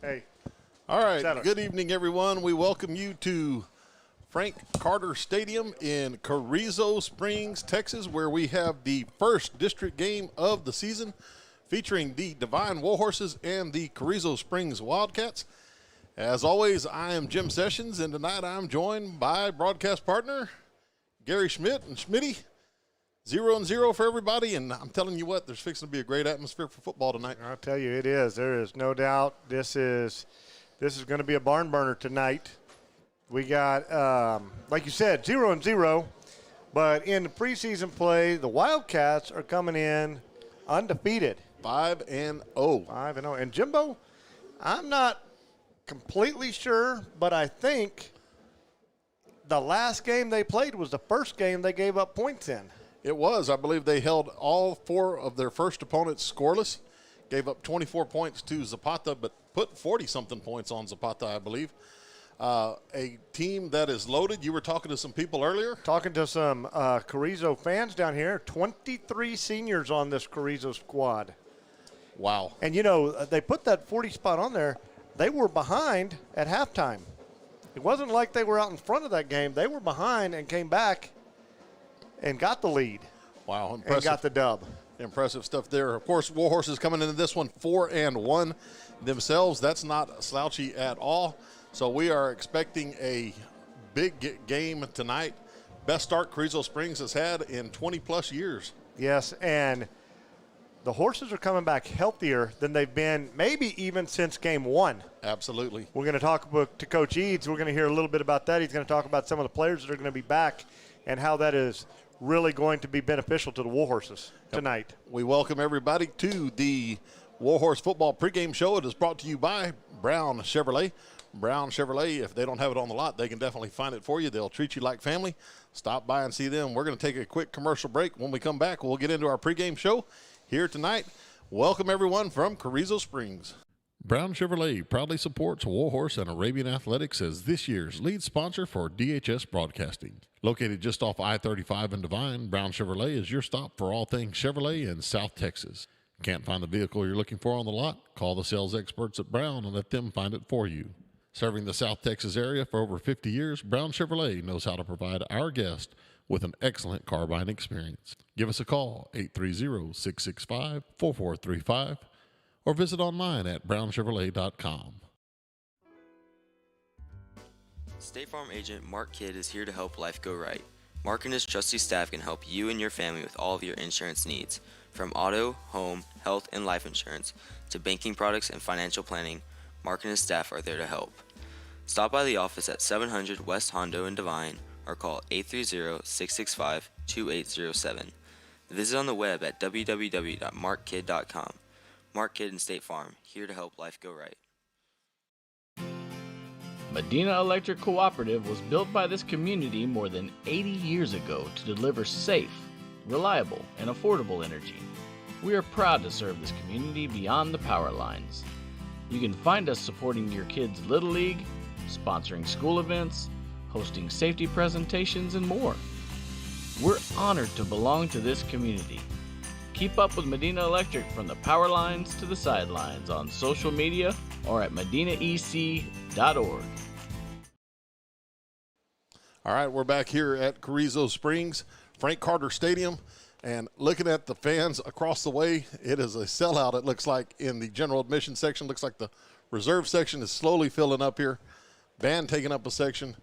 Hey. All right. Good evening, everyone. We welcome you to Frank Carter Stadium in Carrizo Springs, Texas, where we have the first district game of the season featuring the Devine Warhorses and the Carrizo Springs Wildcats. As always, I am Jim Sessions, and tonight I'm joined by broadcast partner Gary Schmidt and Schmitty. 0-0 for everybody, and I'm telling you what, there's fixing to be a great atmosphere for football tonight. I'll tell you, it is. There is no doubt this is going to be a barn burner tonight. We got, like you said, 0-0, but in the preseason play, the Wildcats are coming in undefeated. 5-0. 5-0. And Jimbo, I'm not completely sure, but I think the last game they played was the first game they gave up points in. It was. I believe they held all four of their first opponents scoreless, gave up 24 points to Zapata, but put 40-something points on Zapata, I believe. A team that is loaded. You were talking to some people earlier. Talking to some Carrizo fans down here. 23 seniors on this Carrizo squad. Wow. And, you know, they put that 40 spot on there. They were behind at halftime. It wasn't like they were out in front of that game. They were behind and came back and got the lead. Wow, impressive. And got the dub. Impressive stuff there. Of course, Warhorses coming into this one 4-1 themselves. That's not slouchy at all. So we are expecting a big game tonight. Best start Carrizo Springs has had in 20-plus years. Yes, and the horses are coming back healthier than they've been maybe even since game one. Absolutely. We're going to talk to Coach Eads. We're going to hear a little bit about that. He's going to talk about some of the players that are going to be back and how that is really going to be beneficial to the Warhorses tonight. We welcome everybody to the Warhorse Football pregame show. It is brought to you by Brown Chevrolet. Brown Chevrolet, if they don't have it on the lot, they can definitely find it for you. They'll treat you like family. Stop by and see them. We're going to take a quick commercial break. When we come back, we'll get into our pregame show here tonight. Welcome, everyone, from Carrizo Springs. Brown Chevrolet proudly supports Warhorse and Arabian Athletics as this year's lead sponsor for DHS Broadcasting. Located just off I-35 in Devine, Brown Chevrolet is your stop for all things Chevrolet in South Texas. Can't find the vehicle you're looking for on the lot? Call the sales experts at Brown and let them find it for you. Serving the South Texas area for over 50 years, Brown Chevrolet knows how to provide our guests with an excellent car buying experience. Give us a call, 830-665-4435, or visit online at brownchevrolet.com. State Farm agent Mark Kidd is here to help life go right. Mark and his trusty staff can help you and your family with all of your insurance needs. From auto, home, health, and life insurance to banking products and financial planning, Mark and his staff are there to help. Stop by the office at 700 West Hondo in Devine or call 830-665-2807. Visit on the web at www.markkid.com. Mark Kidd and State Farm, here to help life go right. Medina Electric Cooperative was built by this community more than 80 years ago to deliver safe, reliable, and affordable energy. We are proud to serve this community beyond the power lines. You can find us supporting your kids' Little League, sponsoring school events, hosting safety presentations, and more. We're honored to belong to this community. Keep up with Medina Electric from the power lines to the sidelines on social media or at medinaec.org. All right, we're back here at Carrizo Springs, Frank Carter Stadium, and looking at the fans across the way, it is a sellout, it looks like, in the general admission section. Looks like the reserve section is slowly filling up here. Band taking up a section.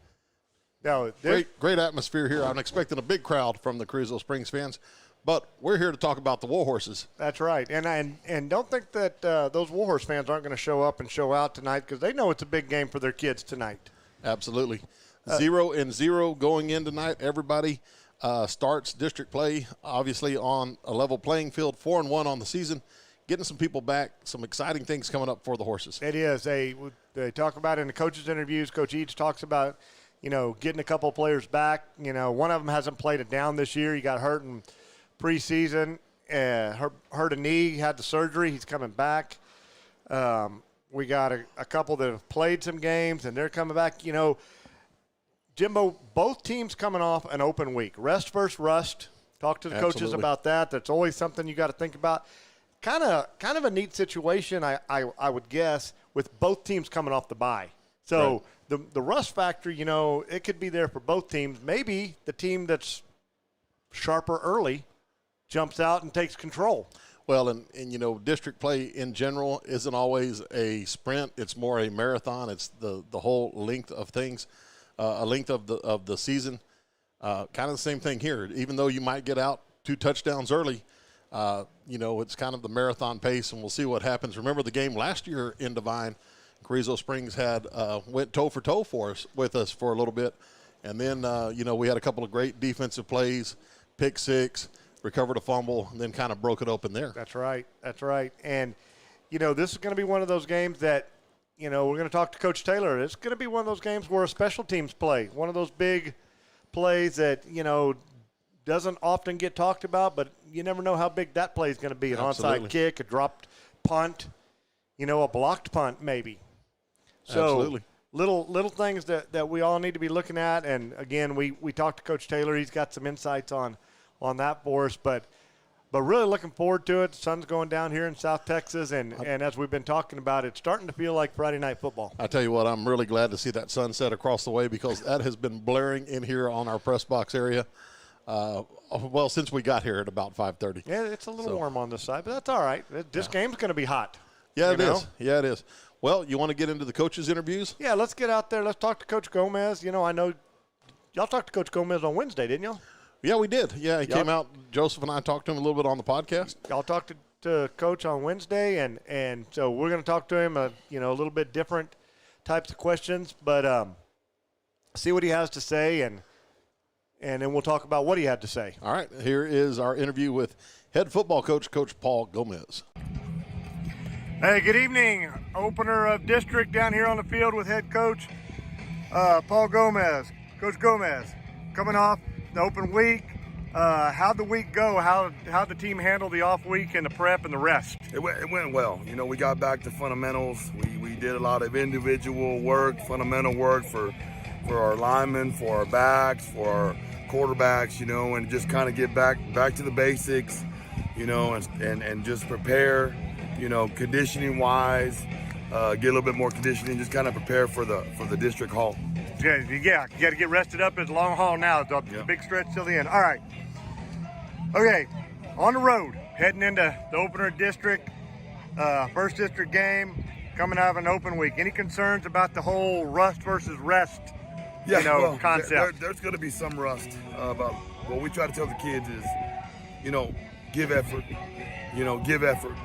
Now, great atmosphere here. I'm expecting a big crowd from the Carrizo Springs fans, but we're here to talk about the Warhorses. That's right. And don't think that those Warhorse fans aren't going to show up and show out tonight because they know it's a big game for their kids tonight. Absolutely. 0-0 going in tonight. Everybody starts district play, obviously, on a level playing field, 4-1 on the season. Getting some people back, some exciting things coming up for the horses. It is. They talk about it in the coaches' interviews. Coach Eads talks about, getting a couple of players back. One of them hasn't played it down this year. He got hurt in preseason, hurt a knee, had the surgery. He's coming back. We got a couple that have played some games, and they're coming back. Jimbo, both teams coming off an open week. Rest versus rust. Talk to the coaches about that. That's always something you got to think about. Kind of a neat situation, I would guess, with both teams coming off the bye. So the rust factor, it could be there for both teams. Maybe the team that's sharper early jumps out and takes control. Well, and district play in general isn't always a sprint. It's more a marathon. It's the whole length of things, a length of the season. Kind of the same thing here. Even though you might get out 2 touchdowns early, it's kind of the marathon pace, and we'll see what happens. Remember the game last year in Devine, Carrizo Springs went toe for toe with us for a little bit, and then we had a couple of great defensive plays, pick 6. Recovered a fumble, and then kind of broke it open there. That's right. And, this is going to be one of those games that, we're going to talk to Coach Taylor. It's going to be one of those games where a special teams play, one of those big plays that, doesn't often get talked about, but you never know how big that play is going to be. An onside kick, a dropped punt, a blocked punt maybe. So Absolutely. Little things that we all need to be looking at. And, again, we talked to Coach Taylor. He's got some insights on that for us, but really looking forward to it. The sun's going down here in South Texas, and as we've been talking about, it's starting to feel like Friday night football. I tell you what, I'm really glad to see that sunset across the way, because that has been blaring in here on our press box area. Since we got here at about 5:30. Yeah, it's a little warm on this side, but that's all right. This game's going to be hot. Yeah, it is. Yeah, it is. Well, you want to get into the coaches' interviews? Yeah, let's get out there. Let's talk to Coach Gomez. I know y'all talked to Coach Gomez on Wednesday, didn't y'all? Yeah, we did. Yeah, he came out. Joseph and I talked to him a little bit on the podcast. Y'all talked to Coach on Wednesday, and so we're going to talk to him, a little bit different types of questions, but see what he has to say, and then we'll talk about what he had to say. All right, here is our interview with head football coach, Coach Paul Gomez. Hey, good evening. Opener of district down here on the field with head coach Paul Gomez. Coach Gomez, coming off the open week. How'd the week go? How'd the team handle the off week and the prep and the rest? It went well. We got back to fundamentals. We did a lot of individual work, fundamental work for our linemen, for our backs, for our quarterbacks, and just kind of get back to the basics, and just prepare, conditioning wise, get a little bit more conditioning, just kind of prepare for the district haul. Yeah, you got to get rested up. It's a long haul now. It's a big stretch till the end. All right. Okay, on the road, heading into the opener district, first district game, coming out of an open week. Any concerns about the whole rust versus rest, concept? There's going to be some rust. But what we try to tell the kids is, give effort.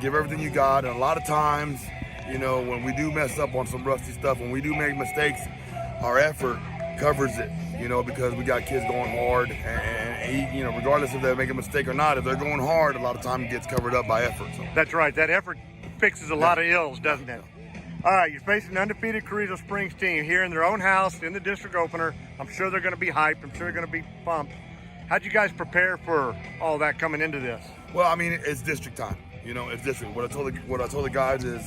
Give everything you got. And a lot of times, when we do mess up on some rusty stuff, when we do make mistakes, our effort covers it, because we got kids going hard, and regardless if they make a mistake or not, if they're going hard, a lot of time it gets covered up by effort. So. That's right. That effort fixes a lot of ills, doesn't it? All right, you're facing an undefeated Carrizo Springs team here in their own house in the district opener. I'm sure they're going to be hyped. I'm sure they're going to be pumped. How'd you guys prepare for all that coming into this? Well, it's district time. It's district. What I told the guys is,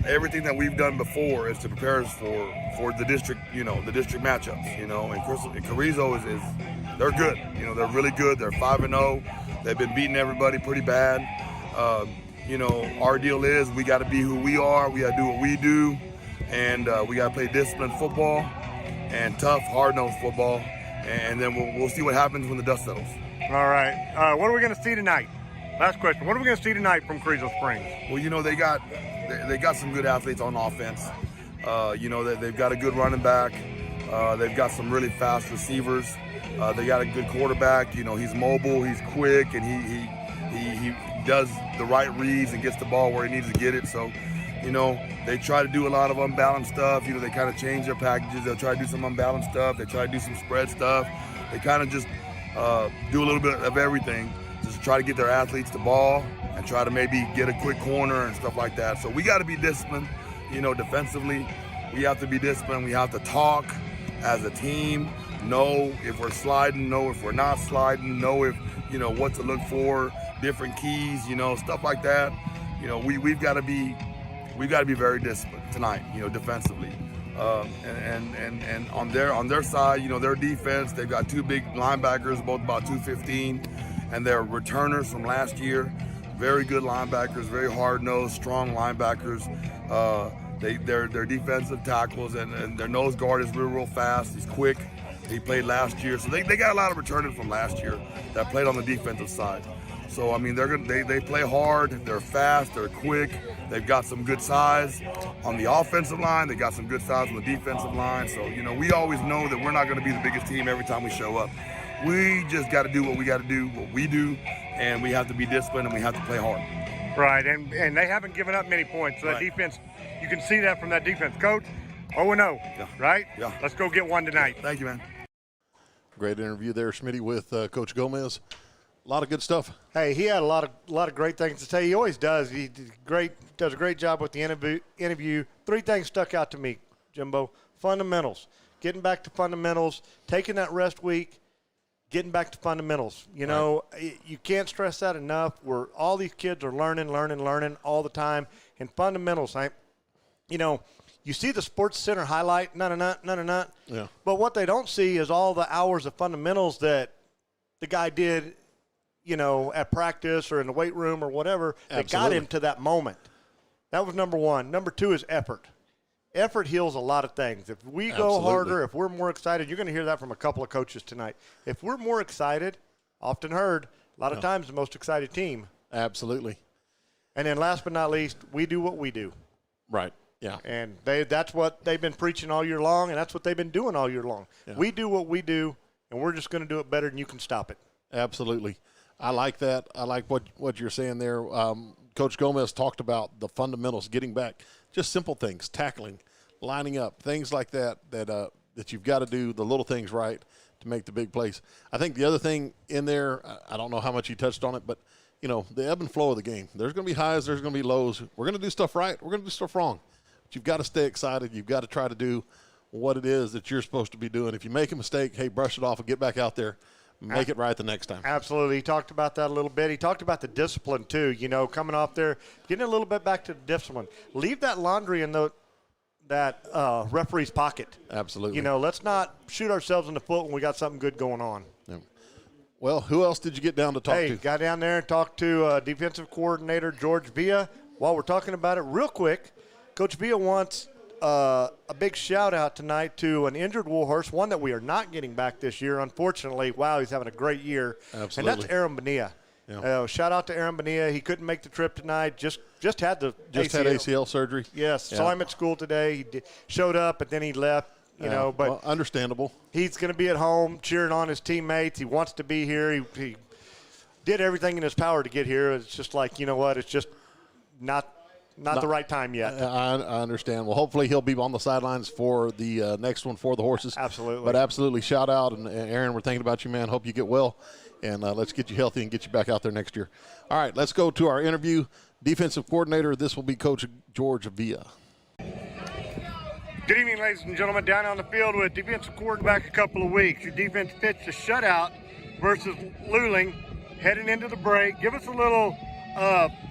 everything that we've done before is to prepare us for the district, the district matchups, and Carrizo is they're good. They're really good. They're 5-0. They've been beating everybody pretty bad. Our deal is we got to be who we are. We got to do what we do, and we got to play disciplined football and tough, hard-nosed football, and then we'll see what happens when the dust settles. All right. What are we going to see tonight? Last question. What are we going to see tonight from Carrizo Springs? Well, they got some good athletes on offense. They've got a good running back. They've got some really fast receivers. They got a good quarterback. He's mobile, he's quick, and he does the right reads and gets the ball where he needs to get it. So, they try to do a lot of unbalanced stuff. They kind of change their packages. They'll try to do some unbalanced stuff. They try to do some spread stuff. They kind of just do a little bit of everything. Just try to get their athletes the ball and try to maybe get a quick corner and stuff like that. So we got to be disciplined, defensively. We have to be disciplined. We have to talk as a team, know if we're sliding, know if we're not sliding, know if, what to look for, different keys, stuff like that. We've got to be very disciplined tonight, defensively. And on their side, their defense, they've got 2 big linebackers, both about 215, and they're returners from last year. very good linebackers, very hard-nosed, strong linebackers. They're defensive tackles, and their nose guard is real fast. He's quick. He played last year, so they got a lot of returning from last year that played on the defensive side. So I mean, they play hard. They're fast. They're quick. They've got some good size on the offensive line. They got some good size on the defensive line. So we always know that we're not going to be the biggest team every time we show up. We just got to do what we got to do, what we do, and we have to be disciplined and we have to play hard. Right, and they haven't given up many points. So that defense, you can see that from that defense. Coach, 0-0, right? Yeah. Let's go get one tonight. Thank you, man. Great interview there, Schmitty, with Coach Gomez. A lot of good stuff. Hey, he had a lot of great things to say. He always does. He does a great job with the interview. 3 things stuck out to me, Jimbo. Fundamentals, getting back to fundamentals, taking that rest week, getting back to fundamentals. You can't stress that enough. All these kids are learning all the time. And fundamentals, you see the Sports Center highlight, yeah. But what they don't see is all the hours of fundamentals that the guy did, at practice or in the weight room or whatever that got him to that moment. That was number 1. Number 2 is effort. Effort heals a lot of things. If we go harder, if we're more excited, you're going to hear that from a couple of coaches tonight. If we're more excited, often heard, a lot of times the most excited team. Absolutely. And then last but not least, we do what we do. Right. Yeah. And that's what they've been preaching all year long, and that's what they've been doing all year long. Yeah. We do what we do, and we're just going to do it better than you can stop it. Absolutely. I like that. I like what you're saying there. Coach Gomez talked about the fundamentals, getting back, just simple things, tackling, lining up, things like that you've got to do the little things right to make the big plays. I think the other thing in there, I don't know how much he touched on it, but, the ebb and flow of the game. There's going to be highs, there's going to be lows. We're going to do stuff right, we're going to do stuff wrong. But you've got to stay excited. You've got to try to do what it is that you're supposed to be doing. If you make a mistake, hey, brush it off and get back out there. Make it right the next time. Absolutely. He talked about that a little bit. He talked about the discipline, too, coming off there, getting a little bit back to the discipline. Leave that laundry in that referee's pocket. Absolutely. Let's not shoot ourselves in the foot when we got something good going on. Yeah. Well, who else did you get down to talk to? Hey, got down there and talked to defensive coordinator George Villa. While we're talking about it real quick, Coach Villa wants a big shout-out tonight to an injured Warhorse, one that we are not getting back this year, unfortunately. Wow, he's having a great year. Absolutely. And that's Aaron Bonilla. Yeah. Shout out to Aaron Bonilla. He couldn't make the trip tonight. Just had the ACL surgery. Yes, saw him at school today. He showed up, and then he left. But well, understandable. He's going to be at home cheering on his teammates. He wants to be here. He did everything in his power to get here. It's just like, it's just not the right time yet. I understand. Well, hopefully he'll be on the sidelines for the next one for the Horses. Absolutely. But absolutely, shout out. And Aaron, we're thinking about you, man. Hope you get well. And let's get you healthy and get you back out there next year. All right, let's go to our interview. Defensive coordinator, this will be Coach George Villa. Good evening, ladies and gentlemen. Down on the field with defensive quarterback a couple of weeks. Your defense pitched a shutout versus Luling heading into the break. Give us a little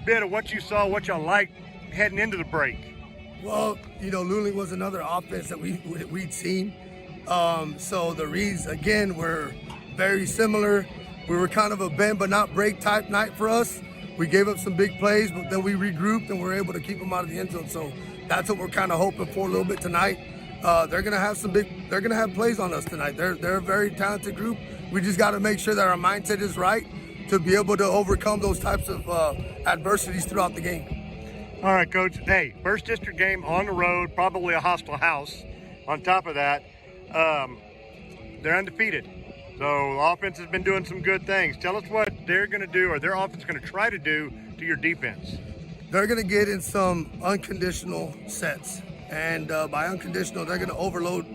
bit of what you saw, what y'all liked heading into the break. Well, Luling was another offense that we'd seen. So the reads, again, were very similar. We were kind of a bend but not break type night for us. We gave up some big plays, but then we regrouped and were able to keep them out of the end zone. So that's what we're kind of hoping for a little bit tonight. They're gonna have plays on us tonight. They're a very talented group. We just got to make sure that our mindset is right to be able to overcome those types of adversities throughout the game. All right, Coach. Hey, first district game on the road, probably a hostile house. On top of that, they're undefeated. So the offense has been doing some good things. Tell us what they're going to do, or their offense is going to try to do to your defense. They're going to get in some unconditional sets. And by unconditional, they're going to overload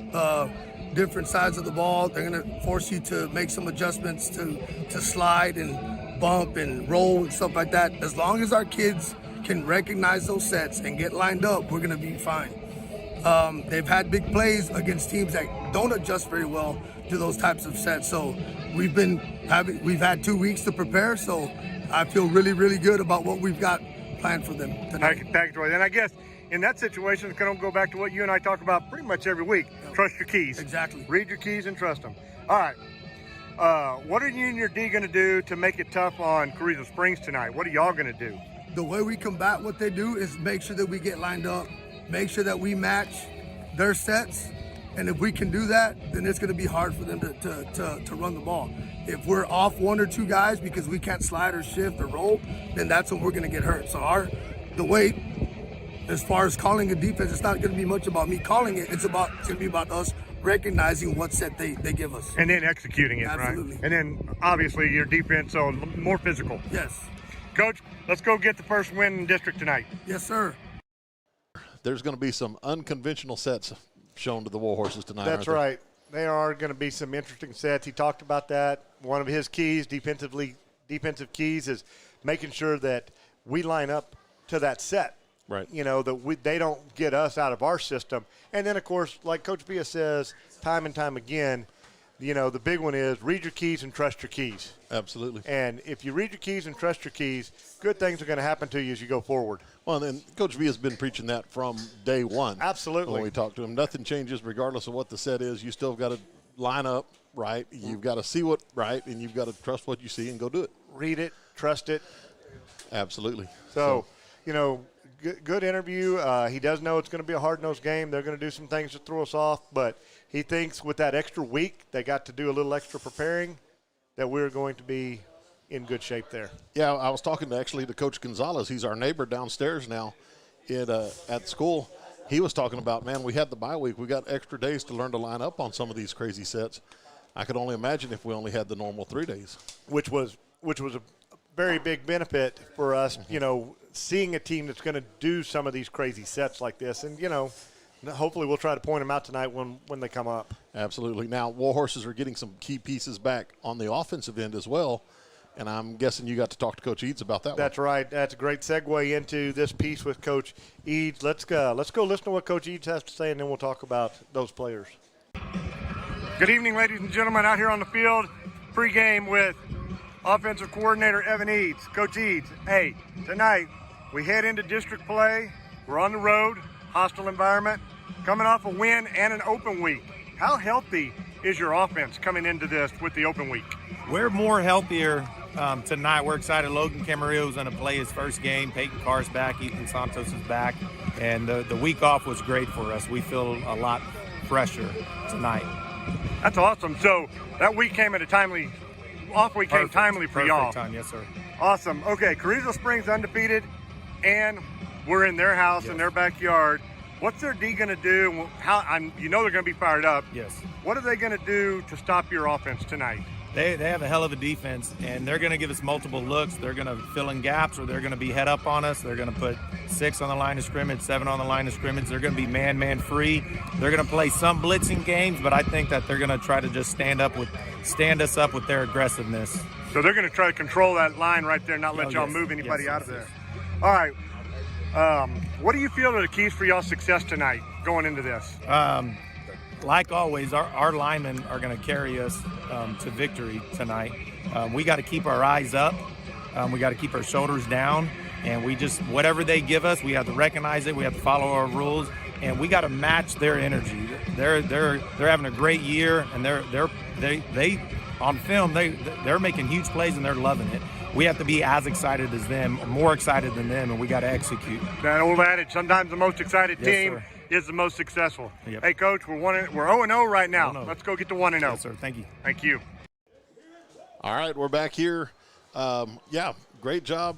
different sides of the ball. They're going to force you to make some adjustments to slide and bump and roll and stuff like that. As long as our kids can recognize those sets and get lined up, we're going to be fine. They've had big plays against teams that don't adjust very well to those types of sets. So we've had 2 weeks to prepare. So I feel really, really good about what we've got planned for them tonight. Thanks, Roy. And I guess in that situation, it's going to go back to what you and I talk about pretty much every week. Trust your keys. Exactly. Read your keys and trust them. All right. What are you and your D going to do to make it tough on Carrizo Springs tonight? What are y'all going to do? The way we combat what they do is make sure that we get lined up, make sure that we match their sets, and if we can do that, then it's going to be hard for them to run the ball. If we're off one or two guys because we can't slide or shift or roll, then that's when we're going to get hurt. So the way, as far as calling a defense, it's not going to be much about me calling it. It's going to be about us recognizing what set they give us. And then executing it, Absolutely. right? And then obviously your defense, so more physical. Yes. Coach, let's go get the first win in district tonight. Yes, sir. There's going to be some unconventional sets shown to the Warhorses tonight. That's right. There are going to be some interesting sets. He talked about that. One of his keys, defensive keys, is making sure that we line up to that set. Right. You know, that they don't get us out of our system. And then, of course, like Coach Bia says time and time again, you know, the big one is read your keys and trust your keys. Absolutely. And if you read your keys and trust your keys, good things are going to happen to you as you go forward. Well, and Coach V has been preaching that from day one. Absolutely. When we talk to him, nothing changes regardless of what the set is. You still got to line up right. You've got to see what right, and you've got to trust what you see and go do it. Read it, trust it. Absolutely. So you know, good interview. He does know it's going to be a hard-nosed game. They're going to do some things to throw us off, but he thinks with that extra week, they got to do a little extra preparing, that we're going to be in good shape there. Yeah, I was talking to Coach Gonzalez. He's our neighbor downstairs now at school. He was talking about, man, we had the bye week. We got extra days to learn to line up on some of these crazy sets. I could only imagine if we only had the normal 3 days. Which was a very big benefit for us, you know, seeing a team that's going to do some of these crazy sets like this. And, you know, hopefully we'll try to point them out tonight when they come up. Absolutely. Now, Warhorses are getting some key pieces back on the offensive end as well, and I'm guessing you got to talk to Coach Eads about that one. That's right. That's a great segue into this piece with Coach Eads. Let's go listen to what Coach Eads has to say, and then we'll talk about those players. Good evening, ladies and gentlemen, out here on the field, pregame with offensive coordinator Evan Eads. Coach Eads, hey, tonight we head into district play. We're on the road, hostile environment, coming off a win and an open week. How healthy is your offense coming into this with the open week? We're more healthier tonight. We're excited. Logan Camarillo is going to play his first game. Peyton Carr's back. Ethan Santos is back. And the week off was great for us. We feel a lot fresher tonight. That's awesome. So that week came at a timely came timely for y'all. Perfect time, yes, sir. Awesome. Okay, Carrizo Springs undefeated, and we're in their house, in their backyard. What's their D going to do? You know they're going to be fired up. Yes. What are they going to do to stop your offense tonight? They have a hell of a defense, and they're going to give us multiple looks. They're going to fill in gaps, or they're going to be head up on us. They're going to put 6 on the line of scrimmage, 7 on the line of scrimmage. They're going to be man free. They're going to play some blitzing games, but I think that they're going to try to just stand us up with their aggressiveness. So they're going to try to control that line right there, not let y'all move anybody out of there. All right. What do you feel are the keys for y'all's success tonight going into this? Like always, our linemen are going to carry us to victory tonight. We got to keep our eyes up. We got to keep our shoulders down. And whatever they give us, we have to recognize it. We have to follow our rules. And we got to match their energy. They're having a great year, and they on film they're making huge plays and they're loving it. We have to be as excited as them, more excited than them, and we got to execute. That old adage: sometimes the most excited team sir. Is the most successful. Yep. Hey, Coach, we're 0-0 right now. 0-0. Let's go get to 1-0. Yes, sir. Thank you. Thank you. All right, we're back here. Great job.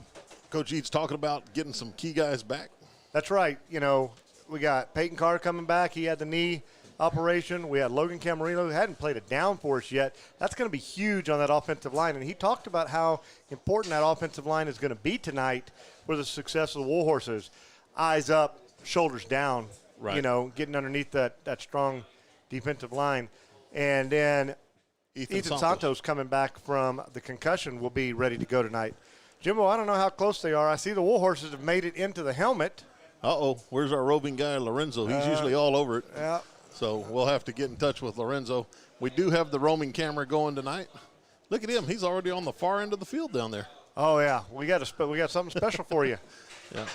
Coach Eads talking about getting some key guys back. That's right. You know, we got Peyton Carr coming back. He had the knee operation. We had Logan Camarillo, who hadn't played it down for us yet. That's going to be huge on that offensive line. And he talked about how important that offensive line is going to be tonight for the success of the Warhorses. Eyes up, shoulders down, right. You know, getting underneath that strong defensive line. And then Ethan Santos coming back from the concussion will be ready to go tonight. Jimbo, I don't know how close they are. I see the Warhorses have made it into the helmet. Where's our roving guy, Lorenzo? He's usually all over it. Yeah. So we'll have to get in touch with Lorenzo. We do have the roaming camera going tonight. Look at him. He's already on the far end of the field down there. Oh, yeah. We got something special for you. Yeah.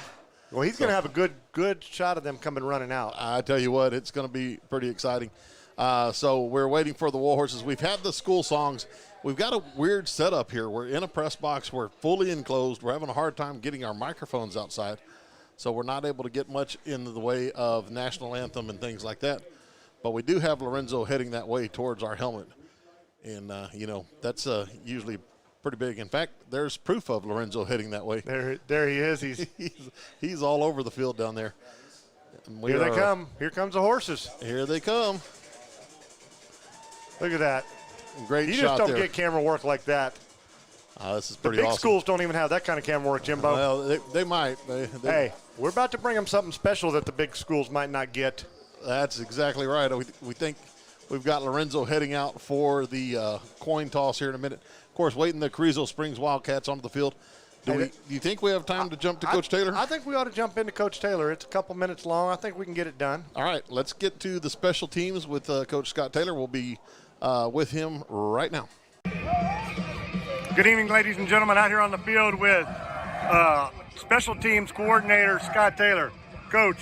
Well, he's going to have a good shot of them coming running out. I tell you what, it's going to be pretty exciting. So we're waiting for the Warhorses. We've had the school songs. We've got a weird setup here. We're in a press box. We're fully enclosed. We're having a hard time getting our microphones outside. So we're not able to get much in the way of national anthem and things like that. But we do have Lorenzo heading that way towards our helmet. And, that's usually pretty big. In fact, there's proof of Lorenzo heading that way. There he is. He's all over the field down there. Here they come. Here comes the horses. Here they come. Look at that. Great shot there. You just don't get camera work like that. This is pretty The big awesome. schools don't even have that kind of camera work, Jimbo. Well, they might. Hey, we're about to bring them something special that the big schools might not get. That's exactly right. We think we've got Lorenzo heading out for the coin toss here in a minute. Of course, waiting the Carrizo Springs Wildcats onto the field. Do you think we have time to jump to Coach Taylor? I think we ought to jump into Coach Taylor. It's a couple minutes long. I think we can get it done. All right, let's get to the special teams with Coach Scott Taylor. We'll be with him right now. Good evening, ladies and gentlemen. Out here on the field with special teams coordinator Scott Taylor. Coach,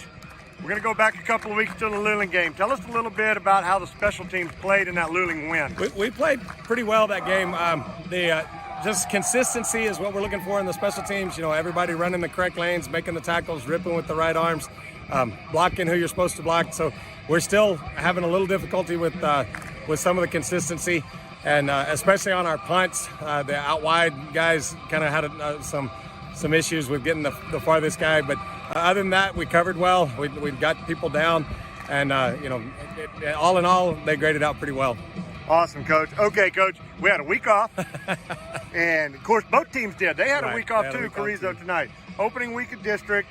we're going to go back a couple of weeks to the Luling game. Tell us a little bit about how the special teams played in that Luling win. We played pretty well that game. Just consistency is what we're looking for in the special teams. Everybody running the correct lanes, making the tackles, ripping with the right arms, blocking who you're supposed to block. So we're still having a little difficulty with some of the consistency, and especially on our punts. The out wide guys kind of had some issues with getting the farthest guy. But other than that, we covered well. We got people down, and all in all, they graded out pretty well. Awesome, Coach. Okay, Coach, we had a week off, and, of course, both teams did. They had a week off, too, Carrizo tonight. Opening week of district.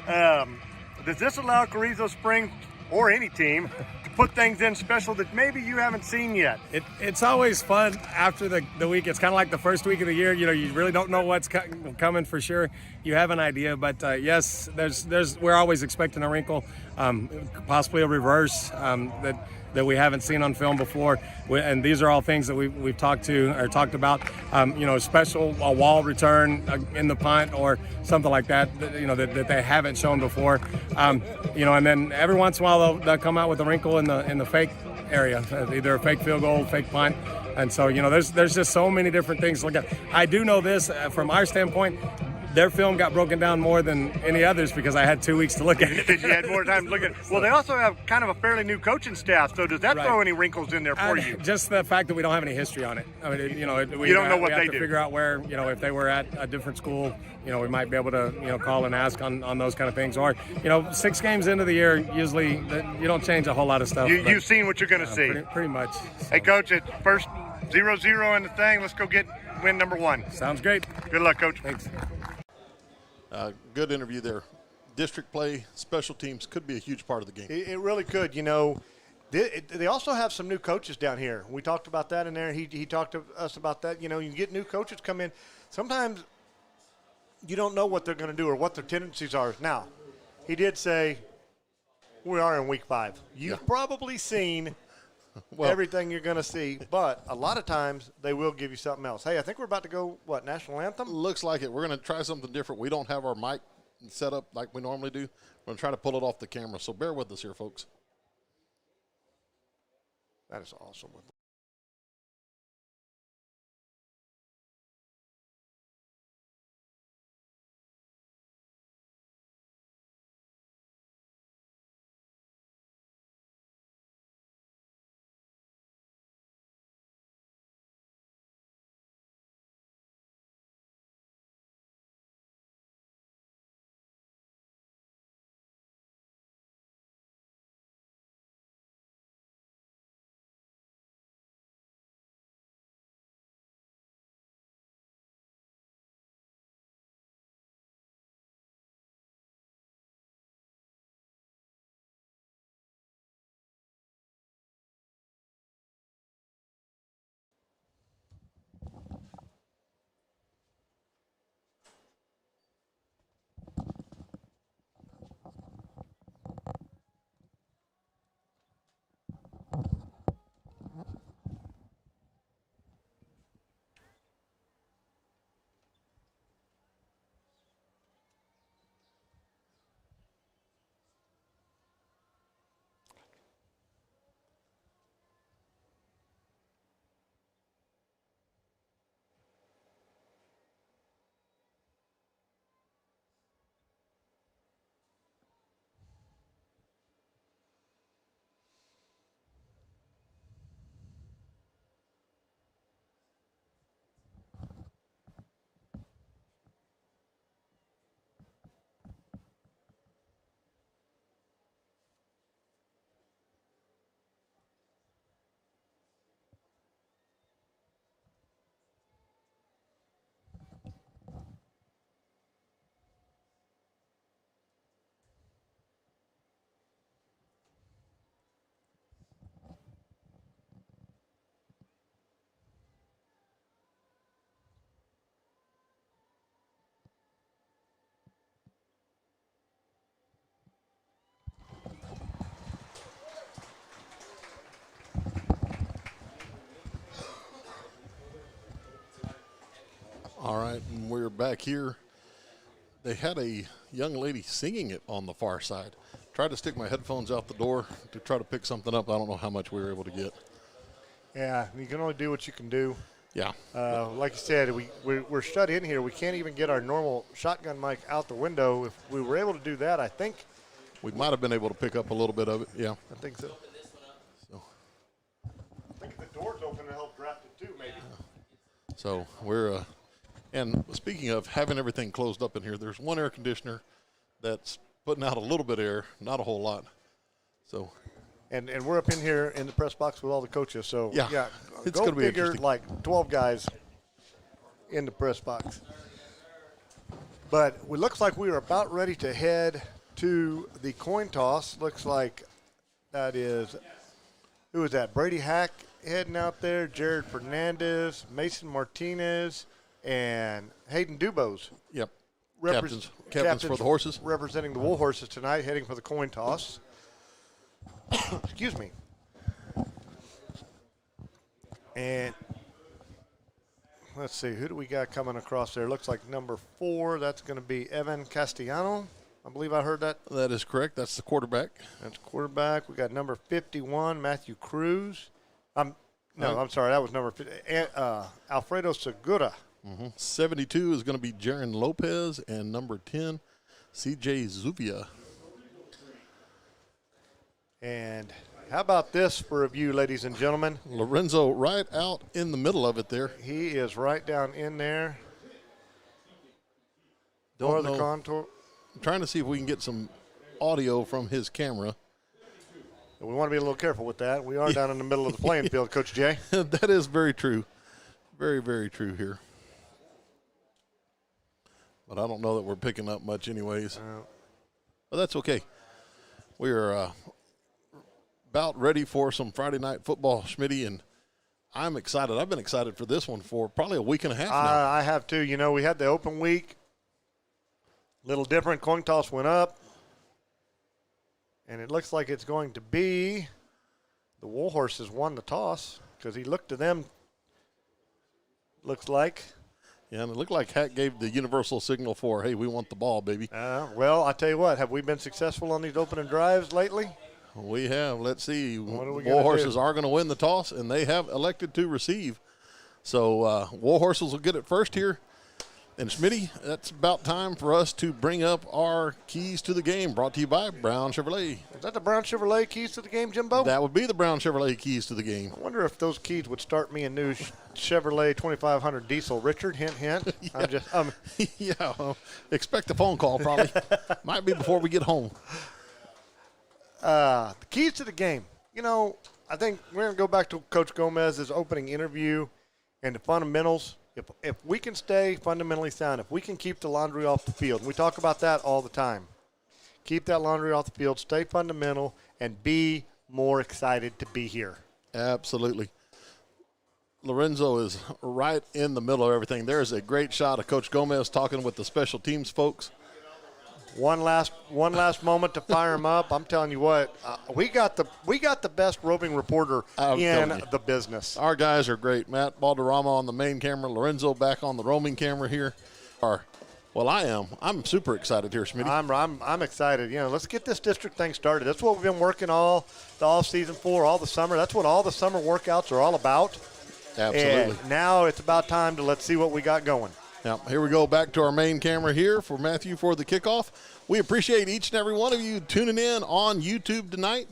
Does this allow Carrizo Springs or any team to put things in special that maybe you haven't seen yet? It's always fun after the week. It's kind of like the first week of the year. You really don't know what's coming for sure. You have an idea, but yes, we're always expecting a wrinkle, possibly a reverse that we haven't seen on film before, and these are all things that we've talked about. A wall return in the punt or something like that. That they haven't shown before. And then every once in a while they'll come out with a wrinkle in the fake area, either a fake field goal, fake punt. And so there's just so many different things to look at. I do know this from our standpoint. Their film got broken down more than any others because I had 2 weeks to look at it. You had more time to look at it. Well, they also have kind of a fairly new coaching staff, so does that throw any wrinkles in there for you? Just the fact that we don't have any history on it. I mean, you don't know what they do. Figure out where, if they were at a different school, we might be able to, call and ask on those kind of things. Or, 6 games into the year, usually you don't change a whole lot of stuff. You've seen what you're going to see. Pretty much. So. Hey, Coach, it's first 0-0 in the thing. Let's go get win number 1. Sounds great. Good luck, Coach. Thanks. Good interview there. District play, special teams could be a huge part of the game. It really could. They also have some new coaches down here. We talked about that in there. He talked to us about that. You get new coaches come in. Sometimes you don't know what they're going to do or what their tendencies are. Now, he did say we are in week 5. You've probably seen everything you're going to see, but a lot of times they will give you something else. Hey, I think we're about to go, national anthem? Looks like it. We're going to try something different. We don't have our mic set up like we normally do. We're going to try to pull it off the camera, so bear with us here, folks. That is awesome. back here, they had a young lady singing it on the far side. Tried to stick my headphones out the door to try to pick something up. I don't know how much we were able to get. Yeah, you can only do what you can do. Yeah. Like you said, we're shut in here. We can't even get our normal shotgun mic out the window. If we were able to do that, I think we might have been able to pick up a little bit of it. Yeah. I think so. I think if the door's open to help draft it too, maybe. So we're and speaking of having everything closed up in here, there's one air conditioner that's putting out a little bit of air, not a whole lot. So, and we're up in here in the press box with all the coaches. So yeah, it's go going to be figure, interesting. like 12 guys in the press box. But it looks like we are about ready to head to the coin toss. Looks like that is, who is that? Brady Hack heading out there, Jared Fernandez, Mason Martinez, and Hayden Dubose. Yep. Captains for the horses. Representing the Warhorses tonight, heading for the coin toss. Excuse me. And let's see, who do we got coming across there? Looks like number 4. That's going to be Evan Castellano. I believe I heard that. That is correct. That's the quarterback. That's quarterback. We got number 51, Matthew Cruz. I'm sorry, that was number 50. Alfredo Segura. 72 is going to be Jaron Lopez, and number 10, C.J. Zuvia. And how about this for a view, ladies and gentlemen? Lorenzo right out in the middle of it there. He is right down in there. Don't the know. contour. I'm trying to see if we can get some audio from his camera. We want to be a little careful with that. We are down in the middle of the playing field, Coach Jay. That is very true. Very, very true here. But I don't know that we're picking up much anyways. But that's okay. We are about ready for some Friday night football, Schmitty, and I'm excited. I've been excited for this one for probably a week and a half now. I have too. You know, we had the open week. Little different. Coin toss went up. And it looks like it's going to be the Warhorses won the toss because he looked to them, looks like. Yeah, and it looked like Hack gave the universal signal for, hey, we want the ball, baby. Well, I tell you what, have we been successful on these opening drives lately? We have. Let's see. Warhorses are going to win the toss, and they have elected to receive. So Warhorses will get it first here. And, Schmitty, that's about time for us to bring up our keys to the game, brought to you by Brown Chevrolet. Is that the Brown Chevrolet keys to the game, Jimbo? That would be the Brown Chevrolet keys to the game. I wonder if those keys would start me a new Chevrolet 2500 diesel. Richard, hint, hint. Yeah. Expect a phone call probably. Might be before we get home. The keys to the game. You know, I think we're going to go back to Coach Gomez's opening interview and the fundamentals. If we can stay fundamentally sound, if we can keep the laundry off the field, and we talk about that all the time, keep that laundry off the field, stay fundamental, and be more excited to be here. Absolutely. Lorenzo is right in the middle of everything. There's a great shot of Coach Gomez talking with the special teams folks. One last moment to fire him up. I'm telling you what, we got the best roving reporter in the business. Our guys are great. Matt Balderrama on the main camera, Lorenzo back on the roaming camera here. I'm super excited here, Smitty. I'm excited. You know, let's get this district thing started. That's what we've been working all the off season for, all the summer. That's what all the summer workouts are all about. Absolutely. And now it's about time to let's see what we got going. Now, here we go back to our main camera here for Matthew for the kickoff. We appreciate each and every one of you tuning in on YouTube tonight.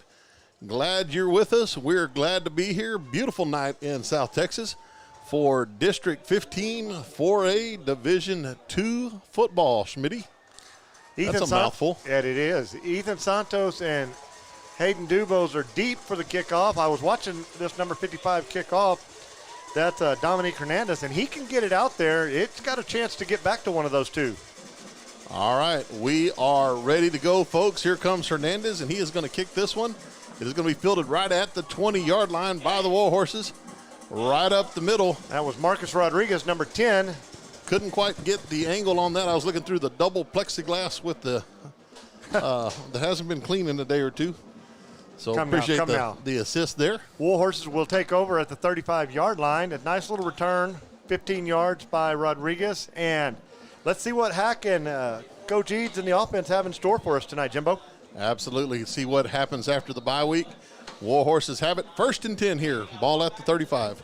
Glad you're with us. We're glad to be here. Beautiful night in South Texas for District 15 4A Division II football, Schmitty. That's a mouthful. Yeah, it is. Ethan Santos and Hayden Dubose are deep for the kickoff. I was watching this number 55 kickoff. That's Dominique Hernandez, and he can get it out there. It's got a chance to get back to one of those two. All right, we are ready to go, folks. Here comes Hernandez, and he is going to kick this one. It is going to be fielded right at the 20-yard line by the Warhorses, right up the middle. That was Marcus Rodriguez, number 10. Couldn't quite get the angle on that. I was looking through the double plexiglass with the that hasn't been clean in a day or two. So appreciate the assist there. Warhorses will take over at the 35-yard line. A nice little return, 15 yards by Rodriguez. And let's see what Hack and Coach Eads and the offense have in store for us tonight, Jimbo. Absolutely. See what happens after the bye week. Warhorses have it. 1st and 10 here. Ball at the 35.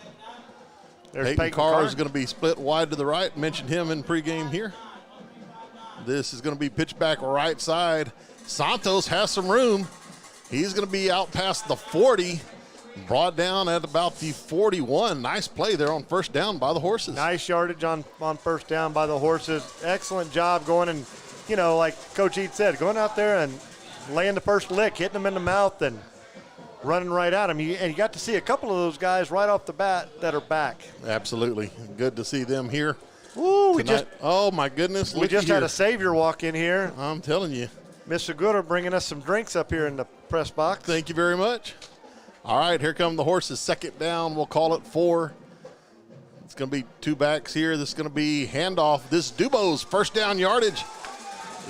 There's Peyton Carr is going to be split wide to the right. Mentioned him in pregame here. This is going to be pitched back right side. Santos has some room. He's going to be out past the 40. Brought down at about the 41. Nice play there on first down by the Horses. Nice yardage on first down by the Horses. Excellent job going and, you know, like Coach Eads said, going out there and laying the first lick, hitting them in the mouth and running right at them. And you got to see a couple of those guys right off the bat that are back. Absolutely. Good to see them here. Ooh, oh, my goodness. We just had a Savior walk in here. I'm telling you. Miss Segura bringing us some drinks up here in the press box. Thank you very much. All right, here come the Horses. 2nd down. We'll call it 4. It's going to be 2 backs here. This is going to be handoff. This is Dubo's first down yardage.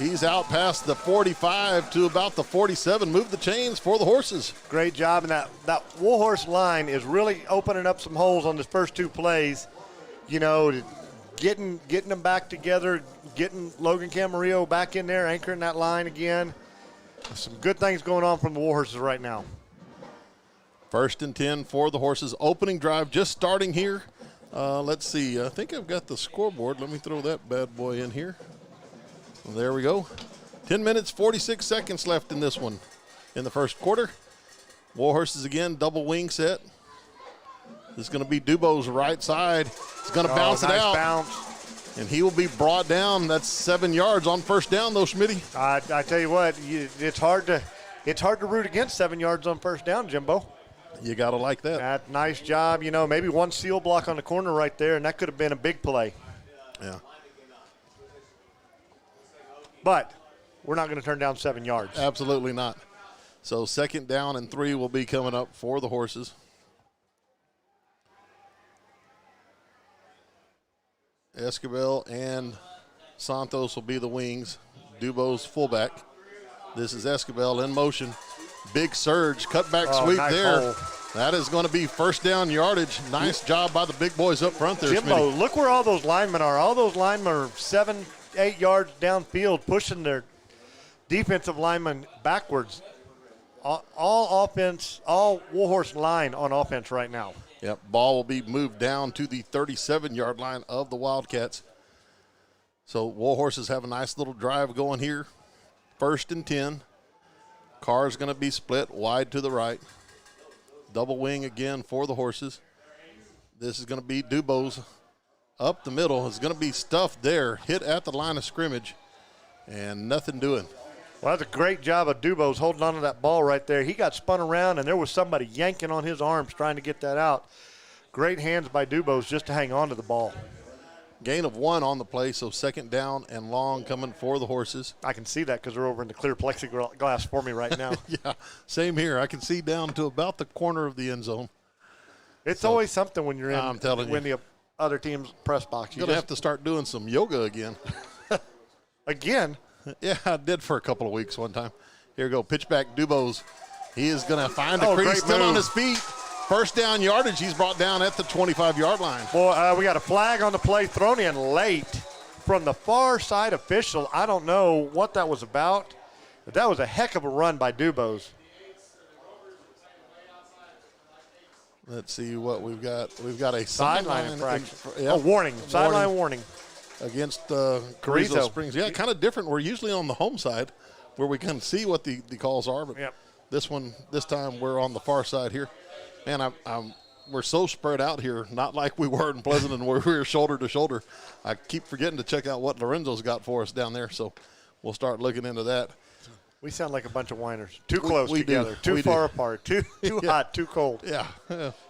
He's out past the 45 to about the 47. Move the chains for the Horses. Great job. And that Warhorse line is really opening up some holes on the first 2 plays. You know, getting them back together, getting Logan Camarillo back in there, anchoring that line again. Some good things going on from the Warhorses right now. 1st and 10 for the Horses. Opening drive just starting here. Let's see. I think I've got the scoreboard. Let me throw that bad boy in here. Well, there we go. 10 minutes, 46 seconds left in this one in the first quarter. Warhorses again, double wing set. This is going to be Dubo's right side. He's going to bounce it out. Bounce. And he will be brought down. That's 7 yards on first down, though, Schmitty. I tell you what, it's hard to root against 7 yards on first down, Jimbo. You got to like that. Nice job. You know, maybe one seal block on the corner right there, and that could have been a big play. Yeah. But we're not going to turn down 7 yards. Absolutely not. So 2nd down and 3 will be coming up for the Horses. Escobar and Santos will be the wings. Dubo's fullback. This is Escobar in motion. Big surge, cutback sweep nice there. hole. That is going to be first down yardage. Nice job by the big boys up front there, Jimbo, Schmitty. look where all those linemen are. All those linemen are 7, 8 yards downfield, pushing their defensive linemen backwards. All offense, all Warhorse line on offense right now. Yep, ball will be moved down to the 37-yard line of the Wildcats. So Warhorses have a nice little drive going here. 1st and 10. Carr's going to be split wide to the right. Double wing again for the Horses. This is going to be Dubo's up the middle. It's going to be stuffed there, hit at the line of scrimmage, and nothing doing. Well, that's a great job of Dubo's holding on to that ball right there. He got spun around, and there was somebody yanking on his arms trying to get that out. Great hands by Dubo's just to hang on to the ball. Gain of 1 on the play, so 2nd down and long coming for the Horses. I can see that because they're over in the clear plexiglass for me right now. Yeah, same here. I can see down to about the corner of the end zone. It's always something when you're in I'm telling you. the other team's press box. You're going to have to start doing some yoga again. Again? Yeah, I did for a couple of weeks one time. Here we go, pitch back, Dubo's. He is going to find a crease, still on his feet. First down yardage, he's brought down at the 25-yard line. Boy, we got a flag on the play thrown in late from the far side official. I don't know what that was about, but that was a heck of a run by Dubo's. Let's see what we've got. We've got a Sideline infraction. Yep. Warning. Sideline warning. Against Carrizo Springs. Yeah, kind of different. We're usually on the home side where we can see what the calls are, but this time we're on the far side here. Man, we're so spread out here, not like we were in Pleasanton where we were shoulder to shoulder. I keep forgetting to check out what Lorenzo's got for us down there, so we'll start looking into that. We sound like a bunch of whiners. Too close we together, do. too far apart, too hot, too cold. Yeah.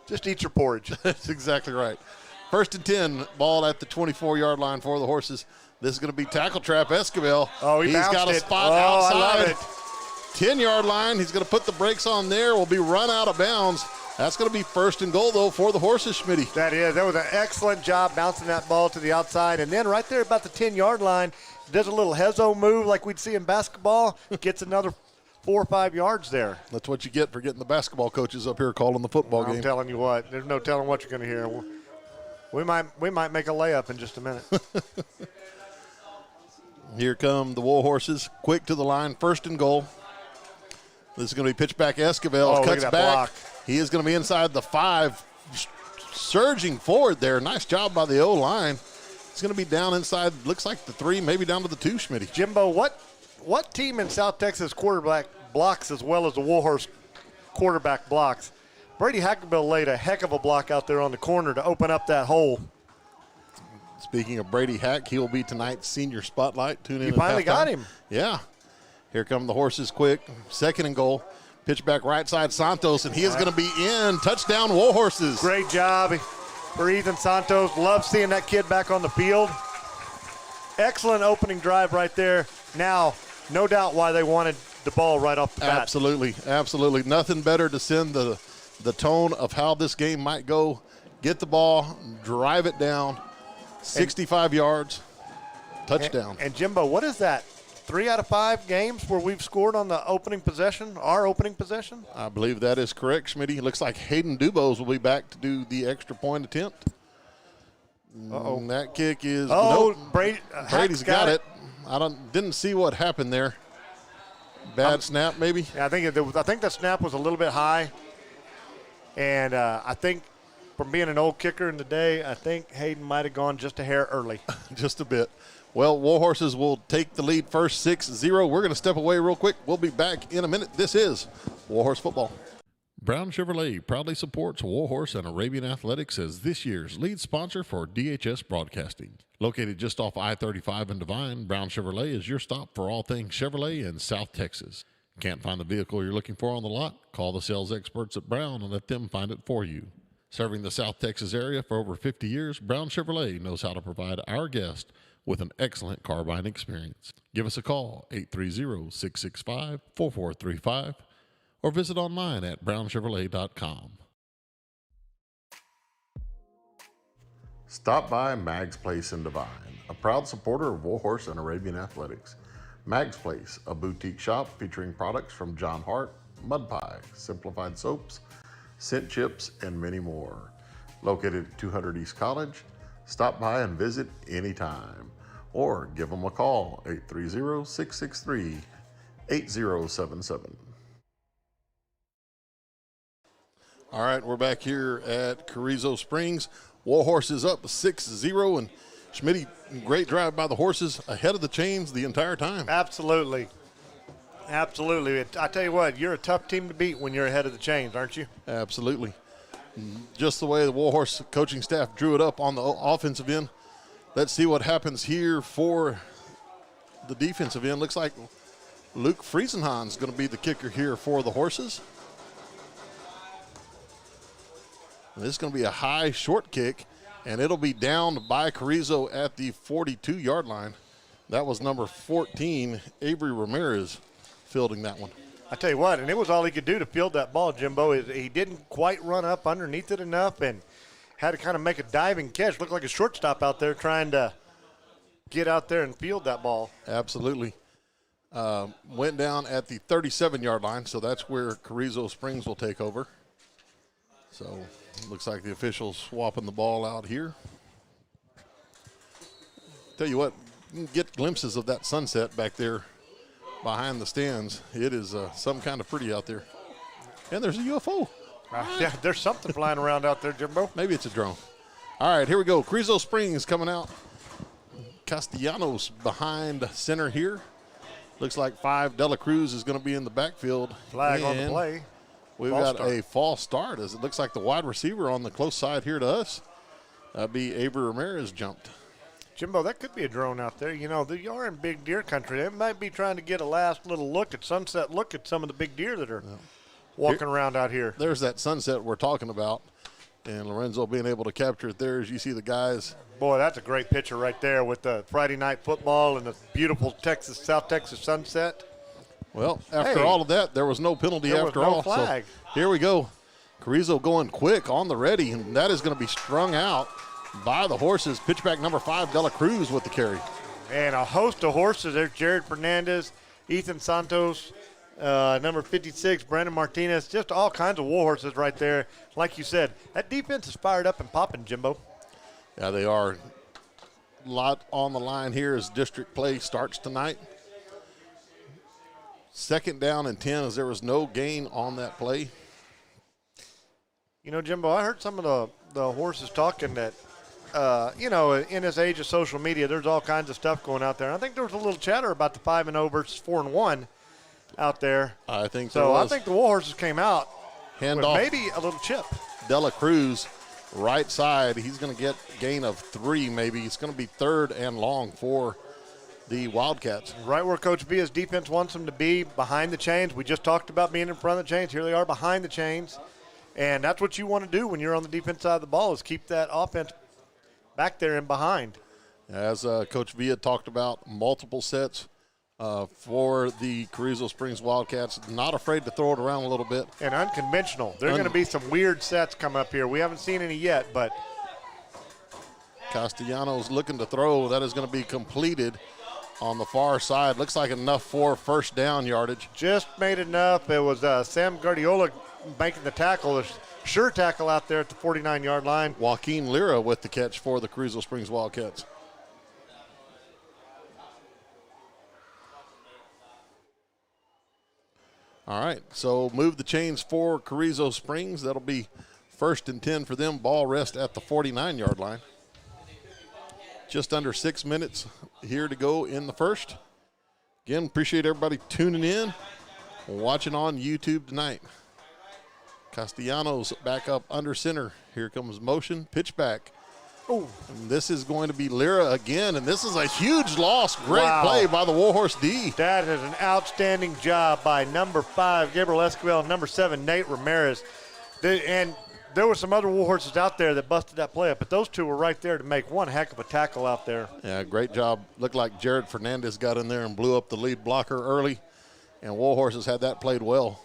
Just eat your porridge. That's exactly right. 1st and 10, ball at the 24-yard line for the Horses. This is going to be tackle trap Escobar. Oh, he's got a spot outside. I love it. 10-yard line. He's going to put the brakes on there. Will be run out of bounds. That's going to be 1st and goal, though, for the Horses, Schmitty. That was an excellent job bouncing that ball to the outside. And then right there about the 10-yard line, does a little Hezo move like we'd see in basketball, gets another 4 or 5 yards there. That's what you get for getting the basketball coaches up here calling the football game. I'm telling you what, there's no telling what you're going to hear. We might make a layup in just a minute. Here come the Warhorses, quick to the line, 1st and goal. This is going to be pitched back. Esquivel cuts back. Block. He is going to be inside the 5, surging forward there. Nice job by the O-line. It's going to be down inside, looks like the 3, maybe down to the 2, Schmitty. Jimbo, what team in South Texas quarterback blocks as well as the Warhorse quarterback blocks? Brady Hackfield laid a heck of a block out there on the corner to open up that hole. Speaking of Brady Hack, he will be tonight's senior spotlight. Tune in. You finally got him. Yeah. Here come the Horses quick. 2nd and goal. Pitch back right side, Santos, and he is going to be in. Touchdown, Warhorses. Great job for Ethan Santos. Love seeing that kid back on the field. Excellent opening drive right there. Now, no doubt why they wanted the ball right off the bat. Absolutely, absolutely. Nothing better to send the tone of how this game might go. Get the ball, drive it down, 65 yards, touchdown. And Jimbo, what is that? 3 out of 5 games where we've scored on the opening possession, our opening possession? I believe that is correct, Schmitty. It looks like Hayden Dubose will be back to do the extra point attempt. Uh-oh. And that kick is nope. Brady's got it. Didn't see what happened there. Bad snap, maybe. Yeah, I think the snap was a little bit high, and I think from being an old kicker in the day, I think Hayden might have gone just a hair early. Just a bit. Well, Warhorses will take the lead first 6-0. We're going to step away real quick. We'll be back in a minute. This is Warhorse Football. Brown Chevrolet proudly supports Warhorse and Arabian Athletics as this year's lead sponsor for DHS Broadcasting. Located just off I-35 in Devine, Brown Chevrolet is your stop for all things Chevrolet in South Texas. Can't find the vehicle you're looking for on the lot? Call the sales experts at Brown and let them find it for you. Serving the South Texas area for over 50 years, Brown Chevrolet knows how to provide our guests with an excellent car buying experience. Give us a call, 830-665-4435, or visit online at brownchevrolet.com. Stop by Mag's Place in Devine, a proud supporter of Warhorse and Arabian Athletics. Mag's Place, a boutique shop featuring products from John Hart, Mud Pie, Simplified Soaps, Scent Chips, and many more. Located at 200 East College, stop by and visit anytime. Or give them a call, 830-663-8077. All right, we're back here at Carrizo Springs. Warhorse is up 6-0, and Schmitty, great drive by the Horses, ahead of the chains the entire time. Absolutely. Absolutely. I tell you what, you're a tough team to beat when you're ahead of the chains, aren't you? Absolutely. Just the way the Warhorse coaching staff drew it up on the offensive end. Let's see what happens here for the defensive end. Looks like Luke Friesenhan is going to be the kicker here for the Horses. And this is going to be a high short kick, and it'll be down by Carrizo at the 42-yard line. That was number 14, Avery Ramirez, fielding that one. I tell you what, and it was all he could do to field that ball, Jimbo. He didn't quite run up underneath it enough and had to kind of make a diving catch. Looked like a shortstop out there trying to get out there and field that ball. Absolutely. Went down at the 37-yard line, so that's where Carrizo Springs will take over. So looks like the officials swapping the ball out here. Tell you what, you can get glimpses of that sunset back there behind the stands. It is some kind of pretty out there. And there's a UFO. Yeah, there's something flying around out there, Jimbo. Maybe it's a drone. All right, here we go. Carrizo Springs coming out. Castellanos behind center here. Looks like 5. Dela Cruz is going to be in the backfield. Flag on the play. We've got a false start as it looks like the wide receiver on the close side here to us. That'd be Avery Ramirez jumped. Jimbo, that could be a drone out there. You know, you are in big deer country. They might be trying to get a last little look at sunset, look at some of the big deer that are walking around out here. There's that sunset we're talking about, and Lorenzo being able to capture it there as you see the guys. Boy, that's a great picture right there with the Friday night football and the beautiful South Texas sunset. Well, after all of that, there was no penalty after all. Flag. So here we go. Carrizo going quick on the ready, and that is going to be strung out by the Horses. Pitchback number 5, Dela Cruz with the carry. And a host of horses. There's Jared Fernandez, Ethan Santos, number 56, Brandon Martinez. Just all kinds of war horses right there. Like you said, that defense is fired up and popping, Jimbo. Yeah, they are. lot on the line here as district play starts tonight. 2nd down and 10 as there was no gain on that play. You know, Jimbo, I heard some of the horses talking that, you know, in this age of social media, there's all kinds of stuff going out there. And I think there was a little chatter about the 5-0 versus 4-1 out there. I think so. I think the Warhorses came out with Handoff. maybe a little chip. Dela Cruz, right side. He's going to get gain of 3 maybe. It's going to be 3rd and long for the Wildcats. Right where Coach Villa's defense wants them to be, behind the chains. We just talked about being in front of the chains. Here they are behind the chains. And that's what you want to do when you're on the defense side of the ball, is keep that offense back there and behind. As Coach Villa talked about, multiple sets for the Carrizo Springs Wildcats. Not afraid to throw it around a little bit. And unconventional. There are going to be some weird sets come up here. We haven't seen any yet, but Castellanos looking to throw. That is going to be completed on the far side. Looks like enough for 1st down yardage. Just made enough. It was Sam Guardiola making the tackle, a sure tackle out there at the 49-yard line. Joaquin Lira with the catch for the Carrizo Springs Wildcats. All right, so move the chains for Carrizo Springs. That'll be 1st and 10 for them. Ball rest at the 49-yard line. Just under 6 minutes here to go in the first. Again, appreciate everybody tuning in, watching on YouTube tonight. Castellanos back up under center. Here comes motion, pitch back. Oh, and this is going to be Lira again, and this is a huge loss. Great play by the Warhorse D. That is an outstanding job by number 5, Gabriel Esquivel, and number 7, Nate Ramirez. And there were some other Warhorses out there that busted that play up, but those two were right there to make one heck of a tackle out there. Yeah, great job. Looked like Jared Fernandez got in there and blew up the lead blocker early, and Warhorses had that played well.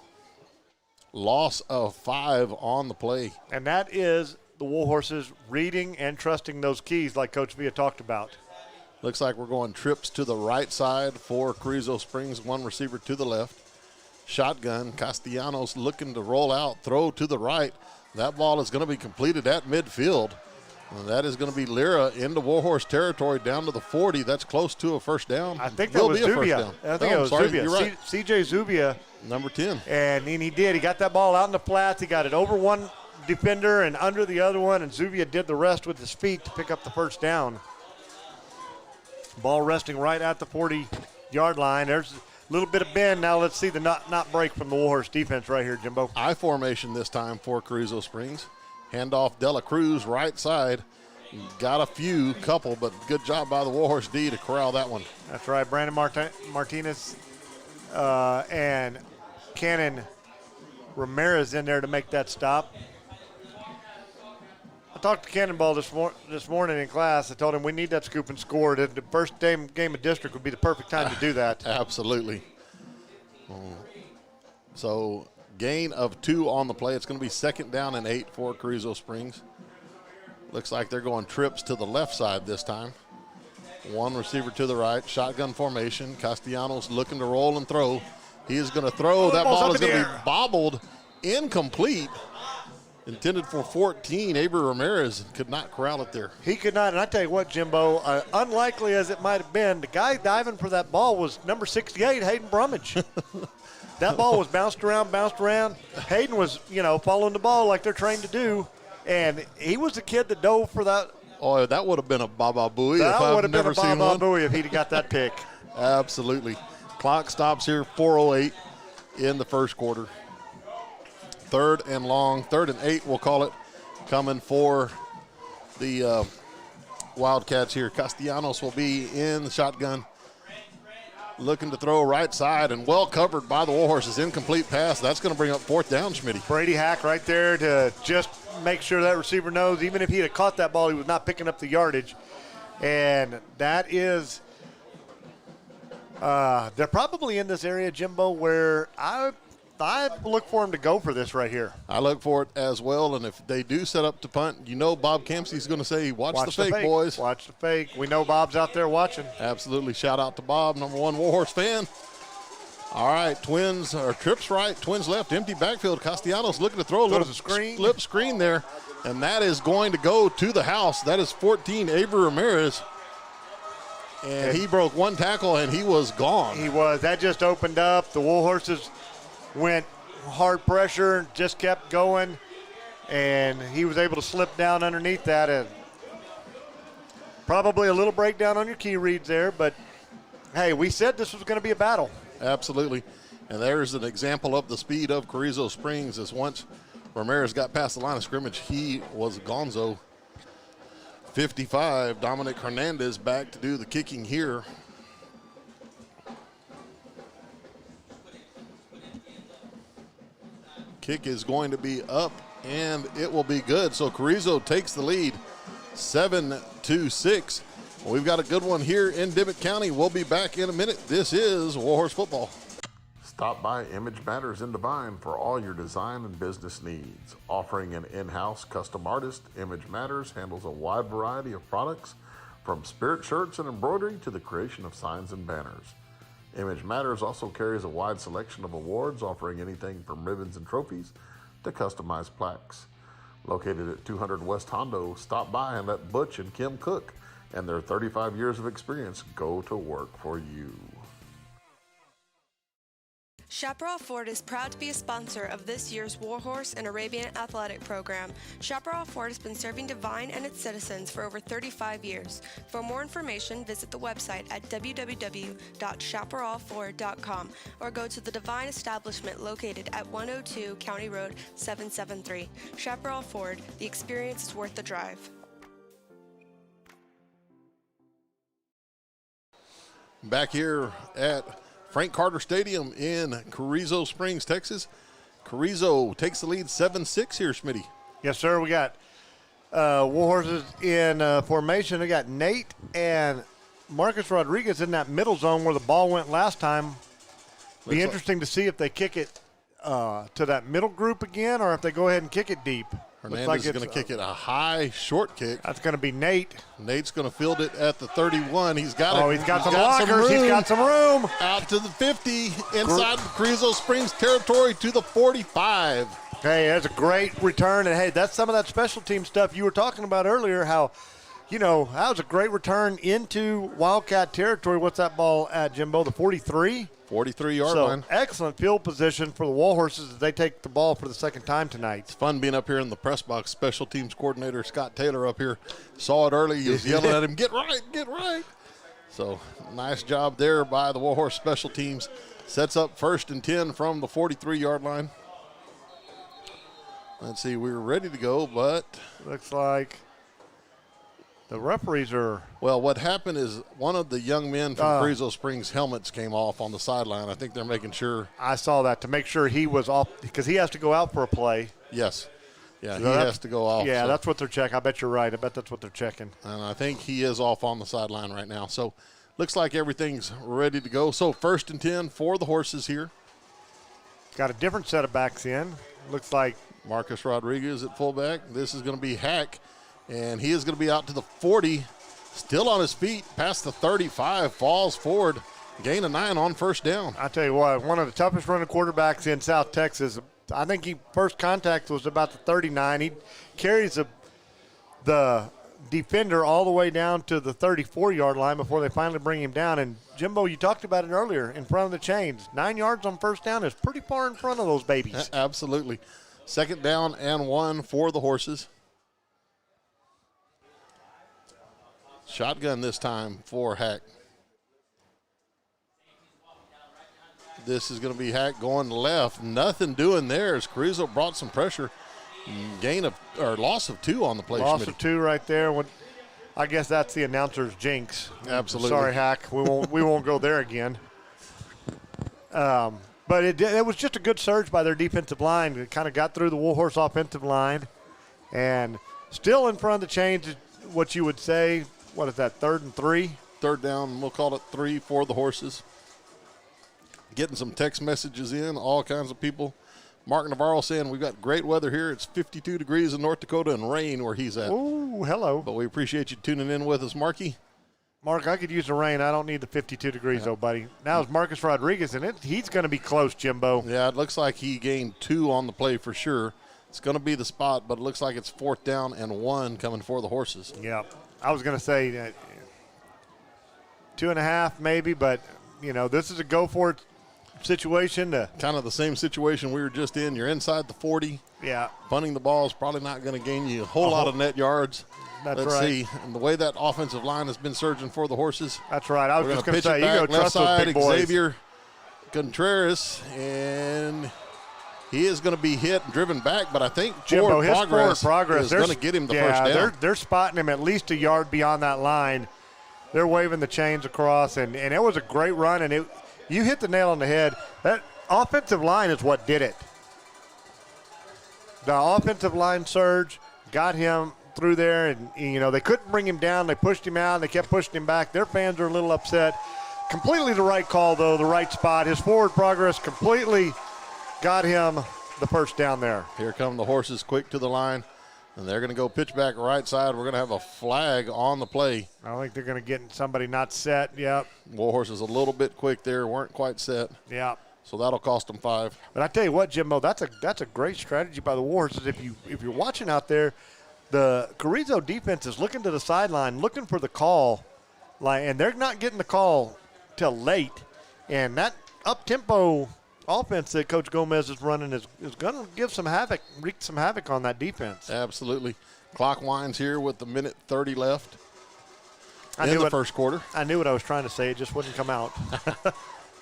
Loss of 5 on the play. And that is the Warhorses reading and trusting those keys like Coach Villa talked about. Looks like we're going trips to the right side for Carrizo Springs, 1 receiver to the left. Shotgun, Castellanos looking to roll out, throw to the right. That ball is going to be completed at midfield. And that is going to be Lira into Warhorse territory down to the 40. That's close to a 1st down. I think that was Zubia. I think it was Zubia. You're right. CJ Zubia. Number 10. And he did. He got that ball out in the flats. He got it over one defender and under the other one, and Zubia did the rest with his feet to pick up the 1st down. Ball resting right at the 40-yard line. There's a little bit of bend. Now let's see the not break from the Warhorse defense right here, Jimbo. I formation this time for Carrizo Springs. Handoff Dela Cruz, right side. Got a couple, but good job by the Warhorse D to corral that one. That's right. Brandon Martinez and Cannon Ramirez in there to make that stop. I talked to Cannonball this morning in class. I told him we need that scoop and score. The first game of district would be the perfect time to do that. Absolutely. So gain of 2 on the play. It's going to be 2nd down and 8 for Carrizo Springs. Looks like they're going trips to the left side this time. 1 receiver to the right. Shotgun formation. Castellanos looking to roll and throw. He is going to throw. That ball is going to be bobbled. Incomplete. Intended for 14. Aber Ramirez could not corral it there. He could not. And I tell you what, Jimbo, unlikely as it might have been, the guy diving for that ball was number 68, Hayden Brummage. That ball was bounced around. Hayden was, following the ball like they're trained to do. And he was the kid that dove for that. Oh, that would have been a Baba Booey. That would have been a Baba Booey if he'd got that pick. Absolutely. Clock stops here, 4:08 in the first quarter. 3rd and long, 3rd and 8, we'll call it, coming for the Wildcats here. Castellanos will be in the shotgun, looking to throw right side, and well covered by the Warhorses. Incomplete pass. That's going to bring up 4th down, Schmitty. Brady Hack right there to just make sure that receiver knows even if he had caught that ball, he was not picking up the yardage. And that is they're probably in this area, Jimbo, where I look for him to go for this right here. I look for it as well, and if they do set up to punt, Bob Kempsey's going to say, watch the fake, boys. Watch the fake. We know Bob's out there watching. Absolutely. Shout out to Bob, number 1 Warhorse fan. All right, Twins, or trips right, Twins left, empty backfield. Castellanos looking to throw a little slip screen there, and that is going to go to the house. That is 14, Aber Ramirez. And he broke one tackle, and he was gone. He was. That just opened up. The Warhorses went hard pressure, just kept going, and he was able to slip down underneath that. And probably a little breakdown on your key reads there, but, hey, we said this was going to be a battle. Absolutely. And there's an example of the speed of Carrizo Springs, as once Ramirez got past the line of scrimmage, he was gonzo. 55, Dominic Hernandez back to do the kicking here. Kick is going to be up, and it will be good. So Carrizo takes the lead, 7-6. We've got a good one here in Dimmitt County. We'll be back in a minute. This is Warhorse Football. Stop by Image Matters in Devine for all your design and business needs. Offering an in-house custom artist, Image Matters handles a wide variety of products, from spirit shirts and embroidery to the creation of signs and banners. Image Matters also carries a wide selection of awards, offering anything from ribbons and trophies to customized plaques. Located at 200 West Hondo, stop by and let Butch and Kim Cook and their 35 years of experience go to work for you. Chaparral Ford is proud to be a sponsor of this year's Warhorse and Arabian Athletic Program. Chaparral Ford has been serving Devine and its citizens for over 35 years. For more information, visit the website at www.chaparralford.com or go to the Devine establishment located at 102 County Road 773. Chaparral Ford, the experience is worth the drive. Back here at Frank Carter Stadium in Carrizo Springs, Texas. Carrizo takes the lead 7-6 here, Smitty. Yes, sir. We got Warhorses in formation. We got Nate and Marcus Rodriguez in that middle zone where the ball went last time. Be interesting to see if they kick it to that middle group again or if they go ahead and kick it deep. Hernandez is going to kick it a high, short kick. That's going to be Nate. Nate's going to field it at the 31. He's got it. Oh, he's got some lockers. He's got some room. Out to the 50, inside Carrizo Springs territory to the 45. Hey, that's a great return. And, hey, that's some of that special team stuff you were talking about earlier, how, you know, that was a great return into Wildcat territory. What's that ball at, Jimbo, the 43? 43-yard so, line. Excellent field position for the Warhorses as they take the ball for the second time tonight. It's fun being up here in the press box. Special teams coordinator Scott Taylor up here saw it early. He was yelling at him, get right, get right. So, nice job there by the Warhorse special teams. Sets up 1st and 10 from the 43-yard line. Let's see, we were ready to go, but looks like the referees are. Well, what happened is one of the young men from Carrizo Springs' helmets came off on the sideline. I think they're making sure. I saw that to make sure he was off because he has to go out for a play. Yes. Yeah, So he has to go off. Yeah, so. that's what they're checking. I bet you're right. I bet that's what they're checking. And I think he is off on the sideline right now. So looks like everything's ready to go. So 1st and 10 for the Horses here. Got a different set of backs in. Looks like Marcus Rodriguez at fullback. This is going to be Hack, and he is going to be out to the 40. Still on his feet, past the 35, falls forward, gain of 9 on 1st down. I tell you what, one of the toughest running quarterbacks in South Texas. I think he first contact was about the 39. He carries the defender all the way down to the 34-yard line before they finally bring him down. And, Jimbo, you talked about it earlier, in front of the chains. 9 yards on 1st down is pretty far in front of those babies. Absolutely. 2nd down and 1 for the Horses. Shotgun this time for Hack. This is going to be Hack going left. Nothing doing there as Carrizo brought some pressure. Loss of 2 on the play. Loss Schmitty. of 2 right there. I guess that's the announcer's jinx. Absolutely. Sorry, Hack. We won't go there again. But it was just a good surge by their defensive line. It kind of got through the Warhorse offensive line, and still in front of the chains. What you would say. What is that, 3rd and 3? 3rd down, we'll call it 3 for the Horses. Getting some text messages in, all kinds of people. Mark Navarro saying we've got great weather here. It's 52 degrees in North Dakota and rain where he's at. Ooh, hello. But we appreciate you tuning in with us, Marky. Mark, I could use the rain. I don't need the 52 degrees, though, buddy. Now it's Marcus Rodriguez, and he's going to be close, Jimbo. Yeah, it looks like he gained 2 on the play for sure. It's going to be the spot, but it looks like it's 4th down and 1 coming for the Horses. Yeah. I was going to say 2.5 maybe, but, this is a go-for-it situation. Kind of the same situation we were just in. You're inside the 40. Yeah. Punting the ball is probably not going to gain you a whole lot of net yards. That's Let's right. see. And the way that offensive line has been surging for the Horses. That's right. I was just going to say, you back, go trust those big boys. Xavier Contreras, and he is going to be hit and driven back, but I think Jimbo, forward progress is going to get him the first down. They're spotting him at least a yard beyond that line. They're waving the chains across, and it was a great run, and you hit the nail on the head. That offensive line is what did it. The offensive line surge got him through there, and, they couldn't bring him down. They pushed him out, and they kept pushing him back. Their fans are a little upset. Completely the right call, though, the right spot. His forward progress completely got him the first down there. Here come the Horses quick to the line, and they're going to go pitch back right side. We're going to have a flag on the play. I think they're going to get somebody not set. Yep. Warhorses a little bit quick there, weren't quite set. Yeah. So that'll cost them 5. But I tell you what, Jimbo, that's a great strategy by the Warhorses. If you're watching out there, the Carrizo defense is looking to the sideline, looking for the call, and they're not getting the call till late. And that up-tempo offense that Coach Gomez is running is going to wreak some havoc on that defense. Absolutely. Clock winds here with the 1:30 left in the first quarter. I knew what I was trying to say. It just wouldn't come out.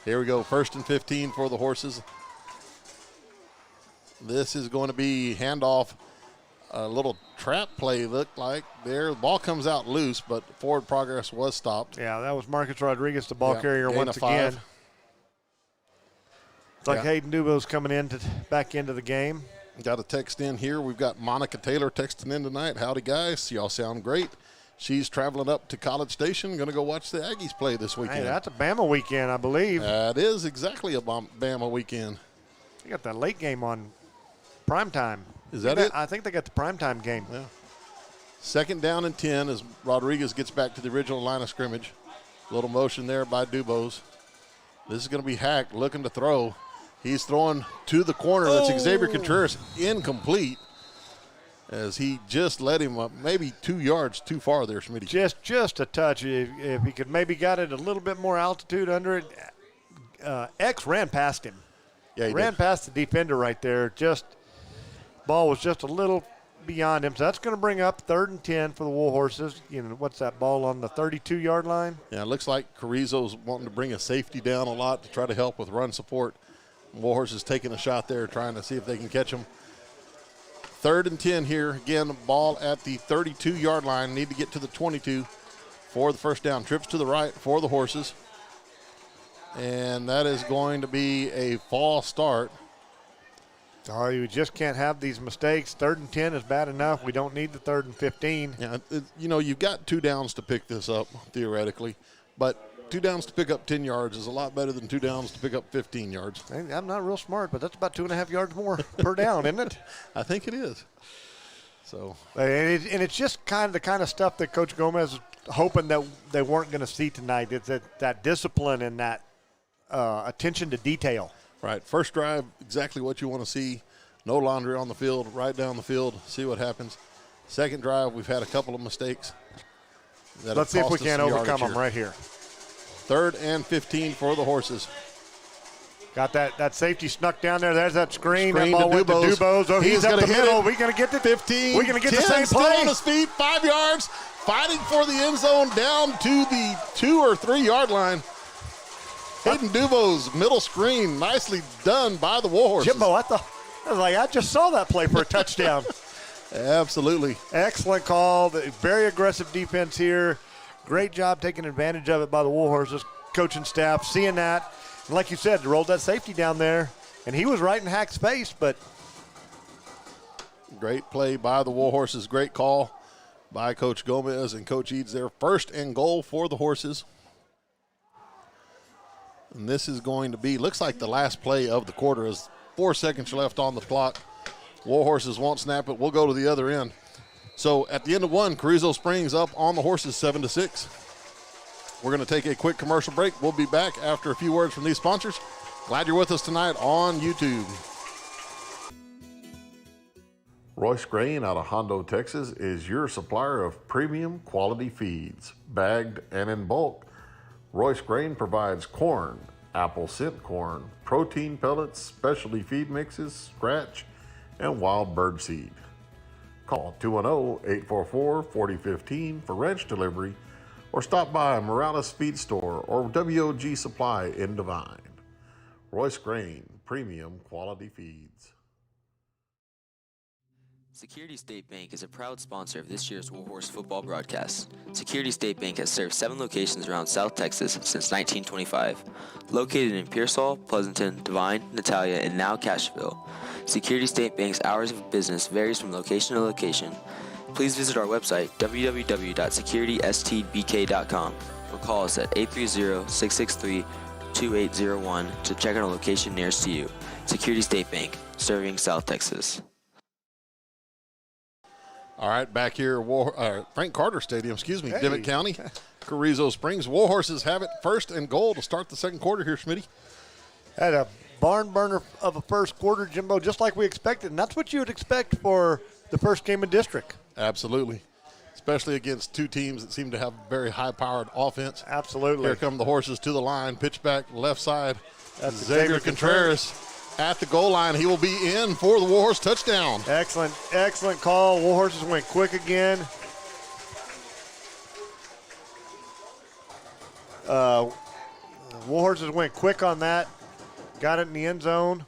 Here we go. 1st and 15 for the Horses. This is going to be handoff. A little trap play looked like there. The ball comes out loose, but forward progress was stopped. Yeah, that was Marcus Rodriguez, the ball carrier, gain once of 5. again. It's like Hayden Dubo's coming back into the game. Got a text in here. We've got Monica Taylor texting in tonight. Howdy, guys. Y'all sound great. She's traveling up to College Station. Going to go watch the Aggies play this weekend. Hey, that's a Bama weekend, I believe. That is exactly a Bama weekend. You got that late game on primetime. Is that it? I think they got the primetime game. Yeah. 2nd down and 10 as Rodriguez gets back to the original line of scrimmage. A little motion there by Dubose. This is going to be Hack looking to throw. He's throwing to the corner. That's Xavier Contreras, incomplete, as he just let him up maybe 2 yards too far there, Smitty. Just a touch. If he could maybe got it a little bit more altitude under it. X ran past him. Yeah, he ran did. past the defender right there. Ball was just a little beyond him. So that's going to bring up 3rd and 10 for the Warhorses. What's that ball on the 32-yard line? Yeah, it looks like Carrizo's wanting to bring a safety down a lot to try to help with run support. Warhorses taking a shot there, trying to see if they can catch him. 3rd and 10 here. Again, ball at the 32-yard line. Need to get to the 22 for the first down. Trips to the right for the Horses. And that is going to be a false start. Oh, you just can't have these mistakes. 3rd and 10 is bad enough. We don't need the 3rd and 15. Yeah, you've got 2 downs to pick this up, theoretically. But 2 downs to pick up 10 yards is a lot better than 2 downs to pick up 15 yards. I'm not real smart, but that's about 2.5 yards more per down, isn't it? I think it is. So, and it's just the kind of stuff that Coach Gomez is hoping that they weren't going to see tonight. It's that discipline and that attention to detail. Right. First drive, exactly what you want to see. No laundry on the field, right down the field, see what happens. Second drive, we've had a couple of mistakes. Let's see if we can overcome them right here. 3rd and 15 for the Horses. Got that safety snuck down there. There's that screen. That To ball went to Dubose. Dubose. Oh, he's up the middle. We're going to get the 15. We're going to get 10, the same still play. on his feet, 5 yards, fighting for the end zone down to the 2 or 3 yard line. Hayden Dubose, middle screen, nicely done by the Warhorses. Jimbo, I just saw that play for a touchdown. Absolutely. Excellent call. Very aggressive defense here. Great job taking advantage of it by the Warhorses coaching staff, seeing that. And like you said, they rolled that safety down there, and he was right in Hack's face, but. Great play by the Warhorses. Great call by Coach Gomez and Coach Eads there. 1st and goal for the Horses. And this is going to be, looks like the last play of the quarter is 4 seconds left on the clock. Warhorses won't snap it. We'll go to the other end. So at the end of 1, Carrizo Springs up on the Horses 7-6. We're going to take a quick commercial break. We'll be back after a few words from these sponsors. Glad you're with us tonight on YouTube. Royce Grain out of Hondo, Texas is your supplier of premium quality feeds, bagged and in bulk. Royce Grain provides corn, apple scent corn, protein pellets, specialty feed mixes, scratch, and wild bird seed. Call 210-844-4015 for ranch delivery, or stop by Morales Feed Store or WOG Supply in Devine. Royce Grain, premium quality feeds. Security State Bank is a proud sponsor of this year's Warhorse Football broadcast. Security State Bank has served 7 locations around South Texas since 1925. Located in Pearsall, Pleasanton, Devine, Natalia, and now Cashville. Security State Bank's hours of business varies from location to location. Please visit our website, www.securitystbk.com, or call us at 830-663-2801 to check on a location nearest to you. Security State Bank, serving South Texas. All right, back here at Frank Carter Stadium, Dimmitt County, Carrizo Springs. Warhorses have it first and goal to start the second quarter here, Schmitty. Had a barn burner of a first quarter, Jimbo, just like we expected, and that's what you would expect for the first game in district. Absolutely, especially against two teams that seem to have very high-powered offense. Absolutely. Here come the horses to the line, pitch back left side. That's Xavier Contreras at the goal line. He will be in for the Warhorse touchdown. Excellent call. Warhorses went quick again. Warhorses went quick on that. Got it in the end zone.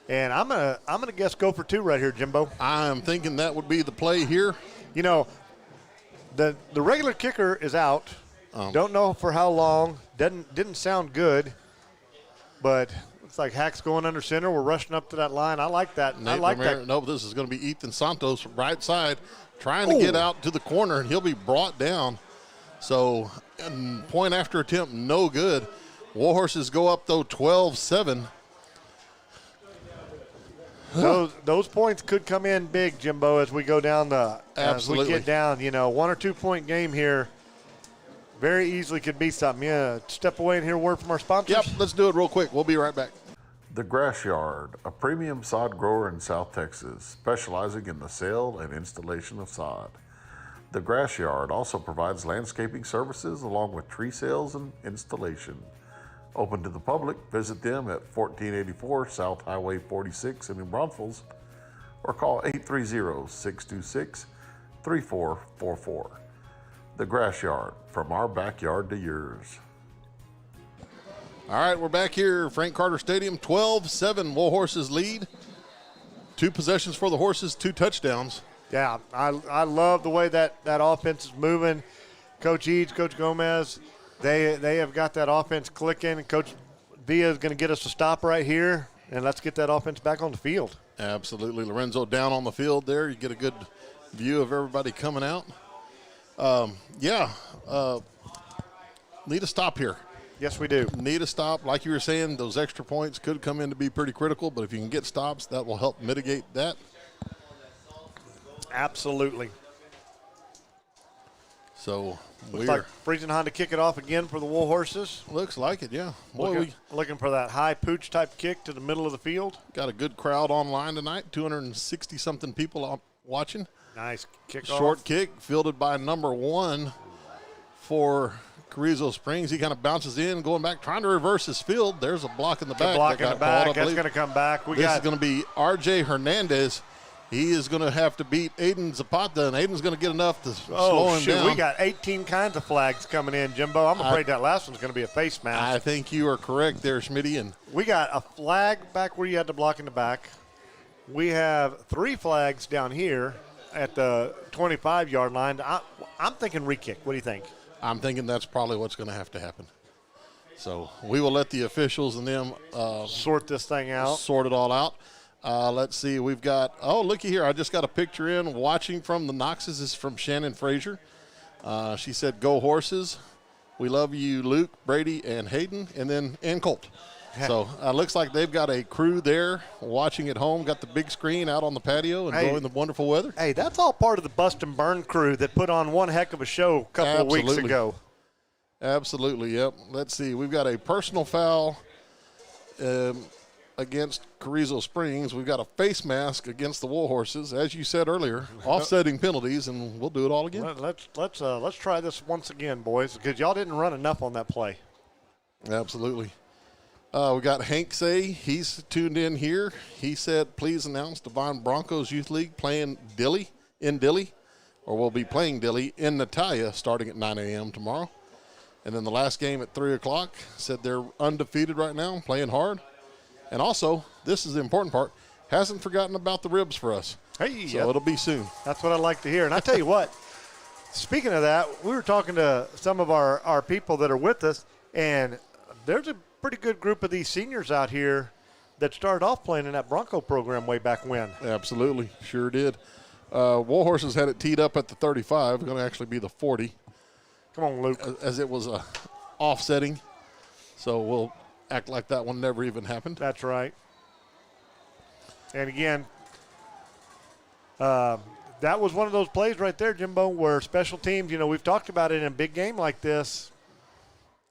And I'm gonna guess go for 2 right here, Jimbo. I'm thinking that would be the play here. You know, the regular kicker is out. Don't know for how long. Didn't sound good. But looks like Hack's going under center. We're rushing up to that line. I like that. That. No, this is going to be Ethan Santos, right side, trying to get out to the corner, and he'll be brought down. So, point after attempt, no good. Warhorses go up, though, 12-7. Those points could come in big, Jimbo, as we go down Absolutely. As we get down. 1 or 2 point game here. Very easily could be something. Yeah, step away and hear a word from our sponsors. Yep, let's do it real quick. We'll be right back. The Grass Yard, a premium sod grower in South Texas, specializing in the sale and installation of sod. The Grass Yard also provides landscaping services along with tree sales and installation. Open to the public, visit them at 1484 South Highway 46 in New Braunfels, or call 830-626-3444. The Grass Yard, from our backyard to yours. All right, we're back here, Frank Carter Stadium, 12-7, Warhorses lead. 2 possessions for the horses, 2 touchdowns. Yeah, I love the way that offense is moving. Coach Eads, Coach Gomez, they have got that offense clicking. Coach Villa is going to get us a stop right here, and let's get that offense back on the field. Absolutely. Lorenzo down on the field there. You get a good view of everybody coming out. Need a stop here. Yes, we do. Need a stop. Like you were saying, those extra points could come in to be pretty critical, but if you can get stops, that will help mitigate that. Absolutely. So looks like Friesenhahn to kick it off again for the Warhorses. Looks like it, yeah. Looking for that high pooch type kick to the middle of the field. Got a good crowd online tonight, 260-something people watching. Nice kickoff. Short kick fielded by number 1 for Carrizo Springs. He kind of bounces in, going back, trying to reverse his field. There's a block in the back. That's going to come back. This is going to be R.J. Hernandez. He is going to have to beat Aiden Zapata, and Aiden's going to get enough to slow him down. We got 18 kinds of flags coming in, Jimbo. I'm afraid that last one's going to be a face mask. I think you are correct there, Schmitty. And we got a flag back where you had to block in the back. We have 3 flags down here at the 25-yard line. I'm thinking re-kick. What do you think? I'm thinking that's probably what's going to have to happen. So we will let the officials and them sort this thing out. Sort it all out. Let's see. We've got, looky here. I just got a picture in. Watching from the Knoxes is from Shannon Frazier. She said, "Go Horses. We love you, Luke, Brady, and Hayden, and Colt." So looks like they've got a crew there watching at home. Got the big screen out on the patio, enjoying the wonderful weather. Hey, that's all part of the Bust and Burn crew that put on one heck of a show a couple of weeks ago. Absolutely, yep. Let's see. We've got a personal foul against Carrizo Springs. We've got a face mask against the Warhorses, as you said earlier, offsetting penalties, and we'll do it all again. Let's try this once again, boys, because y'all didn't run enough on that play. Absolutely. We got Hank Say. He's tuned in here. He said, please announce Devine Broncos Youth League playing in Dilley, or we'll be playing Dilley in Natalia starting at 9 a.m. tomorrow. And then the last game at 3 o'clock, said they're undefeated right now, playing hard. And also, this is the important part, hasn't forgotten about the ribs for us. Hey, so it'll be soon. That's what I like to hear. And I tell you what, speaking of that, we were talking to some of our people that are with us, and there's a pretty good group of these seniors out here that started off playing in that Bronco program way back when. Absolutely, sure did. Warhorses had it teed up at the 35, going to actually be the 40. Come on, Luke. As it was offsetting, so we'll act like that one never even happened. That's right. And again, that was one of those plays right there, Jimbo, where special teams, we've talked about it in a big game like this.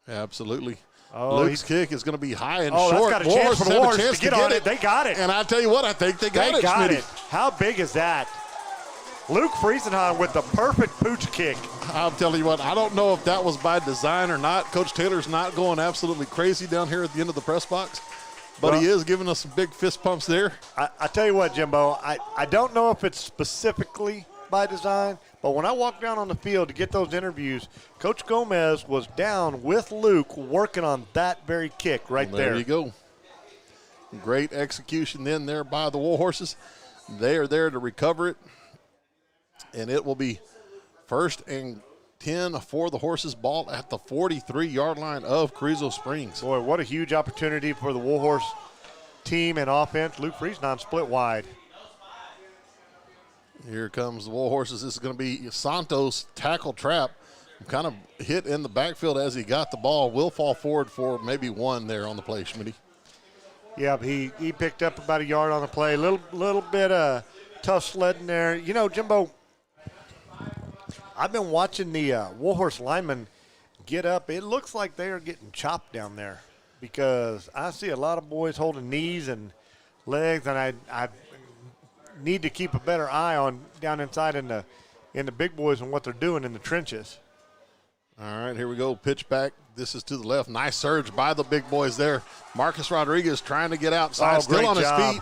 Absolutely. Oh, Luke's kick is going to be high and short. short. That's got a chance for the Warhorses to get on it. They got it. And I tell you what, I think they got it. They got it. How big is that? Luke Friesenheim with the perfect pooch kick. I'm telling you what, I don't know if that was by design or not. Coach Taylor's not going absolutely crazy down here at the end of the press box, but he is giving us some big fist pumps there. I tell you what, Jimbo, I don't know if it's specifically by design, but when I walked down on the field to get those interviews, Coach Gomez was down with Luke working on that very kick right there. There you go. Great execution then there by the Warhorses. They are there to recover it. And it will be 1st and 10 for the Horses, ball at the 43-yard line of Carrizo Springs. Boy, what a huge opportunity for the Warhorse team and offense. Luke Friesenheim split wide. Here comes the Warhorses. This is going to be Santos' tackle trap. Kind of hit in the backfield as he got the ball. Will fall forward for maybe one there on the play, Schmitty. Yeah, he picked up about a yard on the play. Little bit of tough sledding there. Jimbo, I've been watching the Warhorse linemen get up. It looks like they are getting chopped down there because I see a lot of boys holding knees and legs, and I need to keep a better eye on down inside in the big boys and what they're doing in the trenches. All right, here we go. Pitch back. This is to the left. Nice surge by the big boys there. Marcus Rodriguez trying to get outside, still on his feet.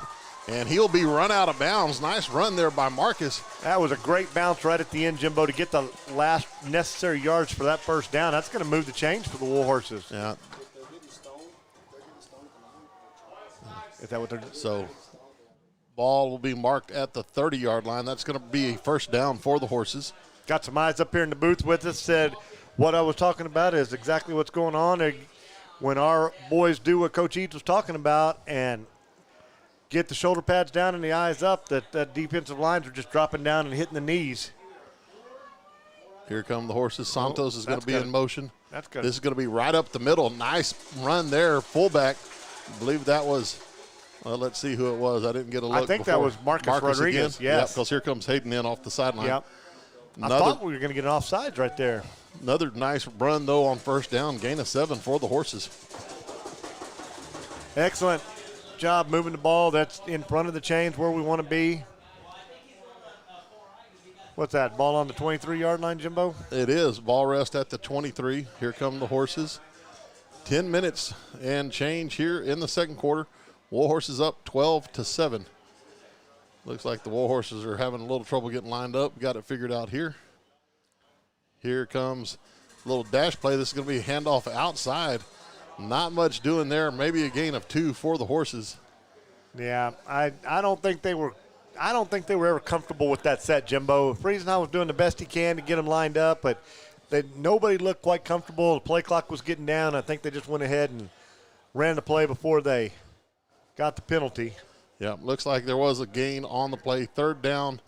And he'll be run out of bounds. Nice run there by Marcus. That was a great bounce right at the end, Jimbo, to get the last necessary yards for that first down. That's going to move the chains for the Warhorses. Yeah. Is that what they're doing? So, ball will be marked at the 30-yard line. That's going to be a first down for the Horses. Got some eyes up here in the booth with us. Said what I was talking about is exactly what's going on. When our boys do what Coach Eads was talking about and get the shoulder pads down and the eyes up, that defensive lines are just dropping down and hitting the knees. Here come the Horses. Santos is going to be in motion. That's good. This is going to be right up the middle. Nice run there, fullback. I believe that was, let's see who it was. I didn't get a look. I think that was Marcus Rodriguez, again. yes. Because here comes Hayden in off the sideline. Yep. I thought we were going to get an offsides right there. Another nice run, though, on first down. Gain of 7 for the Horses. Excellent job moving the ball. That's in front of the chains where we want to be. What's that, ball on the 23-yard line, Jimbo? It is. Ball rest at the 23. Here come the Horses. 10 minutes and change here in the second quarter. Warhorses up 12-7. Looks like the Warhorses are having a little trouble getting lined up. Got it figured out here. Here comes a little dash play. This is going to be a handoff outside. Not much doing there. Maybe a gain of 2 for the Horses. Yeah, I don't think they were ever comfortable with that set, Jimbo. Friesenheim was doing the best he can to get them lined up, but nobody looked quite comfortable. The play clock was getting down. I think they just went ahead and ran the play before they got the penalty. Yeah, looks like there was a gain on the play. Third down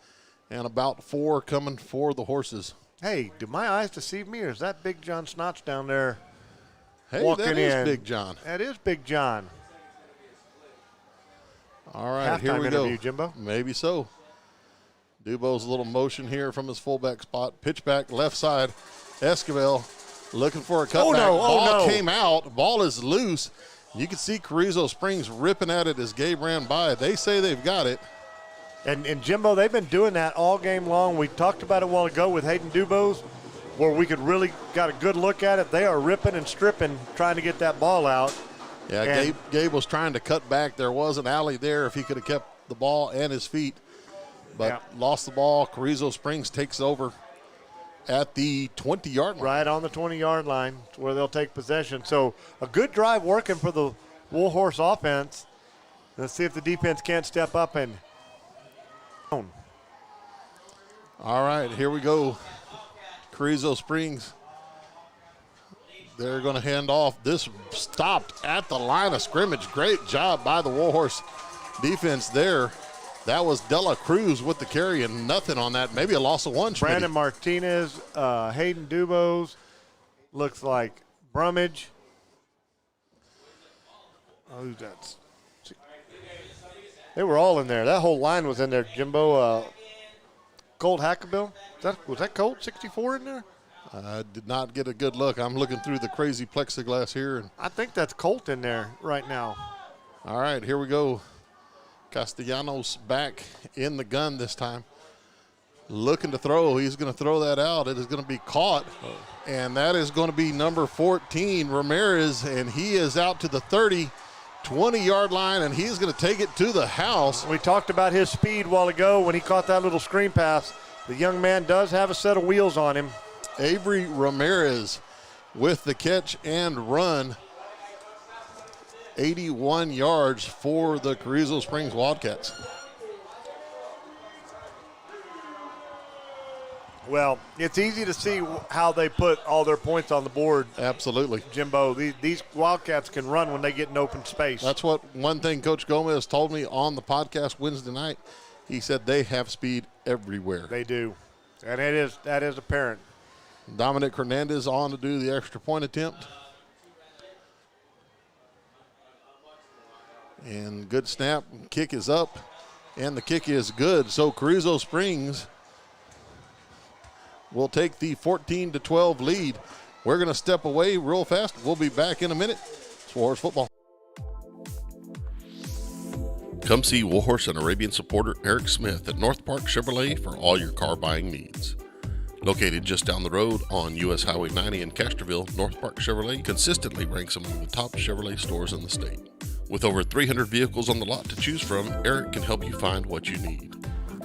and about 4 coming for the Horses. Hey, do my eyes deceive me, or is that Big John Snotts down there walking in? That is Big John. That is Big John. All right, here we interview, go. Jimbo. Maybe so. Dubo's a little motion here from his fullback spot. Pitch back left side. Esquivel looking for a cutback. Oh, no. Ball came out. Ball is loose. You can see Carrizo Springs ripping at it as Gabe ran by. They say they've got it. And Jimbo, they've been doing that all game long. We talked about it a while ago with Hayden Dubose, where we could really got a good look at it. They are ripping and stripping, trying to get that ball out. Yeah, Gabe was trying to cut back. There was an alley there if he could have kept the ball and his feet, but lost the ball. Carrizo Springs takes over at the 20-yard line. Right on the 20-yard line where they'll take possession. So a good drive working for the Warhorse offense. Let's see if the defense can't step up and – all right, here we go. Carrizo Springs. They're going to hand off. This stopped at the line of scrimmage. Great job by the Warhorse defense there. That was Dela Cruz with the carry and nothing on that. Maybe a loss of one. Brandon Martinez, Hayden Dubose, looks like Brummage. Oh, who's that? They were all in there. That whole line was in there, Jimbo. Colt Hackabill. Was that Colt 64 in there? I did not get a good look. I'm looking through the crazy plexiglass here. And I think that's Colt in there right now. all right, here we go. Castellanos back in the gun this time. Looking to throw. He's going to throw that out. It is going to be caught. And that is going to be number 14, Ramirez. And he is out to the 30, 20-yard line, and he's going to take it to the house. We talked about his speed a while ago when he caught that little screen pass. The young man does have a set of wheels on him. Avery Ramirez with the catch and run. 81 yards for the Carrizo Springs Wildcats. Well, it's easy to see how they put all their points on the board. Absolutely. Jimbo, these Wildcats can run when they get in open space. That's what one thing Coach Gomez told me on the podcast Wednesday night. He said they have speed everywhere. They do, and that is apparent. Dominic Hernandez on to do the extra point attempt. And good snap. Kick is up, and the kick is good. So Carrizo Springs will take the 14-12 lead. We're going to step away real fast. We'll be back in a minute. It's Warhorse Football. Come see Warhorse and Arabian supporter Eric Smith at North Park Chevrolet for all your car buying needs. Located just down the road on U.S. Highway 90 in Castroville, North Park Chevrolet consistently ranks among the top Chevrolet stores in the state. With over 300 vehicles on the lot to choose from, Eric can help you find what you need.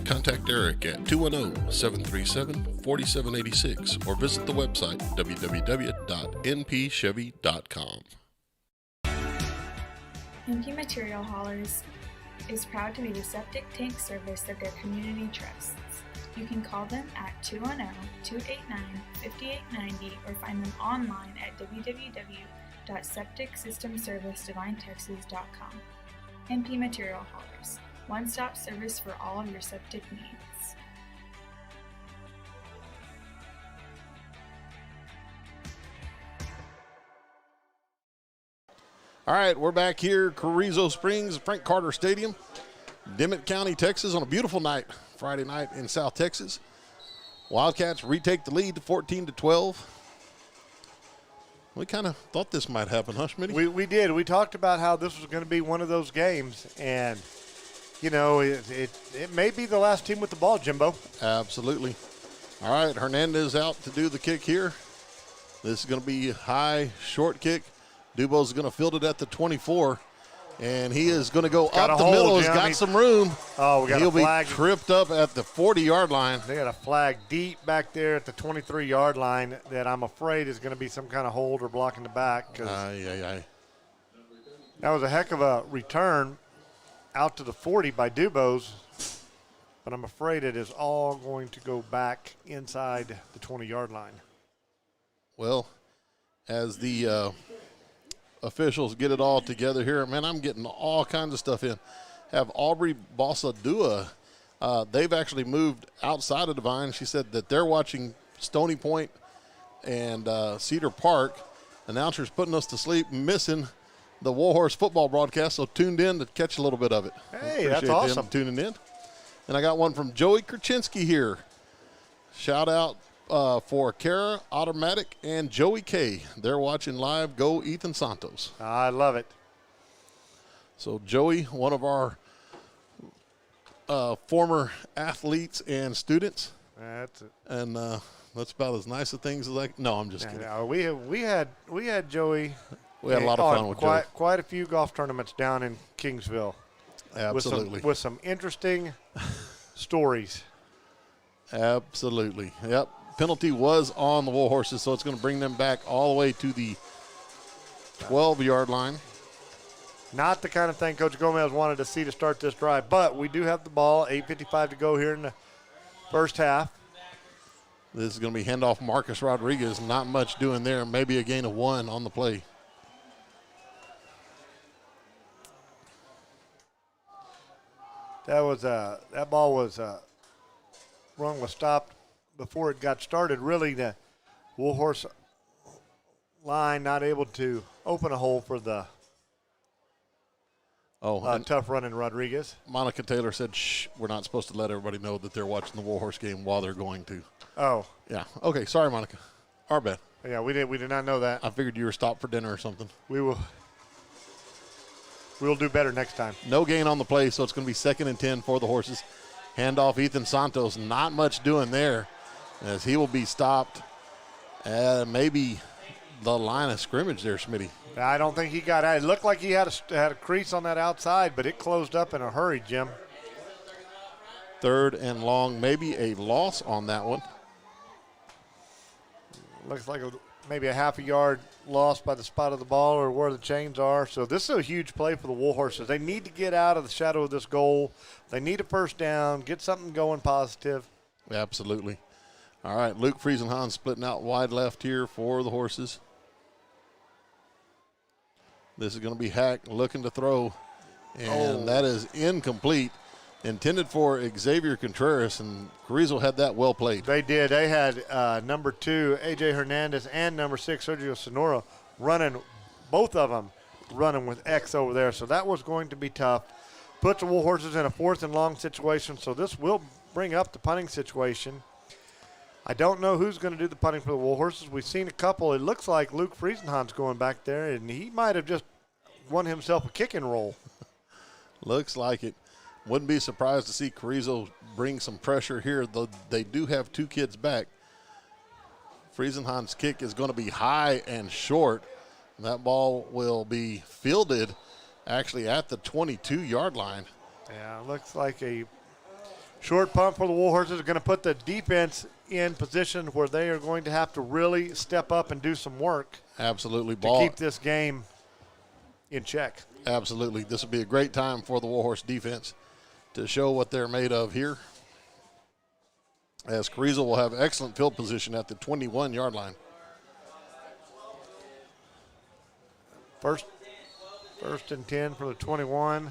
Contact Eric at 210-737-4786 or visit the website www.npchevy.com. MP Material Haulers is proud to be the septic tank service that their community trusts. You can call them at 210-289-5890 or find them online at www.septicsystemservicedivinetexas.com. MP Material Haulers, one-stop service for all of your septic needs. All right, we're back here, Carrizo Springs, Frank Carter Stadium, Dimmitt County, Texas, on a beautiful night, Friday night in South Texas. Wildcats retake the lead to 14-12. We kind of thought this might happen, huh, Schmitty? We did. We talked about how this was going to be one of those games, and you know, it may be the last team with the ball, Jimbo. Absolutely. All right, Hernandez out to do the kick here. This is going to be high, short kick. Dubo's going to field it at the 24, and he is going to go up the middle. He's got some room. Oh, we got a flag. He'll be tripped up at the 40-yard line. They got a flag deep back there at the 23-yard line that I'm afraid is going to be some kind of hold or blocking the back. That was a heck of a return out to the 40 by Dubose, but I'm afraid it is all going to go back inside the 20-yard line. Well, as the officials get it all together here, man, I'm getting all kinds of stuff in. Have Aubrey Bossadua. They've actually moved outside of Devine. She said that they're watching Stony Point and Cedar Park. Announcers putting us to sleep, missing the Warhorse football broadcast, so tuned in to catch a little bit of it. Hey, that's awesome. Tuning in. And I got one from Joey Kraczynski here. Shout out for Kara, Automatic, and Joey K. They're watching live. Go Ethan Santos. I love it. So Joey, one of our former athletes and students. That's it. And that's about as nice a things as no, I'm just kidding. No, we had Joey. We had a lot of fun with Joey. Quite a few golf tournaments down in Kingsville. Absolutely. With some interesting stories. Absolutely. Yep. Penalty was on the Warhorses, so it's going to bring them back all the way to the 12-yard line. Not the kind of thing Coach Gomez wanted to see to start this drive, but we do have the ball. 8:55 to go here in the first half. This is going to be handoff Marcus Rodriguez. Not much doing there. Maybe a gain of 1 on the play. That ball was run was stopped before it got started. Really, the Warhorse line not able to open a hole for the tough running Rodriguez. Monica Taylor said, shh, we're not supposed to let everybody know that they're watching the Warhorse game while they're going to. Oh. Yeah. Okay, sorry, Monica. Our bad. Yeah, we did not know that. I figured you were stopped for dinner or something. We'll do better next time. No gain on the play, so it's going to be 2nd and 10 for the Horses. Handoff Ethan Santos. Not much doing there as he will be stopped at maybe the line of scrimmage there, Smitty. I don't think he got out. It looked like he had a crease on that outside, but it closed up in a hurry, Jim. 3rd and long, maybe a loss on that one. Looks like maybe a half a yard loss by the spot of the ball or where the chains are. So this is a huge play for the Warhorses. They need to get out of the shadow of this goal. They need a first down, get something going positive. Absolutely. All right, Luke Friesenhahn splitting out wide left here for the Horses. This is going to be Hack looking to throw, and that is incomplete. Intended for Xavier Contreras, and Carrizo had that well played. They did. They had number 2, A.J. Hernandez, and number 6, Sergio Sonora, running, both of them running with X over there. So that was going to be tough. Puts the Warhorses in a 4th and long situation, so this will bring up the punting situation. I don't know who's going to do the punting for the Warhorses. We've seen a couple. It looks like Luke Friesenhahn's going back there, and he might have just won himself a kick and roll. Looks like it. Wouldn't be surprised to see Carrizo bring some pressure here, though they do have 2 kids back. Friesenhahn's kick is going to be high and short. That ball will be fielded actually at the 22-yard line. Yeah, looks like a short punt for the Warhorses. Are going to put the defense in position where they are going to have to really step up and do some work. Absolutely. To keep this game in check. Absolutely. This will be a great time for the Warhorse defense to show what they're made of here, as Carrizo will have excellent field position at the 21-yard line. First and 10 for the 21.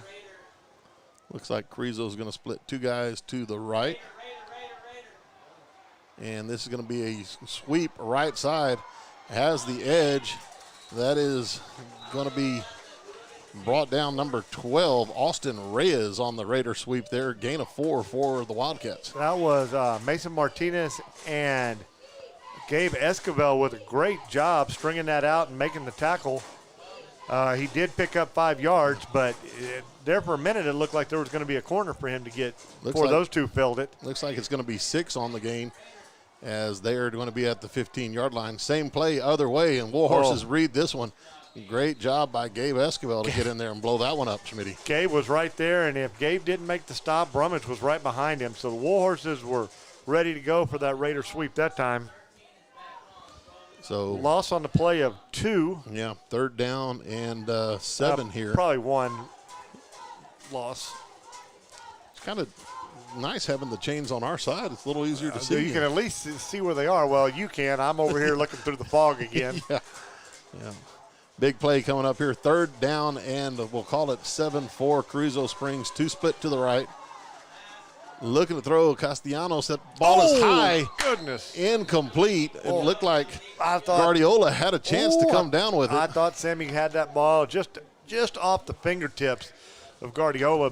Looks like Carrizo is going to split 2 guys to the right. And this is going to be a sweep right side. Has the edge. That is going to be brought down number 12, Austin Reyes on the Raider sweep there. Gain of 4 for the Wildcats. That was Mason Martinez and Gabe Esquivel with a great job stringing that out and making the tackle. He did pick up 5 yards, but there for a minute it looked like there was going to be a corner for him to get before those two filled it. Looks like it's going to be 6 on the gain, as they are going to be at the 15-yard line. Same play other way, and Warhorses read this one. Great job by Gabe Esquivel to get in there and blow that one up, Schmitty. Gabe was right there, and if Gabe didn't make the stop, Brummage was right behind him. So the Warhorses were ready to go for that Raider sweep that time. So loss on the play of 2. Yeah, 3rd down and 7 here. Probably 1 loss. It's kind of nice having the chains on our side. It's a little easier to see. You can at least see where they are. Well, you can. I'm over here looking through the fog again. Yeah. Big play coming up here. 3rd down and we'll call it 7 for Carrizo Springs. 2 split to the right. Looking to throw Castellanos. That ball is high. Goodness. Incomplete. It looked like Guardiola had a chance to come down with it. I thought Sammy had that ball just off the fingertips of Guardiola.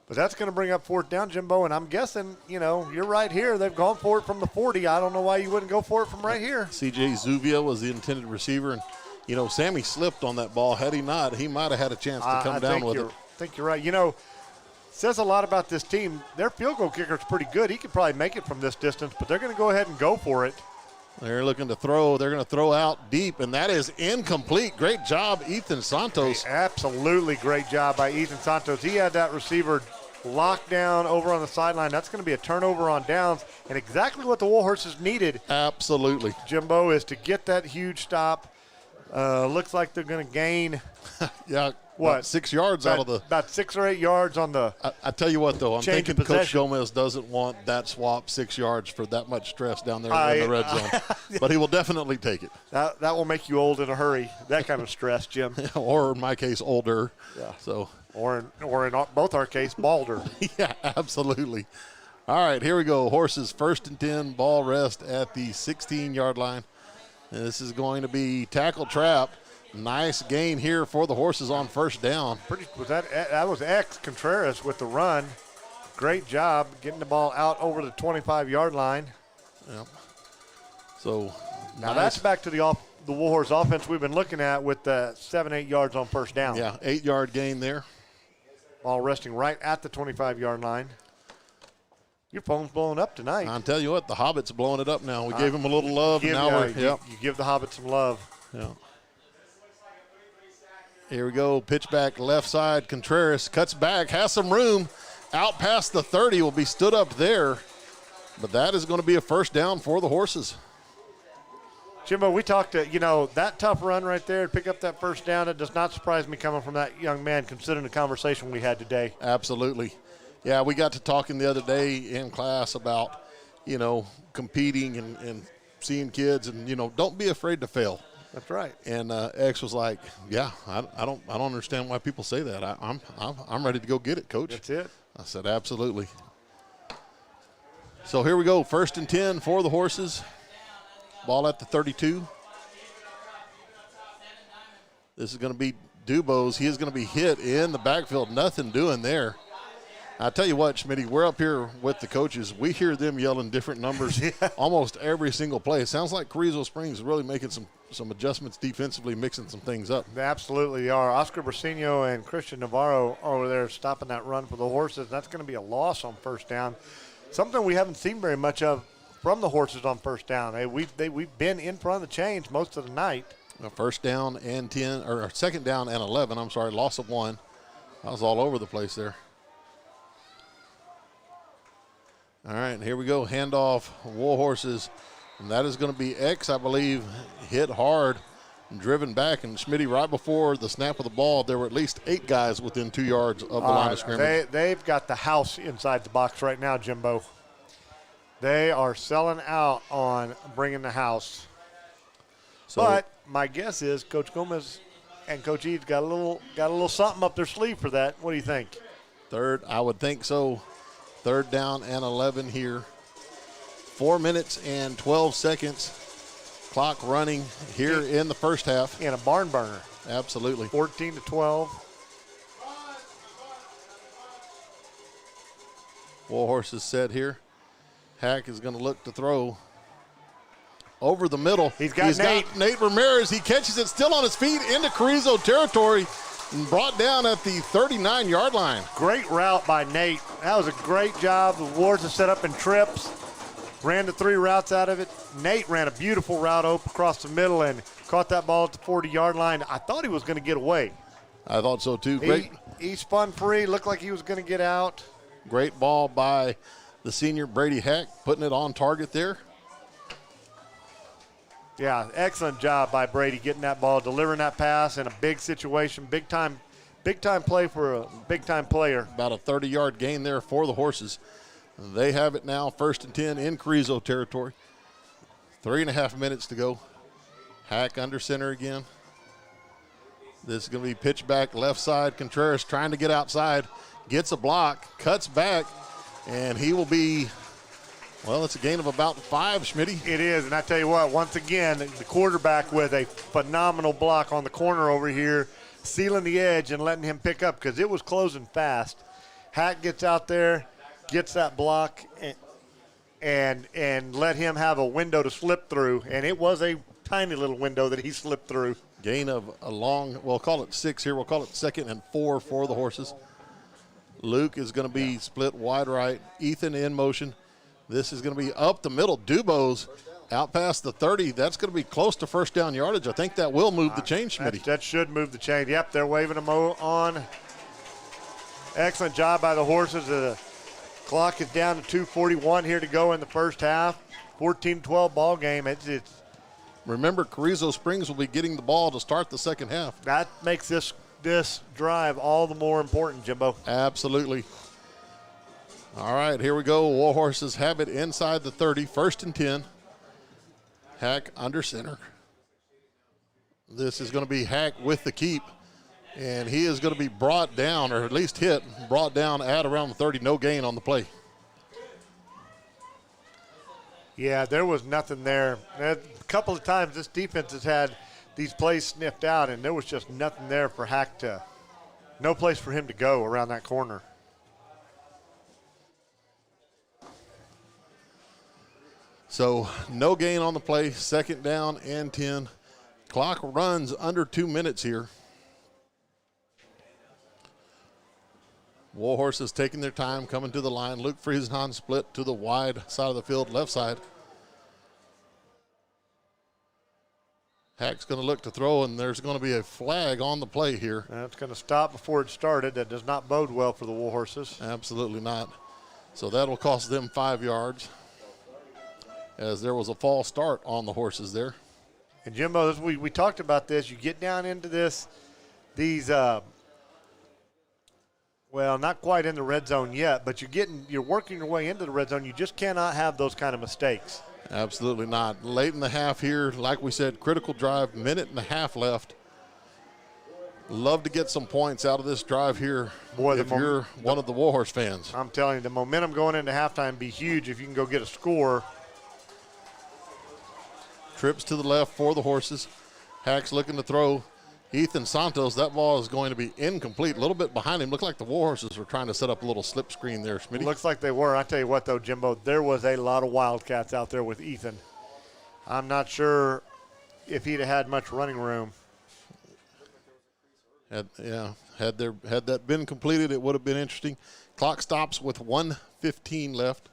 But that's going to bring up 4th down, Jimbo. And I'm guessing, you're right here. They've gone for it from the 40. I don't know why you wouldn't go for it from right here. C.J. Zuvia was the intended receiver. And, Sammy slipped on that ball. Had he not, he might have had a chance to come down with it. I think you're right. Says a lot about this team. Their field goal kicker is pretty good. He could probably make it from this distance, but they're going to go ahead and go for it. They're looking to throw. They're going to throw out deep, and that is incomplete. Great job, Ethan Santos. Absolutely great job by Ethan Santos. He had that receiver locked down over on the sideline. That's going to be a turnover on downs, and exactly what the Warhorses needed. Absolutely. Jimbo, is to get that huge stop. Looks like they're going to gain. Yeah. What? 6 yards out of the. About 6 or 8 yards on the. I tell you what, though, I'm change thinking of Coach possession. Gomez doesn't want that swap 6 yards for that much stress down there in the red zone. But he will definitely take it. That will make you old in a hurry. That kind of stress, Jim. Or in my case, older. Yeah. So. Or in both our case, balder. Yeah, absolutely. All right, here we go. Horses 1st and 10, ball rest at the 16-yard line. And this is going to be tackle trap. Nice gain here for the Horses on 1st down. That was Contreras with the run. Great job getting the ball out over the 25-yard line. Yep. So now that's back to the Warhorse offense we've been looking at with the 7-8 yards on 1st down. Yeah, 8-yard gain there. Ball resting right at the 25-yard line. Your phone's blowing up tonight. I'll tell you what, the Hobbit's blowing it up now. We gave him a little love, and now you give the Hobbit some love. Yeah. Here we go, pitch back left side. Contreras cuts back, has some room. Out past the 30, will be stood up there. But that is going to be a 1st down for the Horses. Jimbo, we talked to, that tough run right there to pick up that 1st down. It does not surprise me coming from that young man, considering the conversation we had today. Absolutely. Yeah, we got to talking the other day in class about, competing and seeing kids and, don't be afraid to fail. That's right. And X was like, "Yeah, I don't understand why people say that. I'm ready to go get it, Coach." That's it. I said, "Absolutely." So here we go, 1st and 10 for the Horses. Ball at the 32. This is going to be Dubose. He is going to be hit in the backfield. Nothing doing there. I tell you what, Schmitty, we're up here with the coaches. We hear them yelling different numbers almost every single play. It sounds like Carrizo Springs is really making some adjustments defensively, mixing some things up. They absolutely are. Oscar Brasino and Christian Navarro over there stopping that run for the Horses. That's going to be a loss on 1st down. Something we haven't seen very much of from the Horses on 1st down. We've been in front of the chains most of the night. 1st down and 10, or 2nd down and 11. I'm sorry, loss of 1. I was all over the place there. All right, here we go. Handoff, Warhorses. And that is going to be X, I believe, hit hard and driven back. And Schmitty, right before the snap of the ball, there were at least 8 guys within 2 yards of the line of scrimmage. They've got the house inside the box right now, Jimbo. They are selling out on bringing the house. So, but my guess is Coach Gomez and Coach Eads got a little something up their sleeve for that. What do you think? 3rd, I would think so. 3rd down and 11 here. 4 minutes and 12 seconds. Clock running here in the 1st half. And a barn burner. Absolutely. 14-12. Warhorse is set here. Hack is going to look to throw over the middle. He's got Nate Ramirez. He catches it still on his feet into Carrizo territory and brought down at the 39-yard line. Great route by Nate. That was a great job. The Warriors set up in trips. Ran the 3 routes out of it. Nate ran a beautiful route across the middle and caught that ball at the 40-yard line. I thought he was going to get away. I thought so too. Great. He spun free. Looked like he was going to get out. Great ball by the senior Brady Hack, putting it on target there. Yeah, excellent job by Brady getting that ball, delivering that pass in a big situation, big time play for a big-time player. About a 30-yard gain there for the Horses. They have it now, 1st and 10 in Carrizo territory. 3.5 minutes to go. Hack under center again. This is going to be pitch back left side. Contreras trying to get outside, gets a block, cuts back, and he will be, well, it's a gain of about 5, Schmitty. It is, and I tell you what, once again, the quarterback with a phenomenal block on the corner over here, sealing the edge and letting him pick up because it was closing fast. Hack gets out there, gets that block, and let him have a window to slip through, and it was a tiny little window that he slipped through. Gain of a long, we'll call it 6 here. We'll call it 2nd and 4 for the horses. Luke is going to be split wide right. Ethan in motion. This is going to be up the middle. Dubose out past the 30. That's going to be close to first down yardage. I think that will move the chain, Schmitty. That should move the chain. Yep, they're waving them on. Excellent job by the horses. The clock is down to 2:41 here to go in the first half. 14-12 ball game. It's Remember, Carrizo Springs will be getting the ball to start the second half. That makes this drive all the more important, Jimbo. Absolutely. All right, here we go. Warhorses have it inside the 30, 1st and 10. Hack under center. This is going to be Hack with the keep, and he is going to be brought down, or at least brought down at around the 30. No gain on the play. Yeah, there was nothing there. A couple of times this defense has had these plays sniffed out, and there was just nothing there for Hack no place for him to go around that corner. So no gain on the play, 2nd down and 10. Clock runs under 2 minutes here. Warhorses taking their time, coming to the line. Luke Friesenhahn split to the wide side of the field, left side. Hack's going to look to throw, and there's going to be a flag on the play here. That's going to stop before it started. That does not bode well for the Warhorses. Absolutely not. So that'll cost them 5 yards, as there was a false start on the horses there. And Jimbo, we talked about this. You get down into these well, not quite in the red zone yet, but you're working your way into the red zone. You just cannot have those kind of mistakes. Absolutely not. Late in the half here, like we said, critical drive, 1.5 minutes left. Love to get some points out of this drive here if you're one of the Warhorse fans. I'm telling you, the momentum going into halftime be huge if you can go get a score. Trips to the left for the horses. Hack's looking to throw. Ethan Santos, that ball is going to be incomplete. A little bit behind him. Looked like the Warhorses were trying to set up a little slip screen there, Schmitty. Looks like they were. I tell you what, though, Jimbo, there was a lot of Wildcats out there with Ethan. I'm not sure if he'd have had much running room. Had that been completed, it would have been interesting. Clock stops with 1:15 left.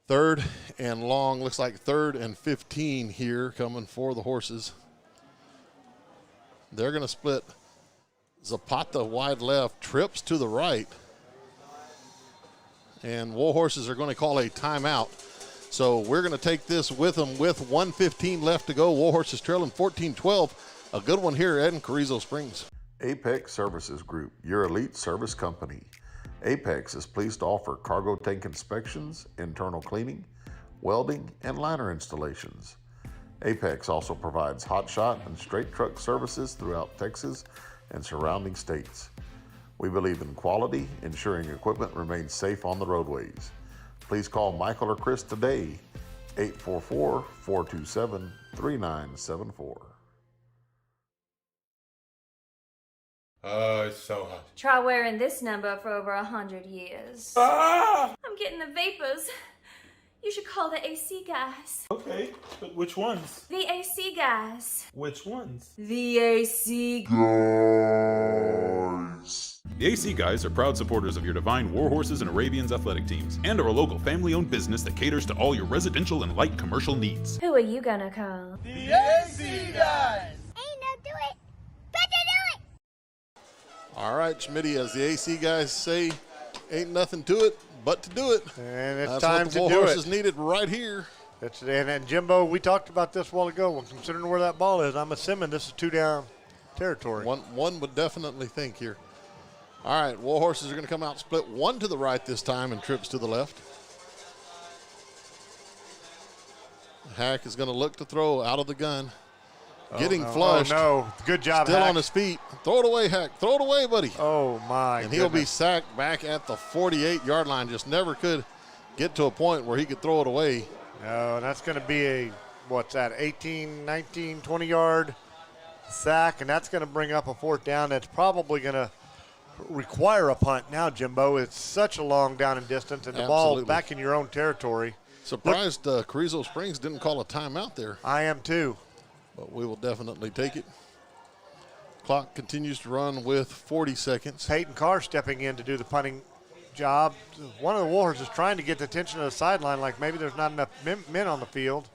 3rd and long. Looks like 3rd and 15 here coming for the horses. They're going to split. Zapata wide left, trips to the right. And Warhorses are going to call a timeout. So we're going to take this with them with 1:15 left to go. Warhorses trailing 14-12. A good one here at Carrizo Springs. Apex Services Group, your elite service company. Apex is pleased to offer cargo tank inspections, internal cleaning, welding, and liner installations. Apex also provides hot shot and straight truck services throughout Texas and surrounding states. We believe in quality, ensuring equipment remains safe on the roadways. Please call Michael or Chris today, 844-427-3974. It's so hot. Try wearing this number for over 100 years. Ah! I'm getting the vapors. You should call the AC guys. Okay, but which ones? The AC guys. Which ones? The AC guys. The AC Guys are proud supporters of your Devine Warhorses and Arabians athletic teams and are a local family-owned business that caters to all your residential and light commercial needs. Who are you gonna call? The AC Guys! Ain't no do it. Better do it. All right, Schmitty, as the AC guys say, ain't nothing to it but to do it. And it's That's time what the to do Warhorses it. needed right here. And Jimbo, we talked about this a while ago. Well, considering where that ball is, I'm assuming this is 2-down territory. One would definitely think here. All right, Warhorses are going to come out and split one to the right this time and trips to the left. Hack is going to look to throw out of the gun. Getting flushed. Oh, no. Good job, Still Hack. on his feet. Throw it away, Hack. Throw it away, buddy. Oh, my And he'll be sacked back at the 48-yard line. Just never could get to a point where he could throw it away. No, and that's going to be a, 18, 19, 20-yard sack, and that's going to bring up a 4th down. That's probably going to require a punt now, Jimbo. It's such a long down and distance, and the ball back in your own territory. Surprised Carrizo Springs didn't call a timeout there. I am too. but we will definitely take it. Clock continues to run with 40 seconds. Peyton Carr stepping in to do the punting job. One of the Warhorses is trying to get the attention of the sideline, like maybe there's not enough men on the field.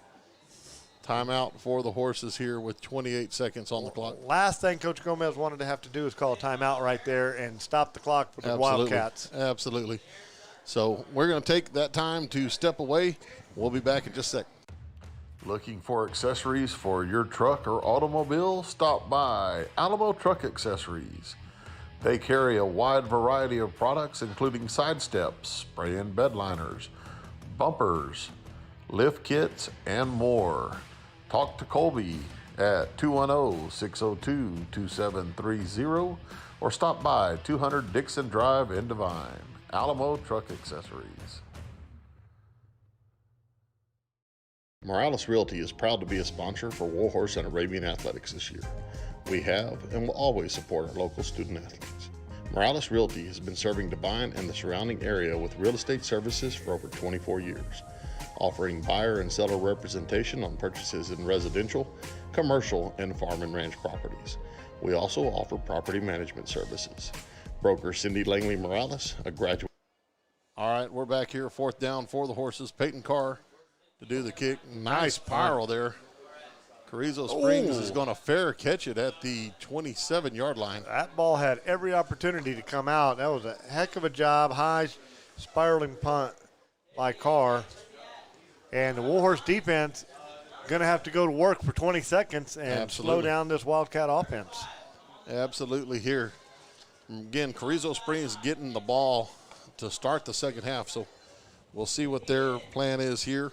Timeout for the Horses here with 28 seconds on the clock. Last thing Coach Gomez wanted to have to do is call a timeout right there and stop the clock for the Wildcats. Absolutely. So we're going to take that time to step away. We'll be back in just a sec. Looking for accessories for your truck or automobile? Stop by Alamo Truck Accessories. They carry a wide variety of products including side steps, spray and bed liners, bumpers, lift kits, and more. Talk to Colby at 210-602-2730 or stop by 200 Dixon Drive in Devine. Alamo Truck Accessories. Morales Realty is proud to be a sponsor for Warhorse and Arabian Athletics this year. We have and will always support our local student athletes. Morales Realty has been serving Devine and the surrounding area with real estate services for over 24 years, offering buyer and seller representation on purchases in residential, commercial, and farm and ranch properties. We also offer property management services. Broker Cindy Langley Morales, a graduate. All right, we're back here, fourth down for the Horses. Peyton Carr to do the kick. Nice spiral there. Carrizo Springs is going to fair catch it at the 27-yard line. That ball had every opportunity to come out. That was a heck of a job. High spiraling punt by Carr. And the Warhorse defense going to have to go to work for 20 seconds and slow down this Wildcat offense. Absolutely here. Again, Carrizo Springs getting the ball to start the second half, so we'll see what their plan is here.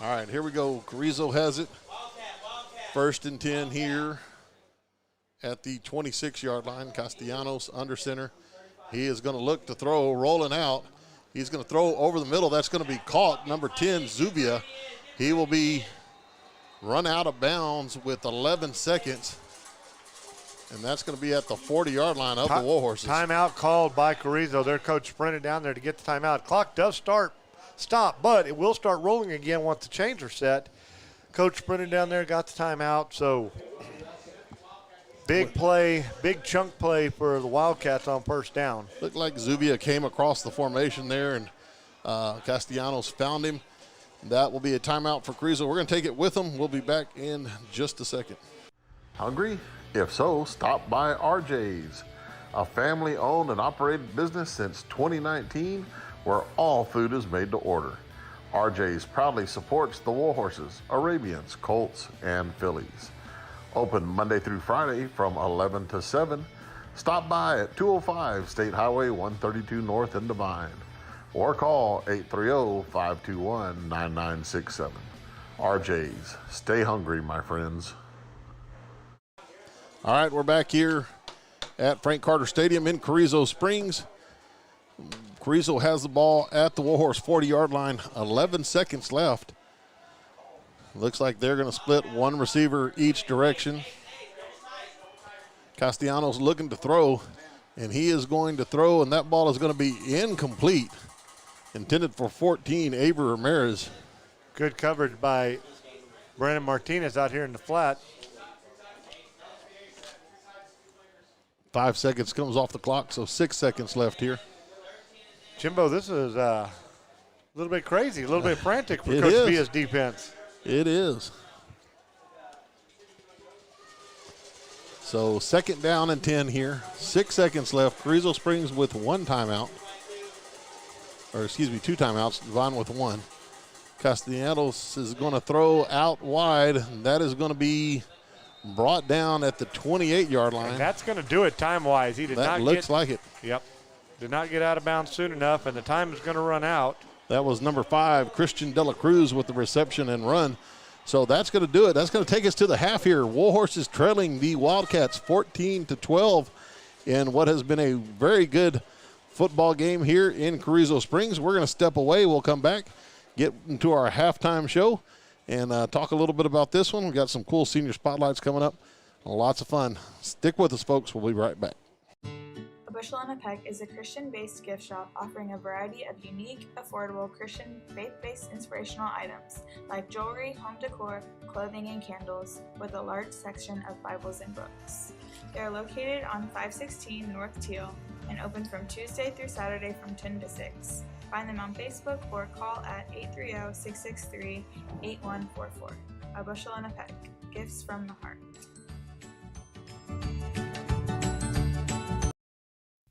All right, here we go. Carrizo has it. First and 10 here at the 26-yard line. Castellanos under center. He is going to look to throw, rolling out. He's going to throw over the middle. That's going to be caught. Number 10, Zubia. He will be run out of bounds with 11 seconds. And that's going to be at the 40-yard line of the Warhorses. Timeout called by Carrizo. Their coach sprinted down there to get the timeout. Clock does stop, but it will start rolling again once the chains are set. Coach sprinted down there, got the timeout. So big play, big chunk play for the Wildcats on first down. Looked like Zubia came across the formation there, and Castellanos found him. That will be a timeout for Carrizo. We're going to take it with them. We'll be back in just a second. Hungry? If so, stop by RJ's, a family-owned and operated business since 2019 where all food is made to order. RJ's proudly supports the Warhorses, Arabians, Colts, and Phillies. Open Monday through Friday from 11 to 7. Stop by at 205 State Highway 132 North in Devine or call 830-521-9967. RJ's. Stay hungry, my friends. All right, we're back here at Frank Carter Stadium in Carrizo Springs. Carrizo has the ball at the Warhorse 40-yard line, 11 seconds left. Looks like they're going to split one receiver each direction. Castellanos looking to throw, and he is going to throw, and that ball is going to be incomplete. Intended for 14, Avery Ramirez. Good coverage by Brandon Martinez out here in the flat. 5 seconds comes off the clock, so 6 seconds left here. Jimbo, this is a little bit crazy, a little bit frantic for It Coach is. Villa's defense. It is. So second down and 10 here. 6 seconds left. Carrizo Springs with one timeout. Or excuse me, two timeouts. Devine with one. Castellanos is going to throw out wide. And that is going to be brought down at the 28-yard line. And that's going to do it time-wise. He did That not looks get, like it. Yep. Did not get out of bounds soon enough, and the time is going to run out. That was number 5, Christian De La Cruz, with the reception and run. So that's going to do it. That's going to take us to the half here. Warhorse is trailing the Wildcats 14-12 in what has been a very good football game here in Carrizo Springs. We're going to step away. We'll come back, get into our halftime show, and talk a little bit about this one. We've got some cool senior spotlights coming up. Lots of fun. Stick with us, folks. We'll be right back. A Bushel and a Peck is a Christian-based gift shop offering a variety of unique, affordable Christian faith-based inspirational items like jewelry, home decor, clothing, and candles, with a large section of Bibles and books. They are located on 516 North Teal and open from Tuesday through Saturday from 10 to 6. Find them on Facebook or call at 830-663-8144. A Bushel and a Peck. Gifts from the heart.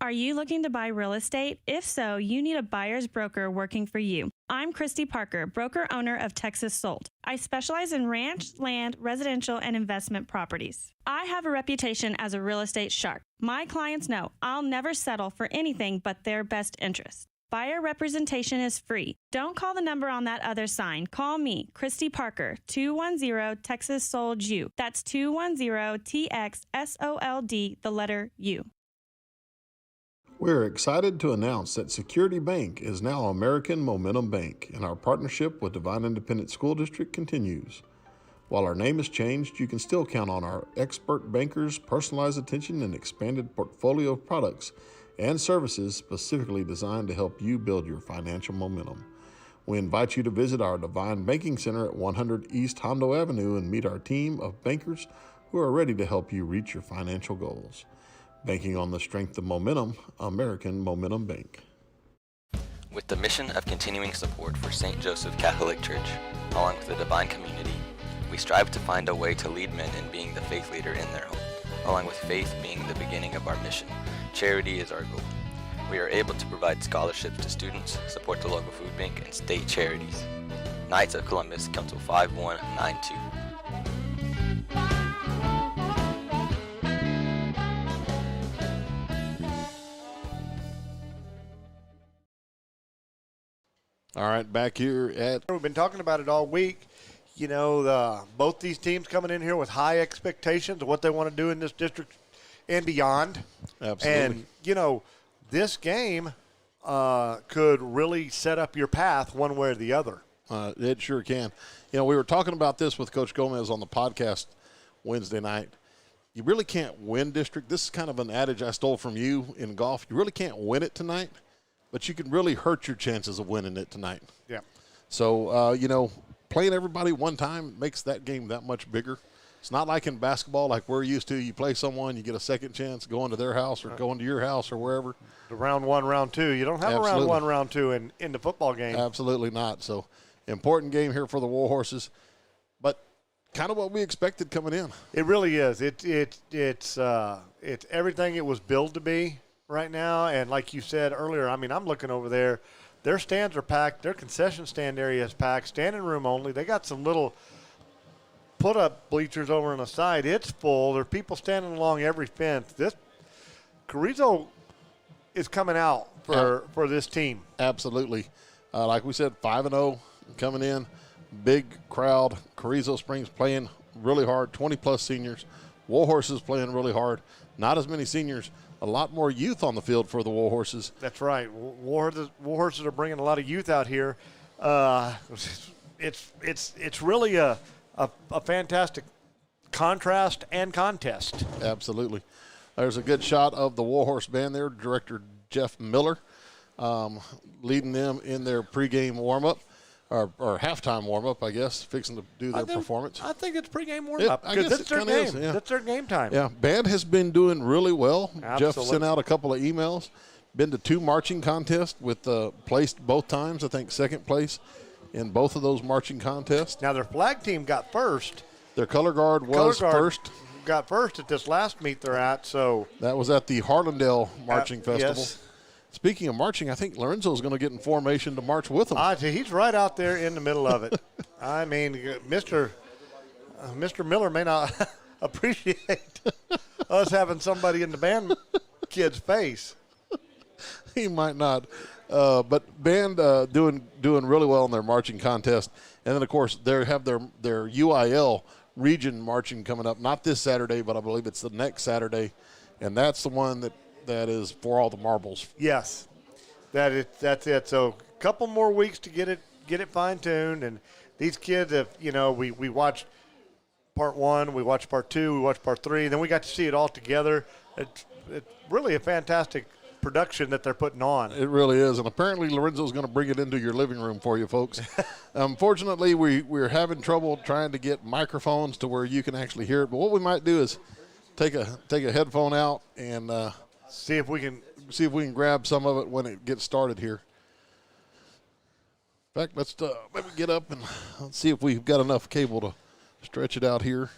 Are you looking to buy real estate? If so, you need a buyer's broker working for you. I'm Christy Parker, broker owner of Texas Sold. I specialize in ranch, land, residential, and investment properties. I have a reputation as a real estate shark. My clients know I'll never settle for anything but their best interest. Buyer representation is free. Don't call the number on that other sign. Call me, Christy Parker, 210-TEXAS-SOLD-U. That's 210-TXSOLD, the letter U. We're excited to announce that Security Bank is now American Momentum Bank, and our partnership with Devine Independent School District continues. While our name has changed, you can still count on our expert bankers' personalized attention and expanded portfolio of products and services specifically designed to help you build your financial momentum. We invite you to visit our Devine Banking Center at 100 East Hondo Avenue and meet our team of bankers who are ready to help you reach your financial goals. Banking on the strength of momentum, American Momentum Bank. With the mission of continuing support for St. Joseph Catholic Church, along with the Devine community, we strive to find a way to lead men in being the faith leader in their home, along with faith being the beginning of our mission. Charity is our goal. We are able to provide scholarships to students, support the local food bank, and state charities. Knights of Columbus, Council 5192. All right, back here at... We've been talking about it all week. You know, both these teams coming in here with high expectations of what they want to do in this district and beyond. Absolutely. And, you know, this game could really set up your path one way or the other. It sure can. You know, we were talking about this with Coach Gomez on the podcast Wednesday night. You really can't win district. This is kind of an adage I stole from you in golf. You really can't win it tonight, but you can really hurt your chances of winning it tonight. Yeah. So, you know, playing everybody one time makes that game that much bigger. It's not like in basketball, like we're used to. You play someone, you get a second chance going to their house or going to your house or wherever. The round one, round two. You don't have a round one, round two in the football game. Absolutely not. So, important game here for the Warhorses, but kind of what we expected coming in. It really is. It's everything it was billed to be right now. And like you said earlier, I mean, I'm looking over there. Their stands are packed. Their concession stand area is packed. Standing room only. They got some little put-up bleachers over on the side. It's full. There are people standing along every fence. This Carrizo is coming out for this team. Absolutely. Like we said, 5-0 coming in. Big crowd. Carrizo Springs playing really hard. 20-plus seniors. Warhorses playing really hard. Not as many seniors. A lot more youth on the field for the Warhorses. That's right. Warhorses are bringing a lot of youth out here. It's really a fantastic contrast and contest. Absolutely. There's a good shot of the Warhorse band there. Director Jeff Miller leading them in their pregame warm-up. Or halftime warm-up, I guess, fixing to do their performance. I think it's pregame warm-up. I guess that's their game. is, yeah. That's their game time. Yeah, band has been doing really well. Absolutely. Jeff sent out a couple of emails. Been to 2 marching contests with placed both times, I think second place in both of those marching contests. Now, their flag team got first. Their color guard was first. Got first at this last meet they're at. So that was at the Harlandale Marching Festival. Yes. Speaking of marching, I think Lorenzo's going to get in formation to march with them. He's right out there in the middle of it. I mean, Mr. Miller may not appreciate us having somebody in the band kid's face. He might not. But band doing really well in their marching contest. And then, of course, they have their UIL region marching coming up. Not this Saturday, but I believe it's the next Saturday. And that's the one that is for all the marbles. Yes, that's it. So a couple more weeks to get it fine-tuned. And these kids have, we watched part 1, we watched part 2, we watched part 3. Then we got to see it all together. It's really a fantastic production that they're putting on. It really is, and apparently Lorenzo's going to bring it into your living room for you folks. Unfortunately, we're having trouble trying to get microphones to where you can actually hear it, but what we might do is take a headphone out and see if we can grab some of it when it gets started here. In fact, let's maybe get up and let's see if we've got enough cable to stretch it out here.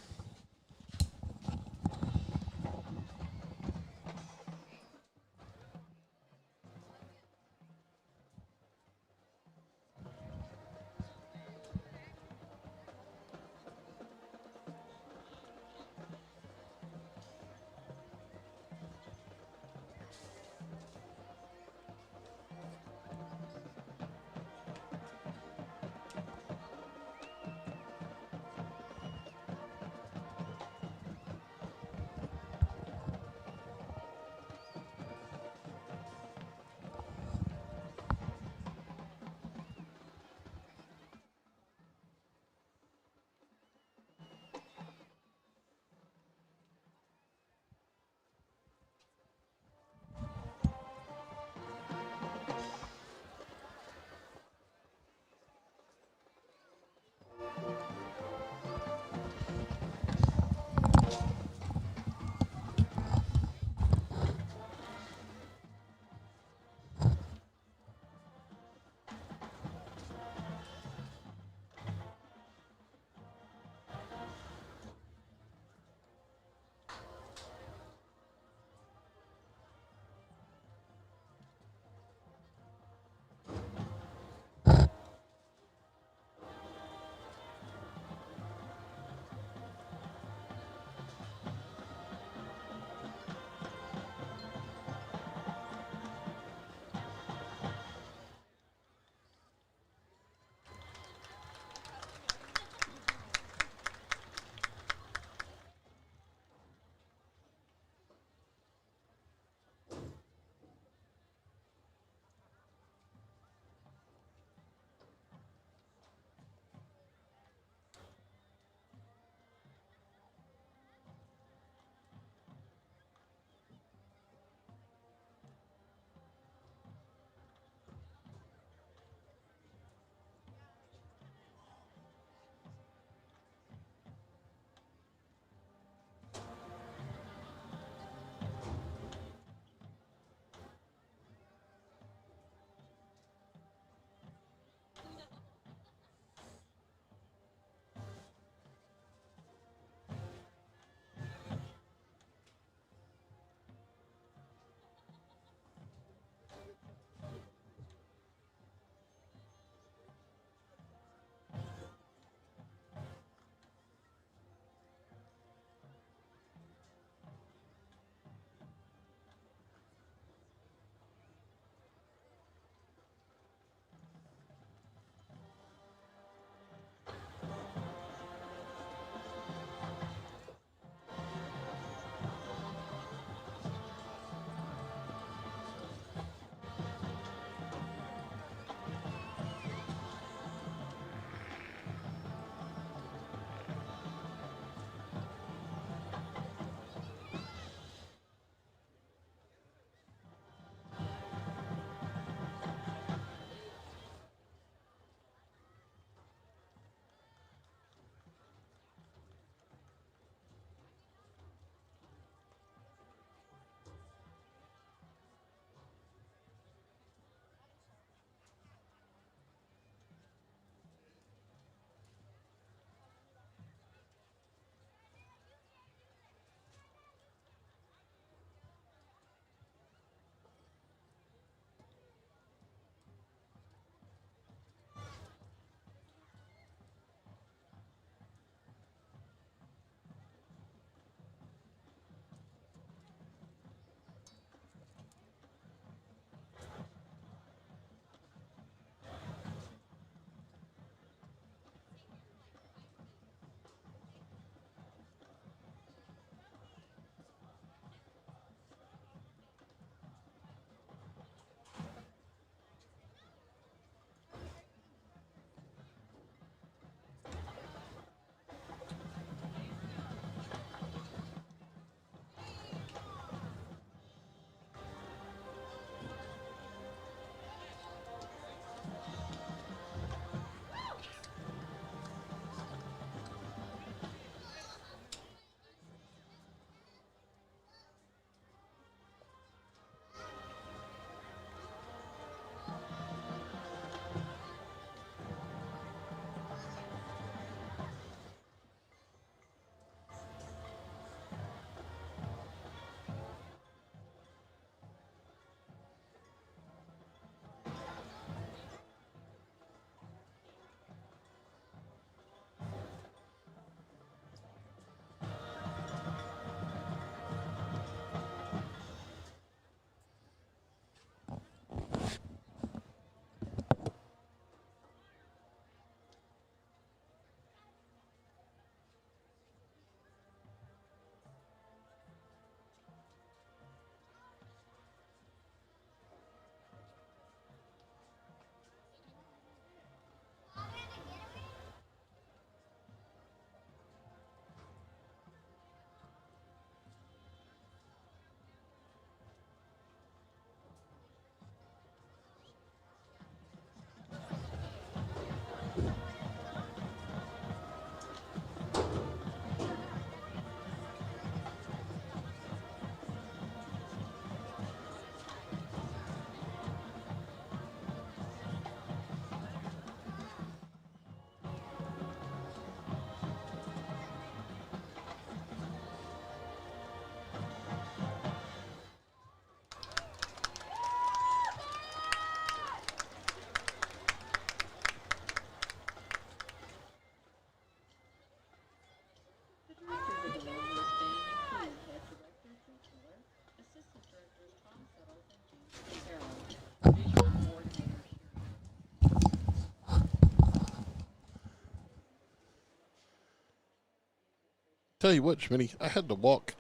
Tell you what, Schmitty, I had to walk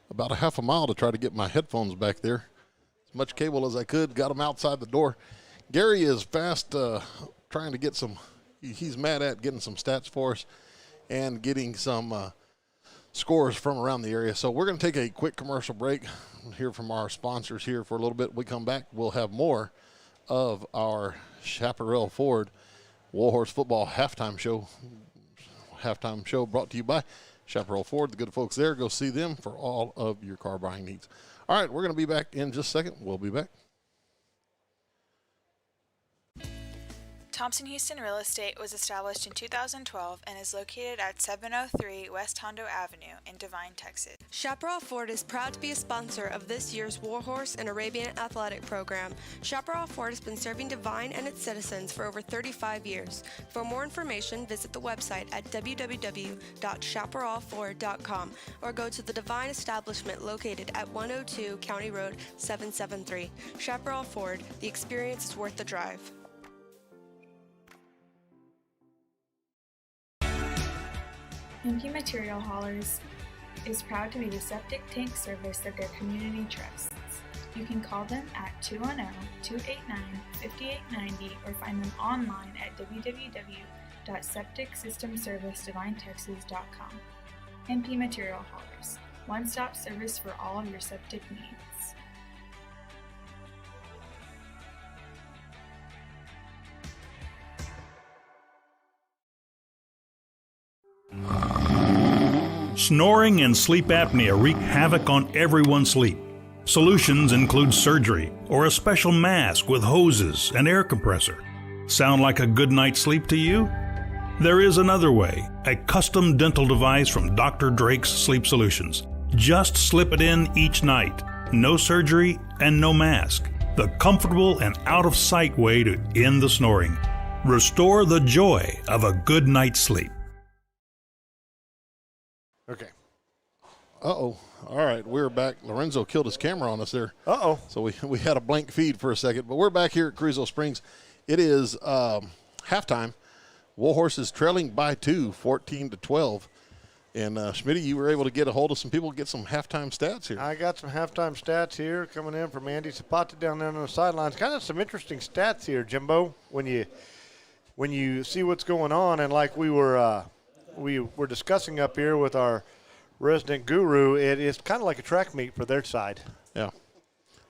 about a half a mile to try to get my headphones back there. As much cable as I could, got them outside the door. Gary is fast trying to get some, he's mad at getting some stats for us and getting some scores from around the area. So we're going to take a quick commercial break, hear from our sponsors here for a little bit. When we come back, we'll have more of our Chaparral Ford Warhorse Football halftime show brought to you by Chaparral Ford, the good folks there. Go see them for all of your car buying needs. All right, we're going to be back in just a second. We'll be back. Thompson Houston Real Estate was established in 2012 and is located at 703 West Hondo Avenue in Devine, Texas. Chaparral Ford is proud to be a sponsor of this year's Warhorse and Arabian Athletic Program. Chaparral Ford has been serving Devine and its citizens for over 35 years. For more information, visit the website at www.chaparralford.com or go to the Devine establishment located at 102 County Road 773. Chaparral Ford, the experience is worth the drive. MP Material Haulers is proud to be the septic tank service that their community trusts. You can call them at 210-289-5890 or find them online at www.septicsystemservicedivinetexas.com. MP Material Haulers, one-stop service for all of your septic needs. Snoring and sleep apnea wreak havoc on everyone's sleep. Solutions include surgery or a special mask with hoses and air compressor. Sound like a good night's sleep to you? There is another way, a custom dental device from Dr. Drake's Sleep Solutions. Just slip it in each night. No surgery and no mask. The comfortable and out-of-sight way to end the snoring. Restore the joy of a good night's sleep. Okay. Uh-oh. All right, we're back. Lorenzo killed his camera on us there. Uh-oh. So we had a blank feed for a second, but we're back here at Carrizo Springs. It is halftime. Warhorse is trailing by 2, 14-12. And, Schmitty, you were able to get a hold of some people, get some halftime stats here. I got some halftime stats here coming in from Andy Zapata down there on the sidelines. Kind of some interesting stats here, Jimbo, when you see what's going on. And like we were discussing up here with our resident guru, it is kind of like a track meet for their side. Yeah.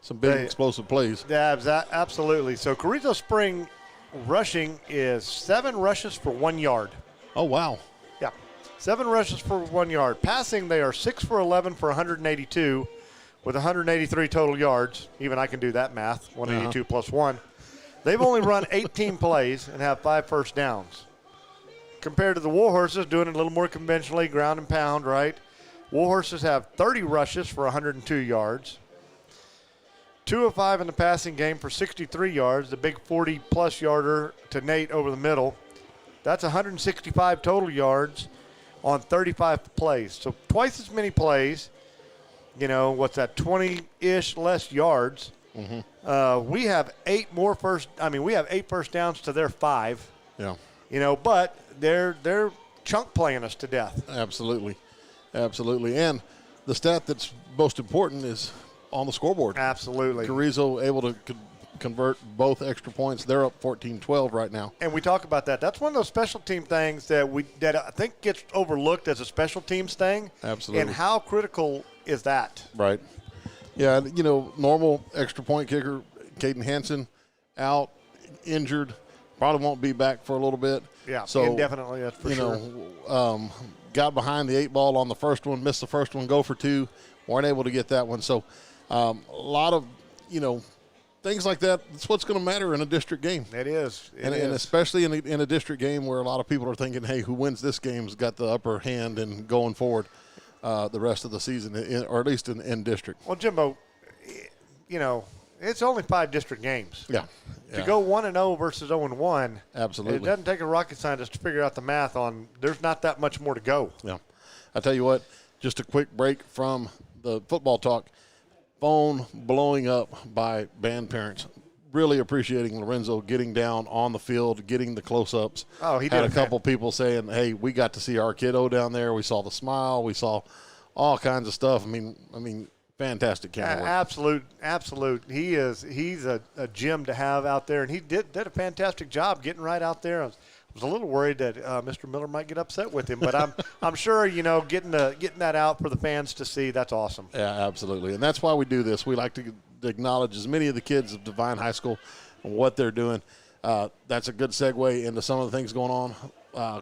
Some big explosive plays. Yeah, absolutely. So Carrizo Spring rushing is 7 rushes for 1 yard. Oh, wow. Yeah, 7 rushes for 1 yard. Passing, they are 6 for 11 for 182 with 183 total yards. Even I can do that math, 182 plus 1. They've only run 18 plays and have 5 first downs. Compared to the Warhorses, doing it a little more conventionally, ground and pound, right? Warhorses have 30 rushes for 102 yards. 2 of 5 in the passing game for 63 yards, the big 40-plus yarder to Nate over the middle. That's 165 total yards on 35 plays. So twice as many plays, what's that, 20-ish less yards. Mm-hmm. We have 8 first downs to their 5. Yeah. But they're chunk playing us to death. Absolutely. And the stat that's most important is on the scoreboard. Absolutely. Carrizo able to convert both extra points. They're up 14-12 right now. And we talk about that. That's one of those special team things that I think gets overlooked as a special teams thing. Absolutely. And how critical is that? Right. Yeah, normal extra point kicker, Caden Hansen, out, injured, probably won't be back for a little bit. Yeah, so indefinitely, that's for sure. Got behind the 8 ball on the first one, missed the first one, go for 2, weren't able to get that one. So a lot of, things like that, that's what's going to matter in a district game. It is. And especially in a district game where a lot of people are thinking, hey, who wins this game's got the upper hand and going forward the rest of the season, or at least in district. Well, Jimbo, it's only 5 district games. Yeah. To go 1-0 versus 0-1, absolutely. It doesn't take a rocket scientist to figure out the math on. There's not that much more to go. Yeah, I tell you what. Just a quick break from the football talk. Phone blowing up by band parents. really appreciating Lorenzo getting down on the field, getting the close-ups. Oh, he had did a couple people saying, hey, we got to see our kiddo down there. We saw the smile. We saw all kinds of stuff. I mean, fantastic camera work. Absolute. He's a gem to have out there, and he did a fantastic job getting right out there. I was a little worried that Mr. Miller might get upset with him, but I'm sure, getting that out for the fans to see, that's awesome. Yeah, absolutely. And that's why we do this. We like to acknowledge as many of the kids of Devine High School and what they're doing. That's a good segue into some of the things going on.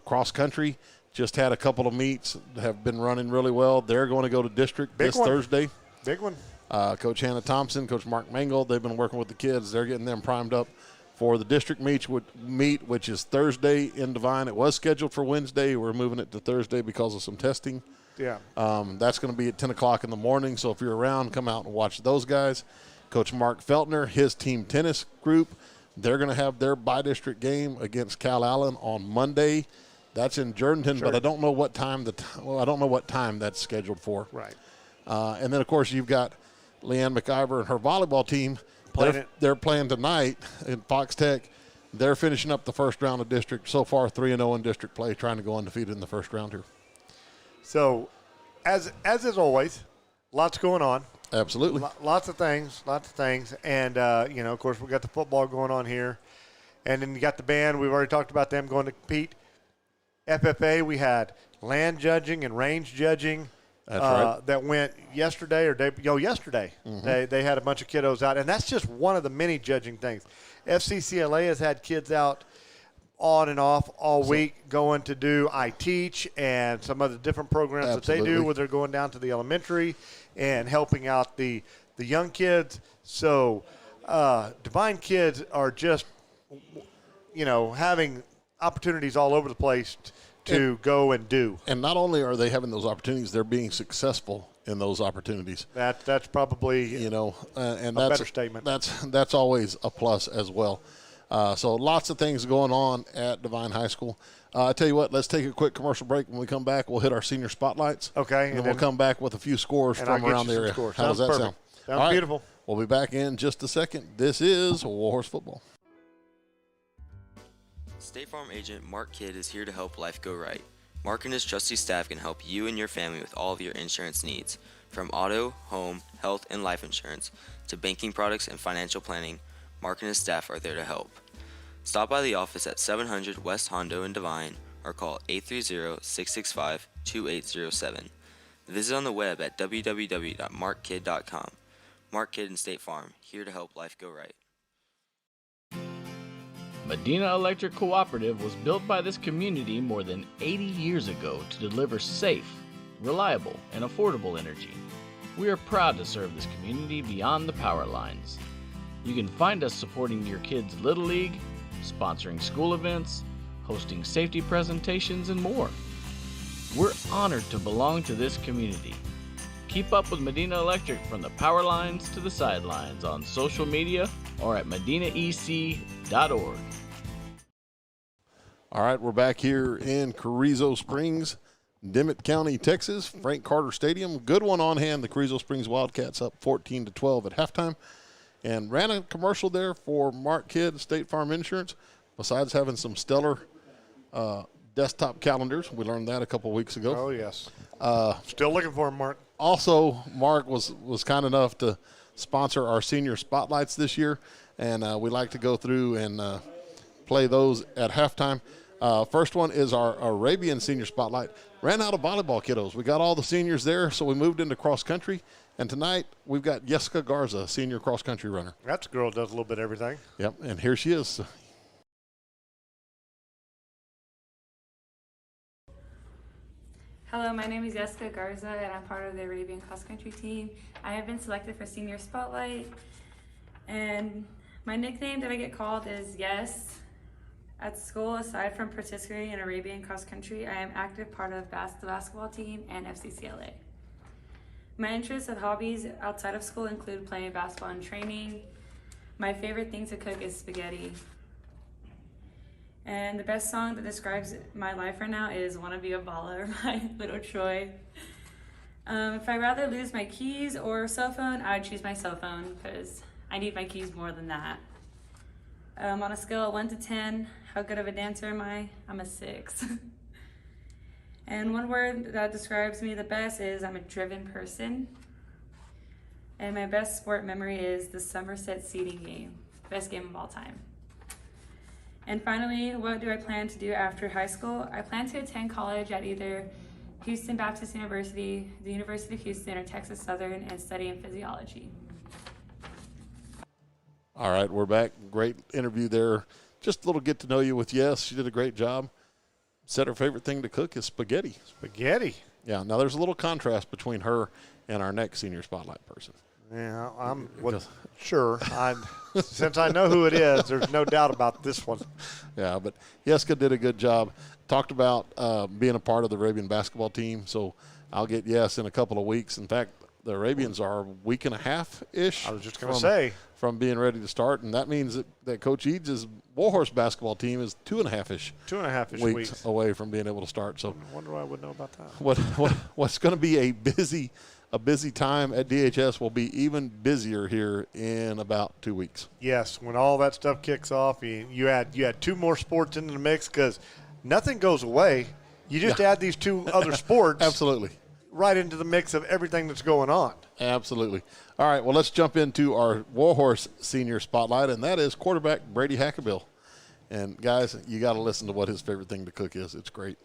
Cross country just had a couple of meets, have been running really well. They're going to go to district this Thursday. Big one. Coach Hannah Thompson, Coach Mark Mangold, they've been working with the kids. They're getting them primed up for the district meet, which is Thursday in Devine. It was scheduled for Wednesday. We're moving it to Thursday because of some testing. Yeah. That's going to be at 10 o'clock in the morning, so if you're around, come out and watch those guys. Coach Mark Feltner, his team tennis group, they're going to have their by-district game against Cal Allen on Monday. That's in Jordanton, but I don't know what time I don't know what time that's scheduled for. Right. And then, of course, you've got Leanne McIver and her volleyball team. They're playing tonight in Fox Tech. They're finishing up the first round of district. So far, 3-0 in district play, trying to go undefeated in the first round here. So, as is always, lots going on. Absolutely. Lots of things. And, of course, we've got the football going on here. And then you got the band. We've already talked about them going to compete. FFA, we had land judging and range judging. That's right. That went yesterday. Mm-hmm. They had a bunch of kiddos out, and that's just one of the many judging things. FCCLA has had kids out on and off all week going to do I Teach and some of the different programs that they do where they're going down to the elementary and helping out the young kids. So Devine kids are just, having opportunities all over the place to go and do. And not only are they having those opportunities, they're being successful in those opportunities. That's probably and a that's better statement. That's always a plus as well. So lots of things going on at Devine High School. I tell you what, let's take a quick commercial break. When we come back, we'll hit our senior spotlights. Okay. And then we'll come back with a few scores from around the area. How does that sound? Sounds beautiful. We'll be back in just a second. This is Warhorse Football. State Farm agent Mark Kidd is here to help life go right. Mark and his trusty staff can help you and your family with all of your insurance needs. From auto, home, health, and life insurance to banking products and financial planning, Mark and his staff are there to help. Stop by the office at 700 West Hondo in Devine or call 830-665-2807. Visit on the web at www.markkidd.com. Mark Kidd and State Farm, here to help life go right. Medina Electric Cooperative was built by this community more than 80 years ago to deliver safe, reliable, and affordable energy. We are proud to serve this community beyond the power lines. You can find us supporting your kids' Little League, sponsoring school events, hosting safety presentations, and more. We're honored to belong to this community. Keep up with Medina Electric from the power lines to the sidelines on social media or at medinaec.org. All right, we're back here in Carrizo Springs, Dimmitt County, Texas, Frank Carter Stadium. Good one on hand. The Carrizo Springs Wildcats up 14-12 at halftime. And ran a commercial there for Mark Kidd, State Farm Insurance, besides having some stellar desktop calendars. We learned that a couple weeks ago. Oh, yes. Still looking for him, Mark. Also, Mark was kind enough to sponsor our senior spotlights this year, and we like to go through and play those at halftime. First one is our Arabian senior spotlight. Ran out of volleyball kiddos. We got all the seniors there, so we moved into cross country. And tonight we've got Jessica Garza, senior cross country runner. That's a girl that does a little bit of everything. Yep, and here she is. Hello, my name is Jessica Garza, and I'm part of the Arabian cross country team. I have been selected for senior spotlight, and my nickname that I get called is Yes. At school, aside from participating in Arabian cross country, I am active part of the basketball team and FCCLA. My interests and hobbies outside of school include playing basketball and training. My favorite thing to cook is spaghetti. And the best song that describes my life right now is Wanna Be a Baller by Little Troy. If I'd rather lose my keys or cell phone, I'd choose my cell phone because I need my keys more than that. On a scale of 1 to 10, how good of a dancer am I? I'm a 6. And one word that describes me the best is I'm a driven person. And my best sport memory is the Somerset seeding game, best game of all time. And finally, what do I plan to do after high school? I plan to attend college at either Houston Baptist University, the University of Houston, or Texas Southern and study in physiology. All right, we're back. Great interview there. Just a little get to know you with Yes. She did a great job. Said her favorite thing to cook is spaghetti. Spaghetti. Yeah, now there's a little contrast between her and our next senior spotlight person. Yeah, sure. Since I know who it is, there's no doubt about this one. Yeah, but Yeska did a good job. Talked about being a part of the Arabian basketball team, so I'll get Yes in a couple of weeks. In fact, the Arabians are a week and a half-ish. I was just going to say. From being ready to start, and that means that Coach Eads' Warhorse basketball team is 2.5-ish. 2.5-ish weeks away from being able to start. So I wonder why I would know about that. What's going to be a busy time at DHS will be even busier here in about 2 weeks. Yes, when all that stuff kicks off, you add 2 more sports into the mix because nothing goes away. You just add these 2 other sports. Absolutely. Right into the mix of everything that's going on. Absolutely. All right, well, let's jump into our Warhorse senior spotlight, and that is quarterback Brady Hackfield. And, guys, you got to listen to what his favorite thing to cook is. It's great.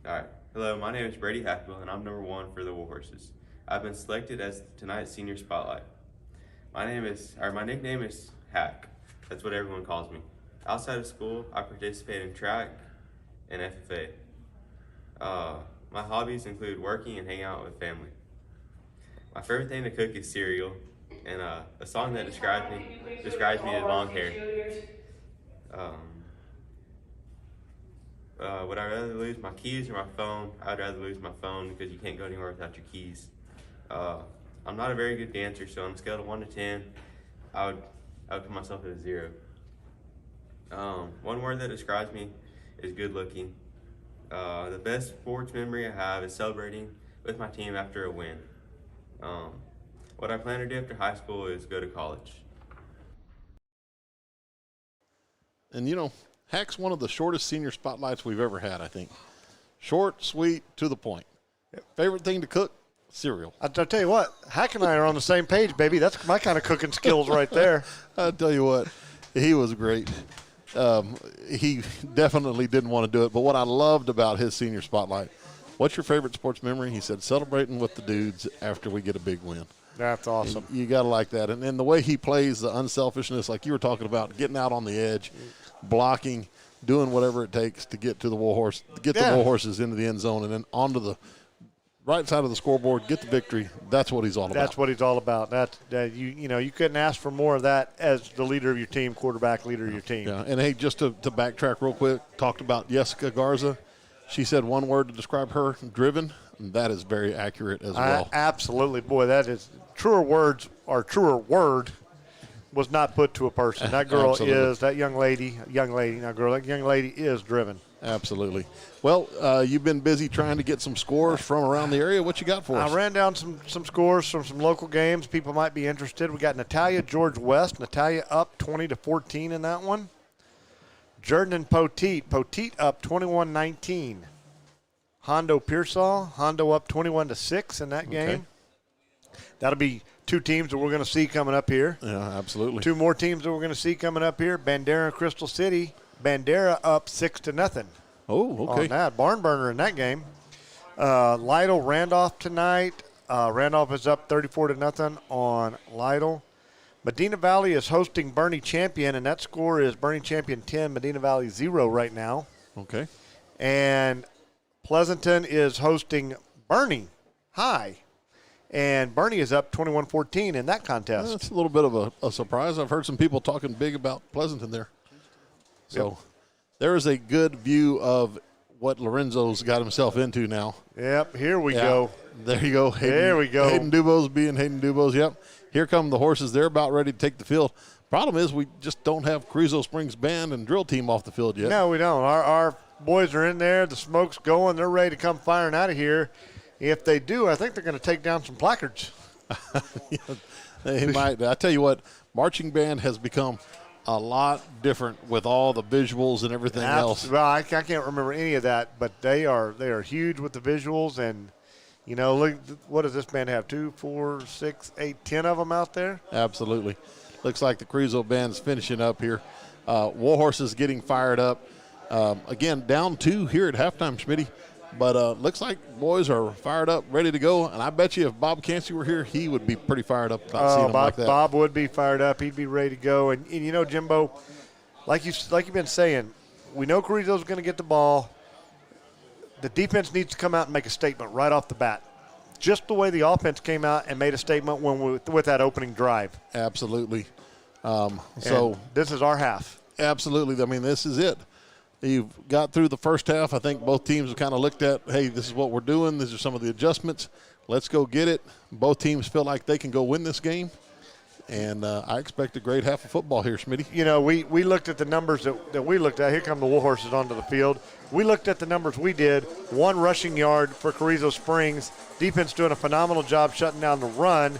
All right. Hello, my name is Brady Hackfield, and I'm number 1 for the Warhorses. I've been selected as tonight's senior spotlight. My nickname is Hack. That's what everyone calls me. Outside of school, I participate in track and FFA. My hobbies include working and hanging out with family. My favorite thing to cook is cereal, and a song that describes me is long hair. Would I rather lose my keys or my phone? I'd rather lose my phone because you can't go anywhere without your keys. I'm not a very good dancer, so on a scale of 1 to 10, I would put myself at a 0. One word that describes me is good looking. The best sports memory I have is celebrating with my team after a win. What I plan to do after high school is go to college. And, Hack's one of the shortest senior spotlights we've ever had, I think. Short, sweet, to the point. Favorite thing to cook? Cereal. I'll tell you what, Hack and I are on the same page, baby. That's my kind of cooking skills right there. I'll tell you what, he was great. He definitely didn't want to do it, but what I loved about his senior spotlight, what's your favorite sports memory? He said, celebrating with the dudes after we get a big win. That's awesome. You got to like that. And the way he plays, the unselfishness, like you were talking about, getting out on the edge, blocking, doing whatever it takes to get to the Warhorse, the Warhorses into the end zone and then onto the right side of the scoreboard, get the victory. That's what he's all about. That's what he's all about. You couldn't ask for more of that as the leader of your team, quarterback leader of your team. Yeah, and hey, just to backtrack real quick, talked about Jessica Garza. She said one word to describe her, driven. And that is very accurate as well. Absolutely. Boy, that is truer word was not put to a person. That girl that young lady is driven. Absolutely. Well, you've been busy trying to get some scores from around the area. What you got for us? I ran down some scores from some local games. People might be interested. We got Natalia George West. Natalia up 20-14 in that one. Jordan and Poteet up 21-19. Hondo Pearsall up 21-6 in that game. That'll be 2 teams that we're going to see coming up here. Yeah, absolutely. 2 more teams that we're going to see coming up here. Bandera and Crystal City. Bandera up 6-0. Oh, okay. On that barn burner in that game. Lytle Randolph tonight. Randolph is up 34-0 on Lytle. Medina Valley is hosting Bernie Champion, and that score is Bernie Champion 10, Medina Valley 0 right now. Okay. And Pleasanton is hosting Bernie High, and Bernie is up 21-14 in that contest. That's a little bit of a surprise. I've heard some people talking big about Pleasanton there. So there is a good view of what Lorenzo's got himself into now. Yep, here we go. There you go. There we go. Hayden Dubose being Hayden Dubose. Yep. Here come the horses. They're about ready to take the field. Problem is we just don't have Carrizo Springs band and drill team off the field yet. No, we don't. Our boys are in there. The smoke's going. They're ready to come firing out of here. If they do, I think they're going to take down some placards. He might. I tell you what, marching band has become a lot different with all the visuals and everything else. Well, I can't remember any of that, but they are huge with the visuals. And, you know, look, what does this band have? 2, 4, 6, 8, 10 of them out there? Absolutely. Looks like the Carrizo band's finishing up here. Warhorse is getting fired up. Again, down 2 here at halftime, Schmitty. But looks like boys are fired up, ready to go. And I bet you if Bob Cansey were here, he would be pretty fired up about seeing them like that. Bob would be fired up. He'd be ready to go. And you know, Jimbo, like you've been saying, we know Carrizo's going to get the ball. The defense needs to come out and make a statement right off the bat. Just the way the offense came out and made a statement with that opening drive. Absolutely. So this is our half. Absolutely. I mean, this is it. You've got through the first half. I think both teams have kind of looked at, hey, this is what we're doing. These are some of the adjustments. Let's go get it. Both teams feel like they can go win this game. And I expect a great half of football here, Smitty. You know, we looked at the numbers that we looked at. Here come the Warhorses onto the field. We looked at the numbers we did. 1 rushing yard for Carrizo Springs. Defense doing a phenomenal job shutting down the run.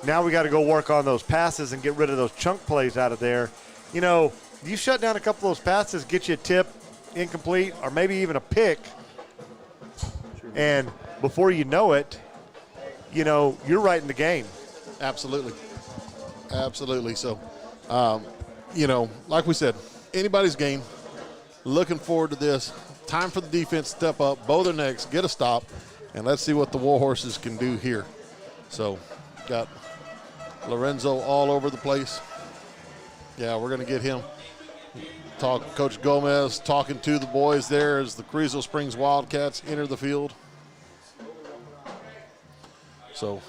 Now we got to go work on those passes and get rid of those chunk plays out of there. You know, you shut down a couple of those passes, get you a tip, incomplete, or maybe even a pick. And before you know it, you know, you're right in the game. Absolutely. Absolutely. So, you know, like we said, anybody's game. Looking forward to this. Time for the defense to step up, bow their necks, get a stop, and let's see what the Warhorses can do here. So, got Lorenzo all over the place. Yeah, we're going to get him. Coach Gomez talking to the boys there as the Carrizo Springs Wildcats enter the field. So,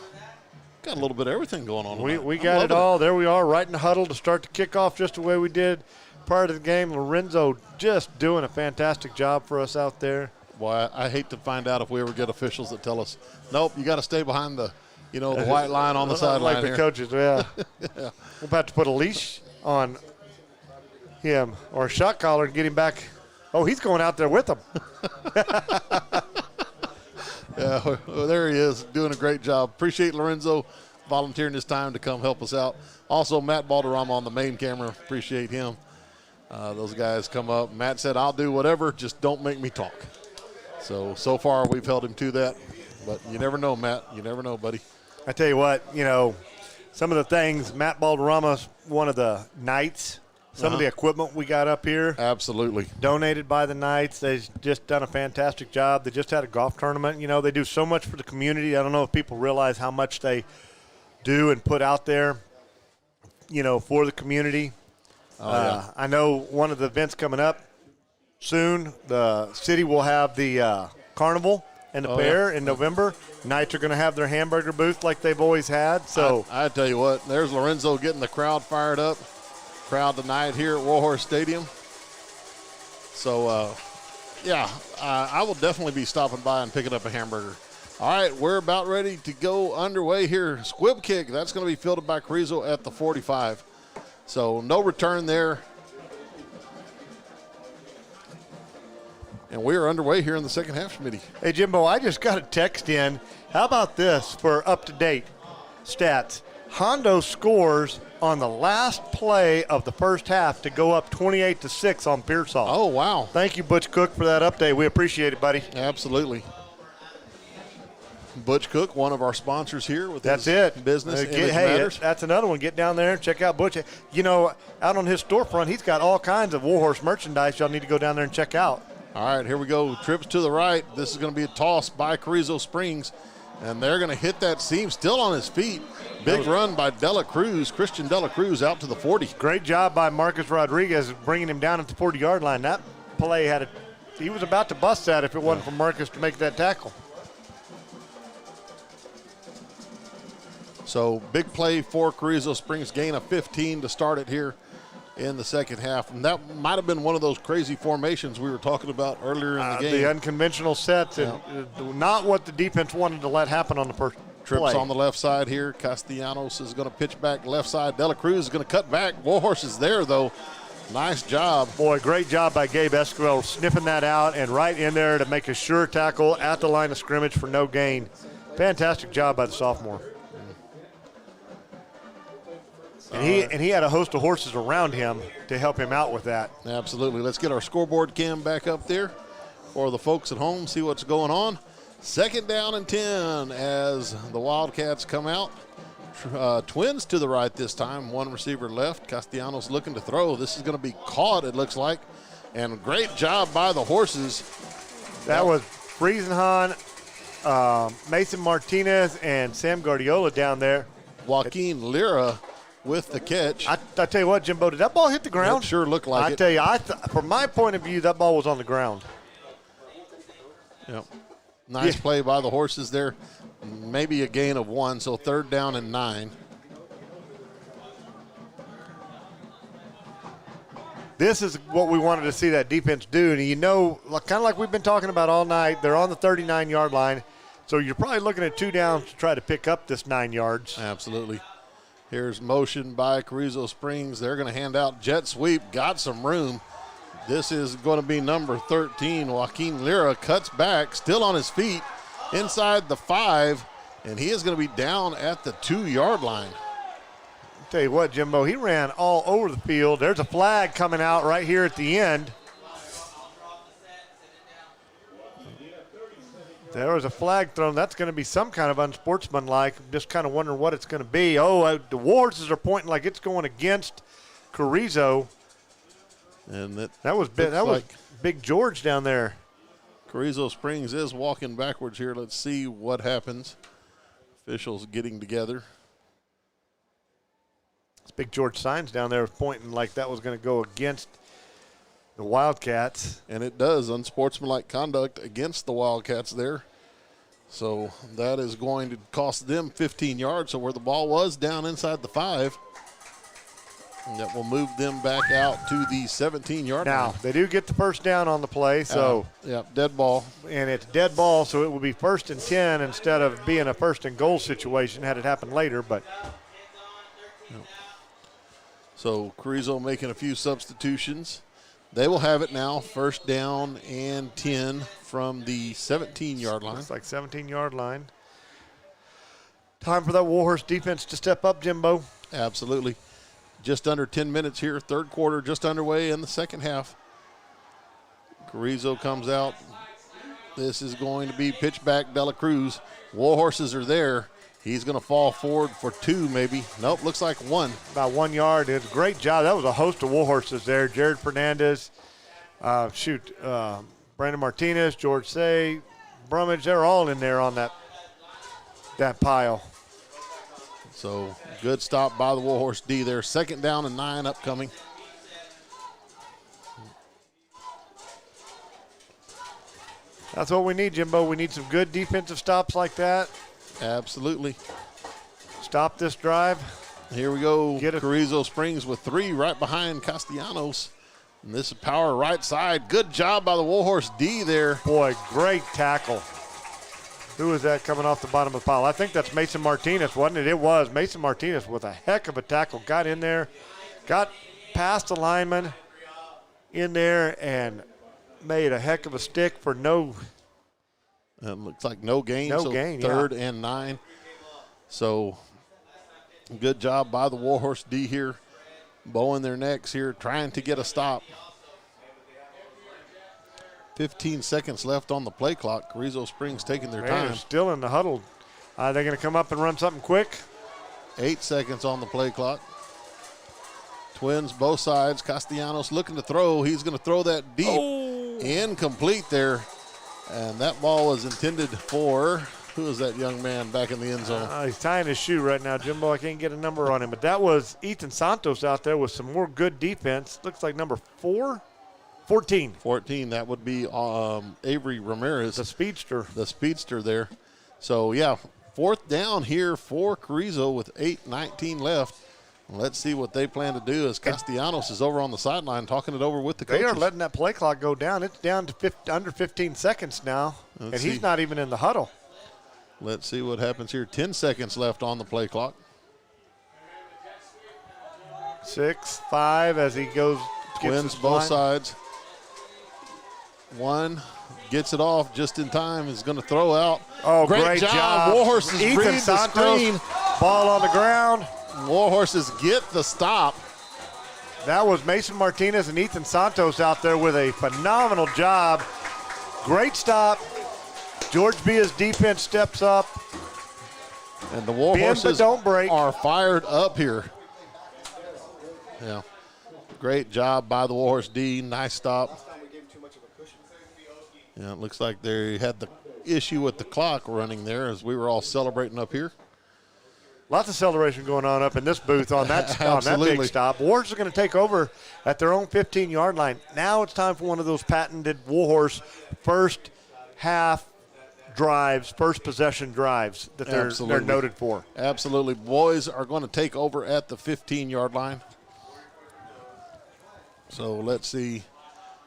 got a little bit of everything going on. We got it all. There we are, right in the huddle to start the kickoff, just the way we did prior to the game. Lorenzo just doing a fantastic job for us out there. Boy, I hate to find out if we ever get officials that tell us, nope, you got to stay behind the, you know, the white line on the sideline. Like the coaches, yeah. Yeah. We'll have to put a leash on him or a shot collar and get him back. Oh, he's going out there with them. Yeah, well, there he is, doing a great job. Appreciate Lorenzo volunteering his time to come help us out. Also, Matt Balderrama on the main camera. Appreciate him. Those guys come up. Matt said, I'll do whatever, just don't make me talk. So far we've held him to that. But you never know, Matt. You never know, buddy. I tell you what, you know, some of the things, Matt Balderrama's one of the Knights. Some of the equipment we got up here. Absolutely. Donated by the Knights. They've just done a fantastic job. They just had a golf tournament. You know, they do so much for the community. I don't know if people realize how much they do and put out there, you know, for the community. Yeah. I know one of the events coming up soon, the city will have the carnival and the fair in November. Knights are going to have their hamburger booth like they've always had. So I tell you what, there's Lorenzo getting the crowd fired up. Crowd tonight here at Warhorse Stadium. So, yeah, I will definitely be stopping by and picking up a hamburger. All right, we're about ready to go underway here. Squib kick, that's going to be fielded by Carrizo at the 45. So no return there. And we are underway here in the second half, Schmitty. Hey, Jimbo, I just got a text in. How about this for up-to-date stats? Hondo scores on the last play of the first half to go up 28-6 on Pearsall. Oh, wow. Thank you, Butch Cook, for that update. We appreciate it, buddy. Absolutely. Butch Cook, one of our sponsors here with That's his it. business, Image Matters. That's another one. Get down there and check out Butch. You know, out on his storefront, he's got all kinds of Warhorse merchandise y'all need to go down there and check out. All right, here we go. Trips to the right. This is going to be a toss by Carrizo Springs, and they're going to hit that seam still on his feet. Big run by Dela Cruz, Christian Dela Cruz out to the 40. Great job by Marcus Rodriguez bringing him down at the 40-yard line. That play he was about to bust that if it wasn't for Marcus to make that tackle. So big play for Carrizo Springs, gain of 15 to start it here in the second half. And that might have been one of those crazy formations we were talking about earlier in the game. The unconventional sets, and not what the defense wanted to let happen on the first Trips play. on the left side here. Castellanos is going to pitch back left side. Dela Cruz is going to cut back. Warhorse is there, though. Nice job. Boy, great job by Gabe Esquivel sniffing that out and right in there to make a sure tackle at the line of scrimmage for no gain. Fantastic job by the sophomore. And he had a host of horses around him to help him out with that. Absolutely. Let's get our scoreboard cam back up there for the folks at home, see what's going on. 2nd down and 10 as the Wildcats come out. Twins to the right this time, 1 receiver left. Castellanos looking to throw. This is going to be caught, it looks like. And great job by the horses. That was Friesenhan, Mason Martinez, and Sam Guardiola down there. Joaquin Lira with the catch. I tell you what, Jimbo, did that ball hit the ground? It sure looked like it. I tell you, from my point of view, that ball was on the ground. Yep. Nice play by the horses there. Maybe a gain of 1, so 3rd down and 9. This is what we wanted to see that defense do. And you know, kind of like we've been talking about all night, they're on the 39-yard line. So you're probably looking at 2 downs to try to pick up this 9 yards. Absolutely. Here's motion by Carrizo Springs. They're going to hand out jet sweep. Got some room. This is going to be number 13. Joaquin Lira cuts back, still on his feet, inside the 5, and he is going to be down at the 2-yard line. I'll tell you what, Jimbo, he ran all over the field. There's a flag coming out right here at the end. There was a flag thrown. That's going to be some kind of unsportsmanlike. I'm just kind of wondering what it's going to be. Oh, the Warhorses are pointing like it's going against Carrizo. And that was Big George down there. Carrizo Springs is walking backwards here. Let's see what happens. Officials getting together. It's Big George signs down there pointing like that was going to go against the Wildcats. And it does, unsportsmanlike conduct against the Wildcats there. So that is going to cost them 15 yards. So where the ball was down inside the 5. And that will move them back out to the 17-yard line. Now, they do get the first down on the play, so. Dead ball. And it's dead ball, so it will be 1st and 10 instead of being a 1st and goal situation had it happened later, but. So Carrizo making a few substitutions. They will have it now, 1st down and 10 from the 17-yard line. Looks like 17-yard line. Time for that Warhorse defense to step up, Jimbo. Absolutely. Just under 10 minutes here, 3rd quarter just underway in the 2nd half. Carrizo comes out. This is going to be pitch back De La Cruz. Warhorses are there. He's going to fall forward for 2 maybe. Nope, looks like 1. About 1 yard. It's a great job. That was a host of Warhorses there. Jared Fernandez, Brandon Martinez, George Say, Brummage, they're all in there on that pile. So good stop by the Warhorse D there. 2nd down and 9 upcoming. That's what we need, Jimbo. We need some good defensive stops like that. Absolutely. Stop this drive. Here we go. Carrizo Springs with 3 right behind Castellanos. And this is power right side. Good job by the Warhorse D there. Boy, great tackle. Who was that coming off the bottom of the pile? I think that's Mason Martinez, wasn't it? It was. Mason Martinez with a heck of a tackle. Got in there, got past the lineman in there, and made a heck of a stick for no. It looks like no gain. No gain, 3rd and 9. So good job by the Warhorse D here. Bowing their necks here, trying to get a stop. 15 seconds left on the play clock. Carrizo Springs taking their time. They're still in the huddle. They're going to come up and run something quick. 8 seconds on the play clock. Twins both sides. Castellanos looking to throw. He's going to throw that deep. Oh. Incomplete there. And that ball was intended for, who is that young man back in the end zone? He's tying his shoe right now, Jimbo. I can't get a number on him. But that was Ethan Santos out there with some more good defense. Looks like number 14. 14, that would be Avery Ramirez. The speedster. The speedster there. So, yeah, 4th down here for Carrizo with 8:19 left. Let's see what they plan to do as Castellanos is over on the sideline talking it over with the coaches. They are letting that play clock go down. It's down to under 15 seconds now, he's not even in the huddle. Let's see what happens here. 10 seconds left on the play clock. 6-5 as he goes. Twins both sides. 1 gets it off just in time. Is going to throw out. Oh, great job. Warhorses Ethan read the screen. Ball on the ground. Warhorses get the stop. That was Mason Martinez and Ethan Santos out there with a phenomenal job. Great stop. George Bia's defense steps up. And the Warhorses are fired up here. Yeah. Great job by the Warhorse D. Nice stop. Yeah, it looks like they had the issue with the clock running there as we were all celebrating up here. Lots of celebration going on up in this booth on that, on that big stop. Warhorse are going to take over at their own 15-yard line. Now it's time for one of those patented Warhorse first half drives, first possession drives that they're noted for. Absolutely. Boys are going to take over at the 15-yard line. So let's see.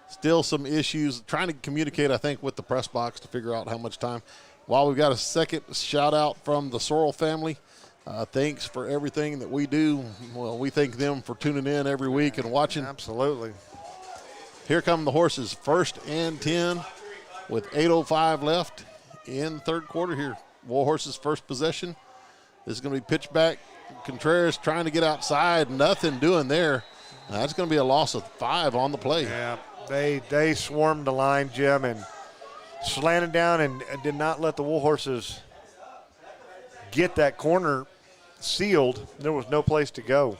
Still some issues. Trying to communicate, I think, with the press box to figure out how much time. While we've got a second shout-out from the Sorrell family. Thanks for everything that we do. Well, we thank them for tuning in every week and watching. Absolutely. Here come the Horses, 1st and 10 with 8:05 left in the third quarter here. Warhorses first possession. This is going to be pitched back. Contreras trying to get outside. Nothing doing there. That's going to be a loss of 5 on the play. Yeah, they swarmed the line, Jim, and slanted down and did not let the Warhorses get that corner sealed. There was no place to go.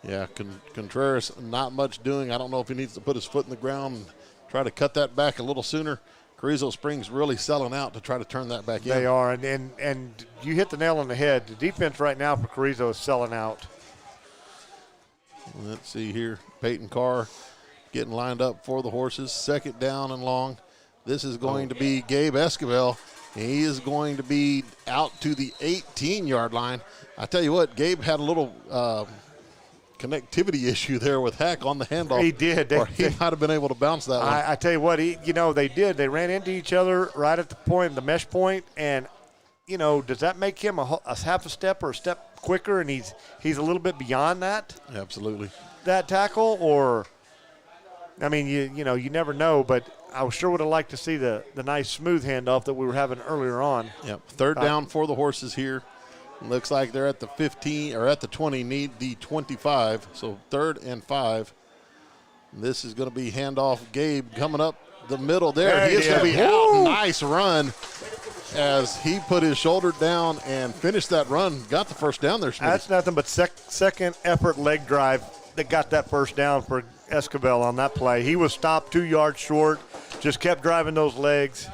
Yeah, Contreras not much doing. I don't know if he needs to put his foot in the ground and try to cut that back a little sooner. Carrizo Springs really selling out to try to turn that back in. They are, and you hit the nail on the head. The defense right now for Carrizo is selling out. Let's see here. Peyton Carr getting lined up for the Horses. 2nd down and long. This is going to be Gabe Esquivel. He is going to be out to the 18-yard line. I tell you what, Gabe had a little connectivity issue there with Hack on the handoff. He did. He might have been able to bounce that one. I tell you what, they did. They ran into each other right at the point, the mesh point, and, does that make him a half a step or a step quicker, and he's a little bit beyond that? Absolutely. That tackle, or, I mean, you never know, but I sure would have liked to see the nice smooth handoff that we were having earlier on. Yep. 3rd down for the Horses here. Looks like they're at the 15 or at the 20, need the 25. So 3rd and 5. This is going to be handoff. Gabe coming up the middle there. He is going to be out. Nice run as he put his shoulder down and finished that run. Got the first down there, Smitty. That's nothing but second effort leg drive that got that first down for Esquivel on that play. He was stopped 2 yards short, just kept driving those legs.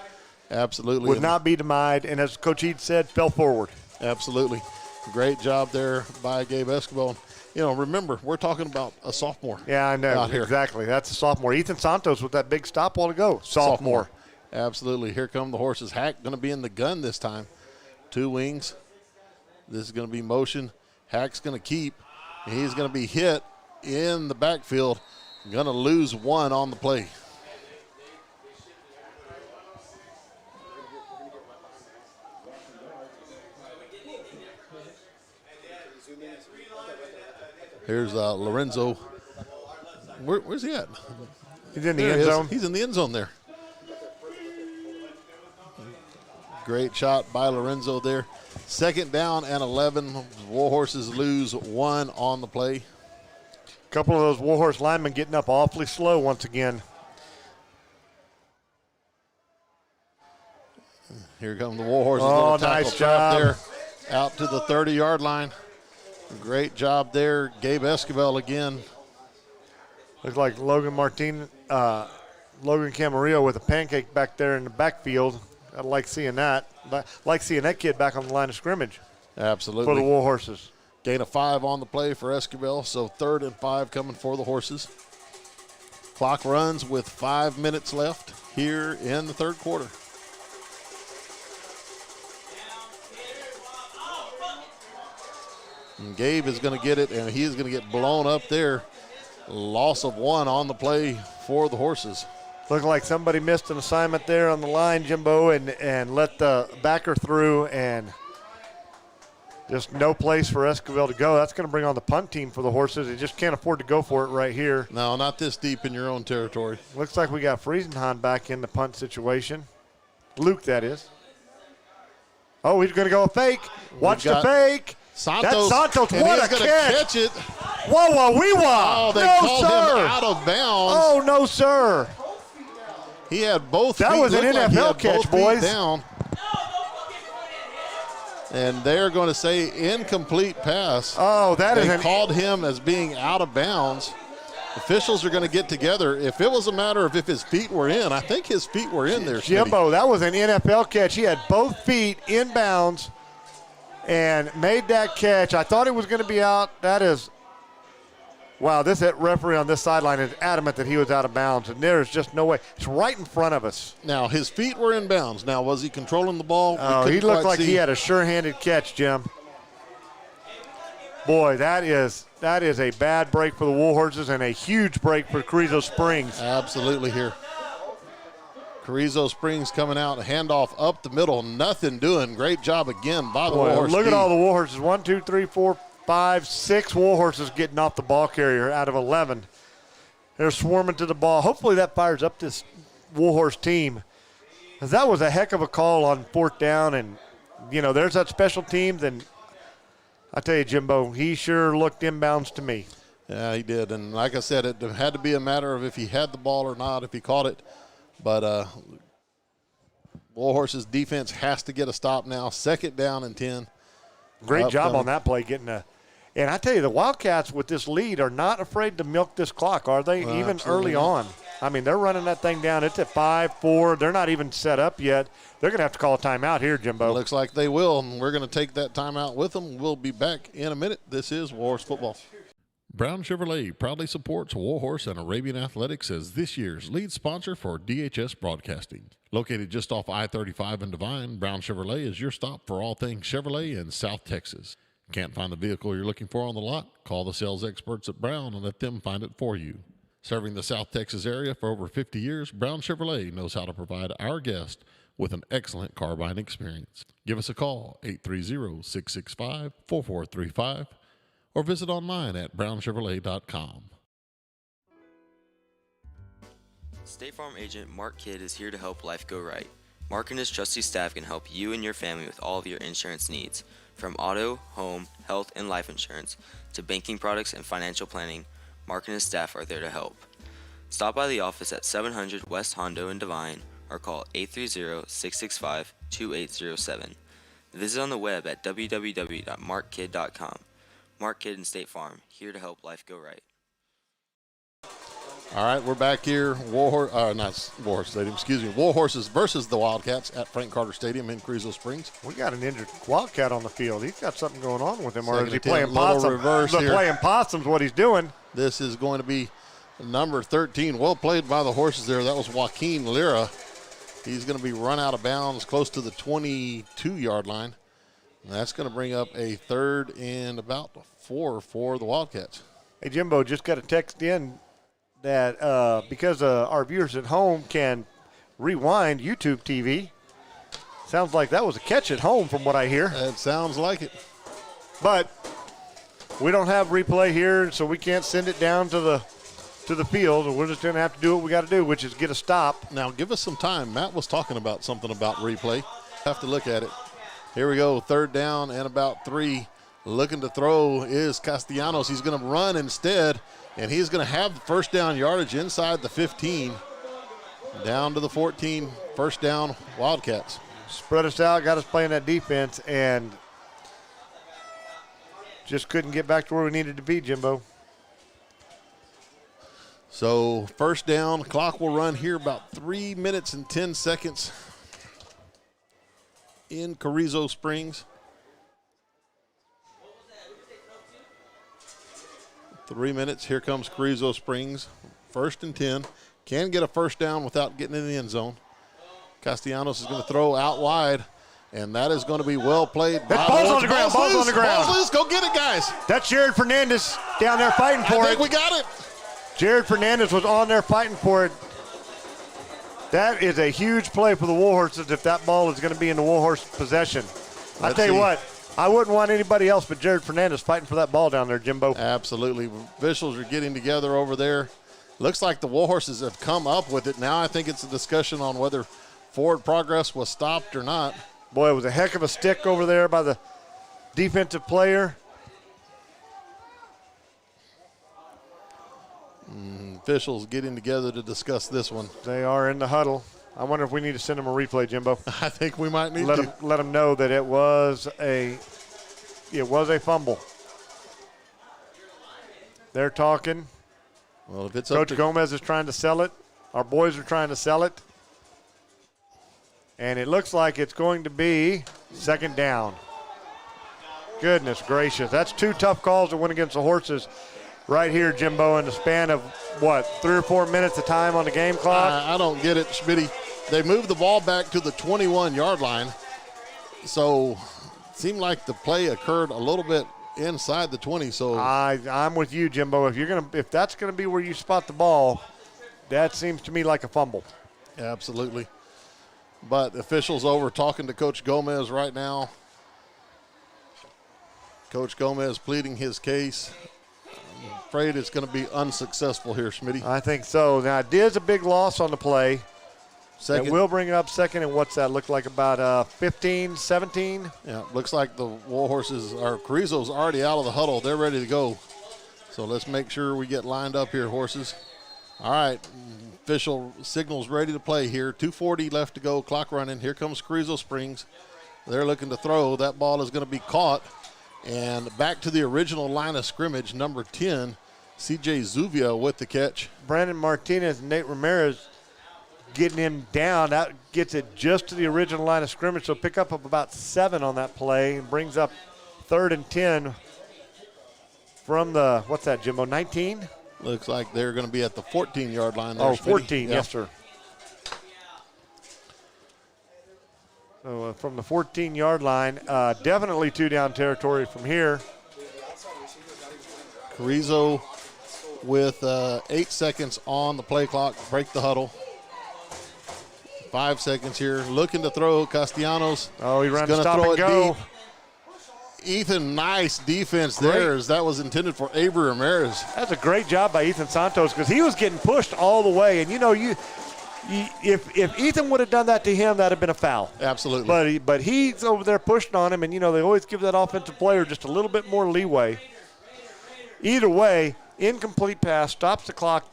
Absolutely. Would not be denied, and as Coach Eads said, fell forward. Absolutely. Great job there by Gabe Esquivel. Remember, we're talking about a sophomore. Yeah, I know. Exactly. That's a sophomore. Ethan Santos with that big stop a while ago. Sophomore. Absolutely. Here come the Horses. Hack going to be in the gun this time. 2 wings. This is going to be motion. Hack's going to keep. He's going to be hit in the backfield. Going to lose 1 on the play. Here's Lorenzo. Where's he at? He's in the end zone. He's in the end zone there. Great shot by Lorenzo there. 2nd down and 11. Warhorses lose 1 on the play. A couple of those Warhorse linemen getting up awfully slow once again. Here come the Warhorses. Oh, nice job there. Out to the 30-yard line. Great job there. Gabe Esquivel again. Looks like Logan Camarillo with a pancake back there in the backfield. I like seeing that. Like seeing that kid back on the line of scrimmage. Absolutely. For the Warhorses. Gain of 5 on the play for Esquivel, so 3rd and 5 coming for the Horses. Clock runs with 5 minutes left here in the third quarter. And Gabe is going to get it, and he is going to get blown up there. Loss of 1 on the play for the Horses. Looking like somebody missed an assignment there on the line, Jimbo, and let the backer through, and just no place for Esquivel to go. That's going to bring on the punt team for the Horses. They just can't afford to go for it right here. No, not this deep in your own territory. Looks like we got Friesenhan back in the punt situation. Luke, that is. Oh, he's going to go a fake. Watch the fake. Santos. That's Santos. And What he's a gonna catch. catch it. Whoa, whoa, wee wah. Oh, they No, called sir. him out of bounds. Oh, no, sir. He had both That feet. was an Looked like he NFL had catch, both feet boys. down. And they're going to say incomplete pass. Oh, They called him as being out of bounds. Officials are going to get together. If it was a matter of if his feet were in, I think his feet were in there, Smitty. Jimbo, that was an NFL catch. He had both feet in bounds and made that catch. I thought it was going to be out. That is, wow, this referee on this sideline is adamant that he was out of bounds, and there's just no way. It's right in front of us. Now, his feet were in bounds. Now, was he controlling the ball? Oh, he looked like he had a sure-handed catch, Jim. Boy, that is a bad break for the Warhorses and a huge break for Carrizo Springs. Absolutely here. Carrizo Springs coming out, handoff up the middle, nothing doing. Great job again by the Warhorse. Look at all the Warhorses. 1, 2, 3, 4, 5, 6 Warhorses getting off the ball carrier out of 11. They're swarming to the ball. Hopefully that fires up this Warhorse team. Because that was a heck of a call on 4th down. And, you know, there's that special teams. And I tell you, Jimbo, he sure looked inbounds to me. Yeah, he did. And like I said, it had to be a matter of if he had the ball or not, if he caught it. But Warhorse's defense has to get a stop now. 2nd down and 10. Great job on that play getting a. And I tell you, the Wildcats with this lead are not afraid to milk this clock, are they? Even absolutely early on. I mean, they're running that thing down. It's at 5-4. They're not even set up yet. They're going to have to call a timeout here, Jimbo. Looks like they will, and we're going to take that timeout with them. We'll be back in a minute. This is Warhorse Football. Brown Chevrolet proudly supports Warhorse and Arabian Athletics as this year's lead sponsor for DHS Broadcasting. Located just off I-35 in Devine, Brown Chevrolet is your stop for all things Chevrolet in South Texas. Can't find the vehicle you're looking for on the lot? Call the sales experts at Brown and let them find it for you. Serving the South Texas area for over 50 years, Brown Chevrolet knows how to provide our guests with an excellent car buying experience. Give us a call, 830-665-4435, or visit online at brownchevrolet.com. State Farm agent Mark Kidd is here to help life go right. Mark and his trusty staff can help you and your family with all of your insurance needs. From auto, home, health, and life insurance to banking products and financial planning, Mark and his staff are there to help. Stop by the office at 700 West Hondo in Devine or call 830-665-2807. Visit on the web at www.markkid.com. Mark Kidd and State Farm, here to help life go right. All right, we're back here. Warhorses versus the Wildcats at Frank Carter Stadium in Carrizo Springs. We got an injured Wildcat on the field. He's got something going on with him. Or Second is he and 10, playing possum? reverse here. Playing possum's what he's doing. This is going to be number 13. Well played by the Horses there. That was Joaquin Lira. He's going to be run out of bounds close to the 22-yard line. And that's going to bring up a 3rd and about 4 for the Wildcats. Hey, Jimbo, just got a text in that because our viewers at home can rewind YouTube TV. Sounds like that was a catch at home from what I hear. It sounds like it. But we don't have replay here, so we can't send it down to the field. And we're just going to have to do what we got to do, which is get a stop. Now, give us some time. Matt was talking about something about replay. Have to look at it. Here we go, 3rd down and about 3. Looking to throw is Castellanos. He's going to run instead, and he's going to have the 1st down yardage inside the 15. Down to the 14, 1st down, Wildcats. Spread us out, got us playing that defense, and just couldn't get back to where we needed to be, Jimbo. So 1st down, clock will run here about 3 minutes and 10 seconds in Carrizo Springs. 3 minutes. Here comes Carrizo Springs. 1st and 10. Can get a 1st down without getting in the end zone. Castellanos is going to throw out wide, and that is going to be well played. Ball's on the ground. Ball's on the ground. Ball's loose. Go get it, guys. That's Jared Fernandez down there fighting for it. I think we got it. Jared Fernandez was on there fighting for it. That is a huge play for the Warhorses if that ball is going to be in the Warhorse possession. I tell you what, I wouldn't want anybody else but Jared Fernandez fighting for that ball down there, Jimbo. Absolutely. Officials are getting together over there. Looks like the Warhorses have come up with it. Now I think it's a discussion on whether forward progress was stopped or not. Boy, it was a heck of a stick over there by the defensive player. Officials getting together to discuss this one. They are in the huddle. I wonder if we need to send them a replay, Jimbo. I think we might need to. Let them know that it was a fumble. They're talking. Well, if it's Coach Gomez is trying to sell it. Our boys are trying to sell it. And it looks like it's going to be second down. Goodness gracious. That's 2 tough calls to win against the Horses right here, Jimbo, in the span of, 3 or 4 minutes of time on the game clock? I don't get it, Schmitty. They moved the ball back to the 21-yard line. So it seemed like the play occurred a little bit inside the 20. So I'm with you, Jimbo. If that's gonna be where you spot the ball, that seems to me like a fumble. Absolutely. But the officials over talking to Coach Gomez right now. Coach Gomez pleading his case. I'm afraid it's going to be unsuccessful here, Schmitty. I think so. Now, it is a big loss on the play. Second. It will bring it up second, and what's that look like, about 15, 17? Yeah, looks like the Warhorses, or Carrizo's already out of the huddle. They're ready to go. So let's make sure we get lined up here, horses. All right, official signals ready to play here. 2:40 left to go, clock running. Here comes Carrizo Springs. They're looking to throw. That ball is going to be caught. And back to the original line of scrimmage, number 10, C.J. Zuvia with the catch. Brandon Martinez and Nate Ramirez getting him down. That gets it just to the original line of scrimmage. So pick up about 7 on that play and brings up 3rd and 10 from the, what's that, Jimbo, 19? Looks like they're going to be at the 14-yard line. Oh, 14, yes, sir. So from the 14-yard line, definitely 2-down territory from here. Carrizo with 8 seconds on the play clock. Break the huddle. 5 seconds here. Looking to throw. Castellanos. Oh, he ran to stop and go. Deep. Ethan, nice defense there, as that was intended for Avery Ramirez. That's a great job by Ethan Santos, because he was getting pushed all the way. And, if Ethan would have done that to him, that would have been a foul. Absolutely. But he's over there pushing on him, and, they always give that offensive player just a little bit more leeway. Either way, incomplete pass, stops the clock.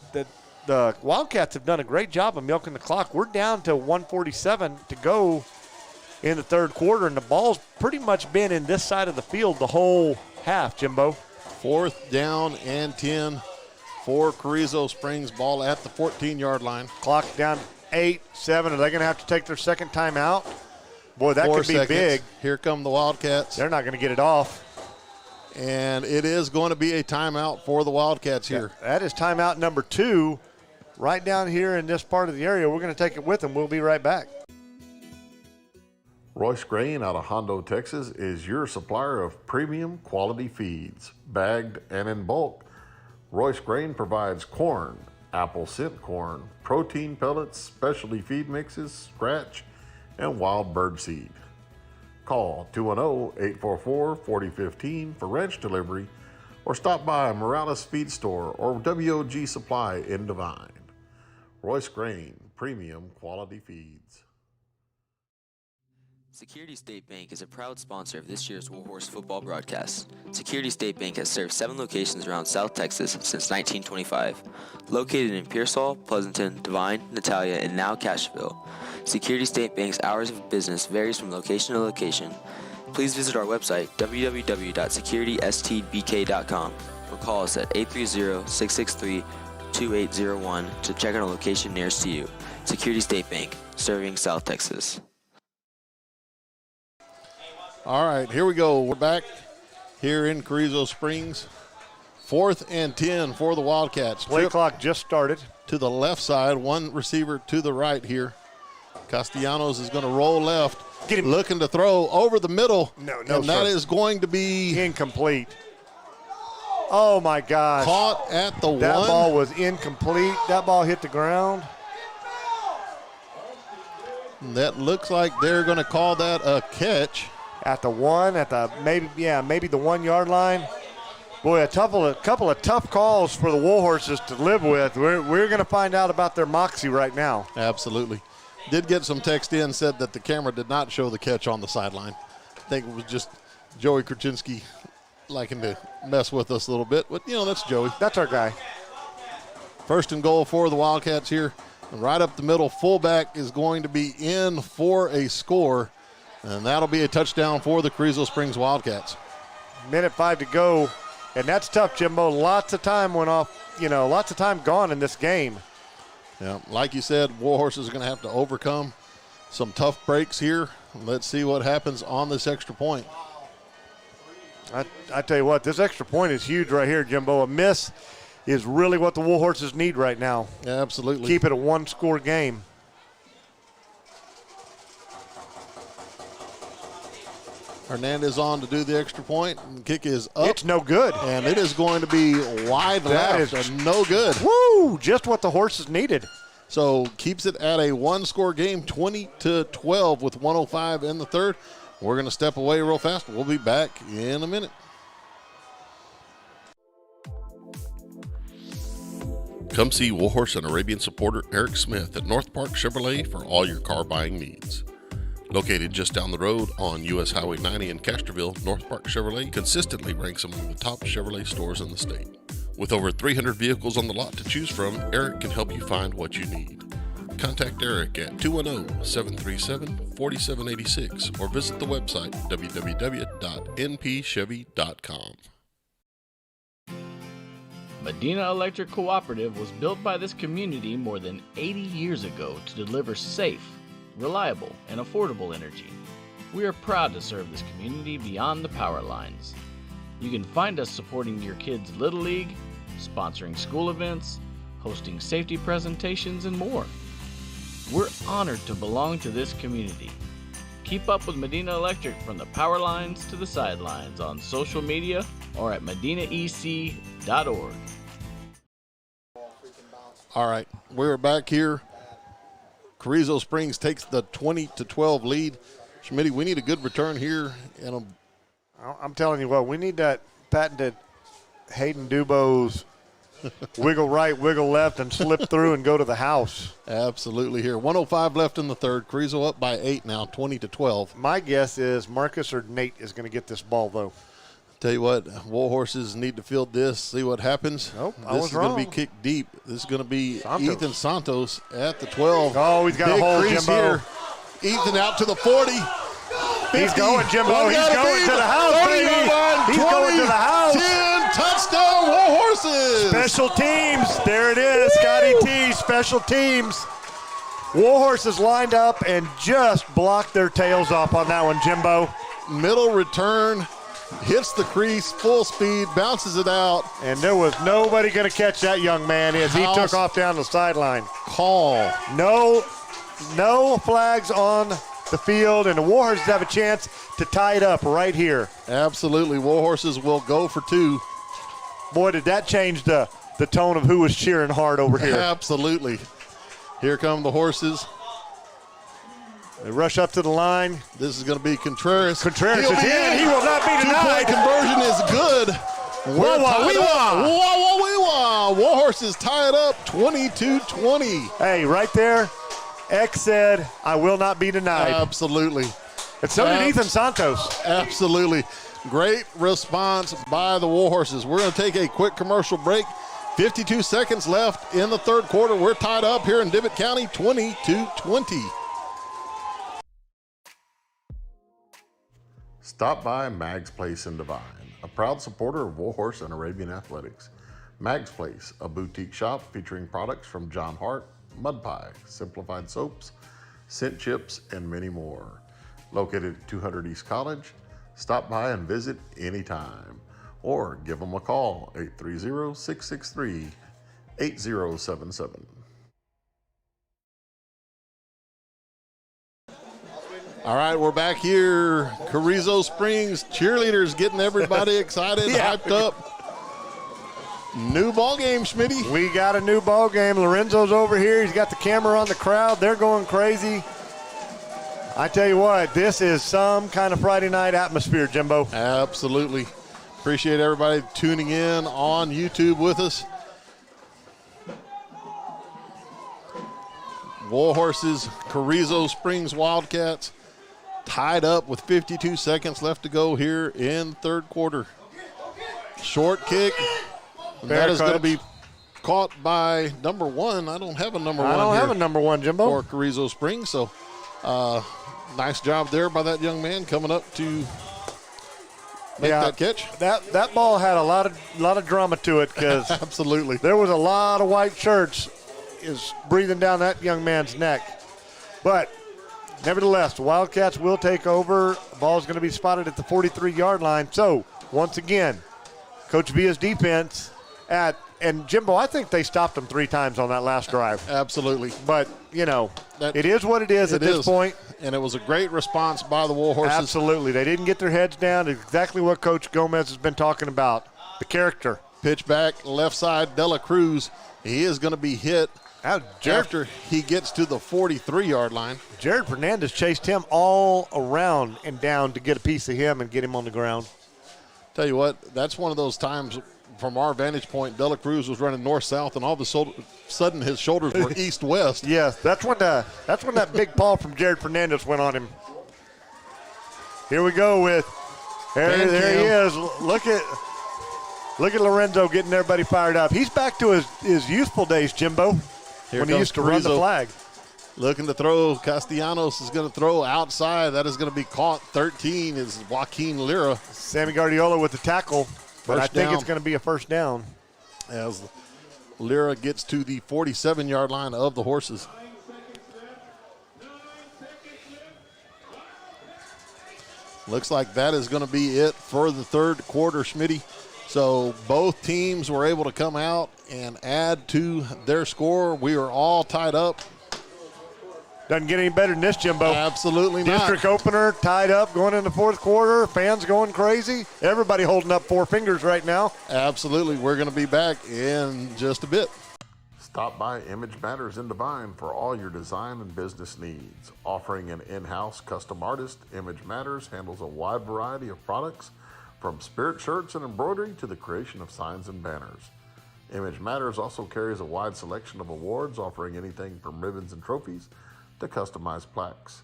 The Wildcats have done a great job of milking the clock. We're down to 1:47 to go in the third quarter, and the ball's pretty much been in this side of the field the whole half, Jimbo. 4th down and 10 for Carrizo Springs. Ball at the 14-yard line. Clock down 8, 7. Are they going to have to take their second timeout? Boy, that 4 could be seconds. big. Here come the Wildcats. They're not going to get it off. And it is going to be a timeout for the Wildcats here. That is timeout number 2 right down here in this part of the area. We're going to take it with them. We'll be right back. Royce Grain out of Hondo, Texas is your supplier of premium quality feeds, bagged and in bulk. Royce Grain provides corn, apple scent corn, protein pellets, specialty feed mixes, scratch, and wild bird seed. Call 210-844-4015 for ranch delivery, or stop by Morales Feed Store or WOG Supply in Devine. Royce Grain, premium quality feeds. Security State Bank is a proud sponsor of this year's Warhorse Football broadcast. Security State Bank has served 7 locations around South Texas since 1925. Located in Pearsall, Pleasanton, Devine, Natalia, and now Cashville, Security State Bank's hours of business varies from location to location. Please visit our website, www.securitystbk.com, or call us at 830-663-2801 to check on a location nearest to you. Security State Bank, serving South Texas. All right, here we go. We're back here in Carrizo Springs. 4th and 10 for the Wildcats. Play clock just started. To the left side, one receiver to the right here. Castellanos is going to roll left. Get him. Looking to throw over the middle. No, and that is going to be incomplete. Oh, my gosh. Caught at the 1. That ball was incomplete. That ball hit the ground. That looks like they're going to call that a catch. At the 1, maybe the 1 yard line. Boy, a couple of tough calls for the Warhorses to live with. We're going to find out about their moxie right now. Absolutely. Did get some text in, said that the camera did not show the catch on the sideline. I think it was just Joey Krasinski liking to mess with us a little bit, but, that's Joey. That's our guy. First and goal for the Wildcats here. And right up the middle, fullback is going to be in for a score, and that'll be a touchdown for the Carrizo Springs Wildcats. Minute 5 to go, and that's tough, Jimbo. Lots of time went off, lots of time gone in this game. Yeah, like you said, Warhorses are going to have to overcome some tough breaks here. Let's see what happens on this extra point. I tell you what, this extra point is huge right here, Jimbo. A miss is really what the Warhorses need right now. Yeah, absolutely. Keep it a one-score game. Hernandez on to do the extra point, and the kick is up. It's no good. And it is going to be wide left and no good. Woo! Just what the Horses needed. So keeps it at a one-score game, 20-12 with 1:05 in the third. We're going to step away real fast. We'll be back in a minute. Come see Warhorse and Arabian supporter Eric Smith at North Park Chevrolet for all your car buying needs. Located just down the road on US Highway 90 in Castroville, North Park Chevrolet consistently ranks among the top Chevrolet stores in the state. With over 300 vehicles on the lot to choose from, Eric can help you find what you need. Contact Eric at 210-737-4786 or visit the website www.npchevy.com. Medina Electric Cooperative was built by this community more than 80 years ago to deliver safe, reliable, and affordable energy. We are proud to serve this community beyond the power lines. You can find us supporting your kids' Little League, sponsoring school events, hosting safety presentations, and more. We're honored to belong to this community. Keep up with Medina Electric from the power lines to the sidelines on social media or at medinaec.org. All right, we're back here. Carrizo Springs takes the 20-12 lead. Schmitty, we need a good return here. And I'm telling you what, we need that patented Hayden Dubo's wiggle right, wiggle left, and slip through and go to the house. Absolutely here. 1:05 left in the third. Carrizo up by 8 now, 20-12. My guess is Marcus or Nate is going to get this ball, though. Tell you what, Warhorses need to field this, see what happens. Nope, this is going to be kicked deep. This is going to be Santos. Ethan Santos at the 12. Oh, he's got a hold, Jimbo. Here. Ethan out to the 40. 50. He's going, Jimbo. He's going to the house, baby. He's going to the house. 10, touchdown, Warhorses. Special teams. There it is, Scotty T, special teams. Warhorses lined up and just blocked their tails off on that one, Jimbo. Middle return. Hits the crease, full speed, bounces it out. And there was nobody going to catch that young man as he took off down the sideline. Call. No flags on the field, and the Warhorses have a chance to tie it up right here. Absolutely. Warhorses will go for 2. Boy, did that change the tone of who was cheering hard over here. Absolutely. Here come the Horses. They rush up to the line. This is going to be Contreras. Contreras is in. He will not be denied. 2-point conversion is good. Wah-wah-wee-wah. Warhorses tie it up 22-20. Hey, right there, X said, I will not be denied. Absolutely. And so did Ethan Santos. Absolutely. Great response by the Warhorses. We're going to take a quick commercial break. 52 seconds left in the third quarter. We're tied up here in Divot County, 22-20. Stop by Mag's Place in Devine, a proud supporter of Warhorse and Arabian Athletics. Mag's Place, a boutique shop featuring products from John Hart, Mud Pie, Simplified Soaps, Scent Chips, and many more. Located at 200 East College, stop by and visit anytime. Or give them a call, 830-663-8077. All right, we're back here. Carrizo Springs cheerleaders getting everybody excited, hyped up. New ball game, Schmitty. We got a new ball game. Lorenzo's over here. He's got the camera on the crowd. They're going crazy. I tell you what, this is some kind of Friday night atmosphere, Jimbo. Absolutely. Appreciate everybody tuning in on YouTube with us. Warhorses, Carrizo Springs Wildcats. tied up with 52 seconds left to go here in third quarter. Short kick. And that is going to be caught by number one. I don't have a number one. I don't have a number one, Jimbo. For Carrizo Springs. So nice job there by that young man coming up to make that catch. That ball had a lot of drama to it because absolutely there was a lot of white shirts is breathing down that young man's neck. But nevertheless, the Wildcats will take over. The ball is going to be spotted at the 43-yard line. So once again, Coach Villa's defense and Jimbo, I think they stopped them 3 times on that last drive. Absolutely. But, it is what it is at this point. And it was a great response by the Warhorses. Absolutely. They didn't get their heads down. Exactly what Coach Gomez has been talking about, the character. Pitch back, left side, De La Cruz. He is going to be hit after he gets to the 43-yard line. Jared Fernandez chased him all around and down to get a piece of him and get him on the ground. Tell you what, that's one of those times from our vantage point, De La Cruz was running north-south, and all of a sudden his shoulders were east-west. Yes, that's when that big paw from Jared Fernandez went on him. Here we go with there he is. Look at Lorenzo getting everybody fired up. He's back to his youthful days, Jimbo, when he used to run the flag. Looking to throw. Castellanos is going to throw outside. That is going to be caught. 13 is Joaquin Lira. Sammy Guardiola with the tackle. But I think it's going to be a first down. As Lira gets to the 47-yard line of the Horses. Looks like that is going to be it for the third quarter, Schmitty. So both teams were able to come out and add to their score. We are all tied up. Doesn't get any better than this, Jimbo. Absolutely not. District opener, tied up, going into fourth quarter. Fans going crazy. Everybody holding up 4 fingers right now. Absolutely. We're going to be back in just a bit. Stop by Image Matters in Devine for all your design and business needs. Offering an in-house custom artist, Image Matters handles a wide variety of products from spirit shirts and embroidery to the creation of signs and banners. Image Matters also carries a wide selection of awards, offering anything from ribbons and trophies to customized plaques.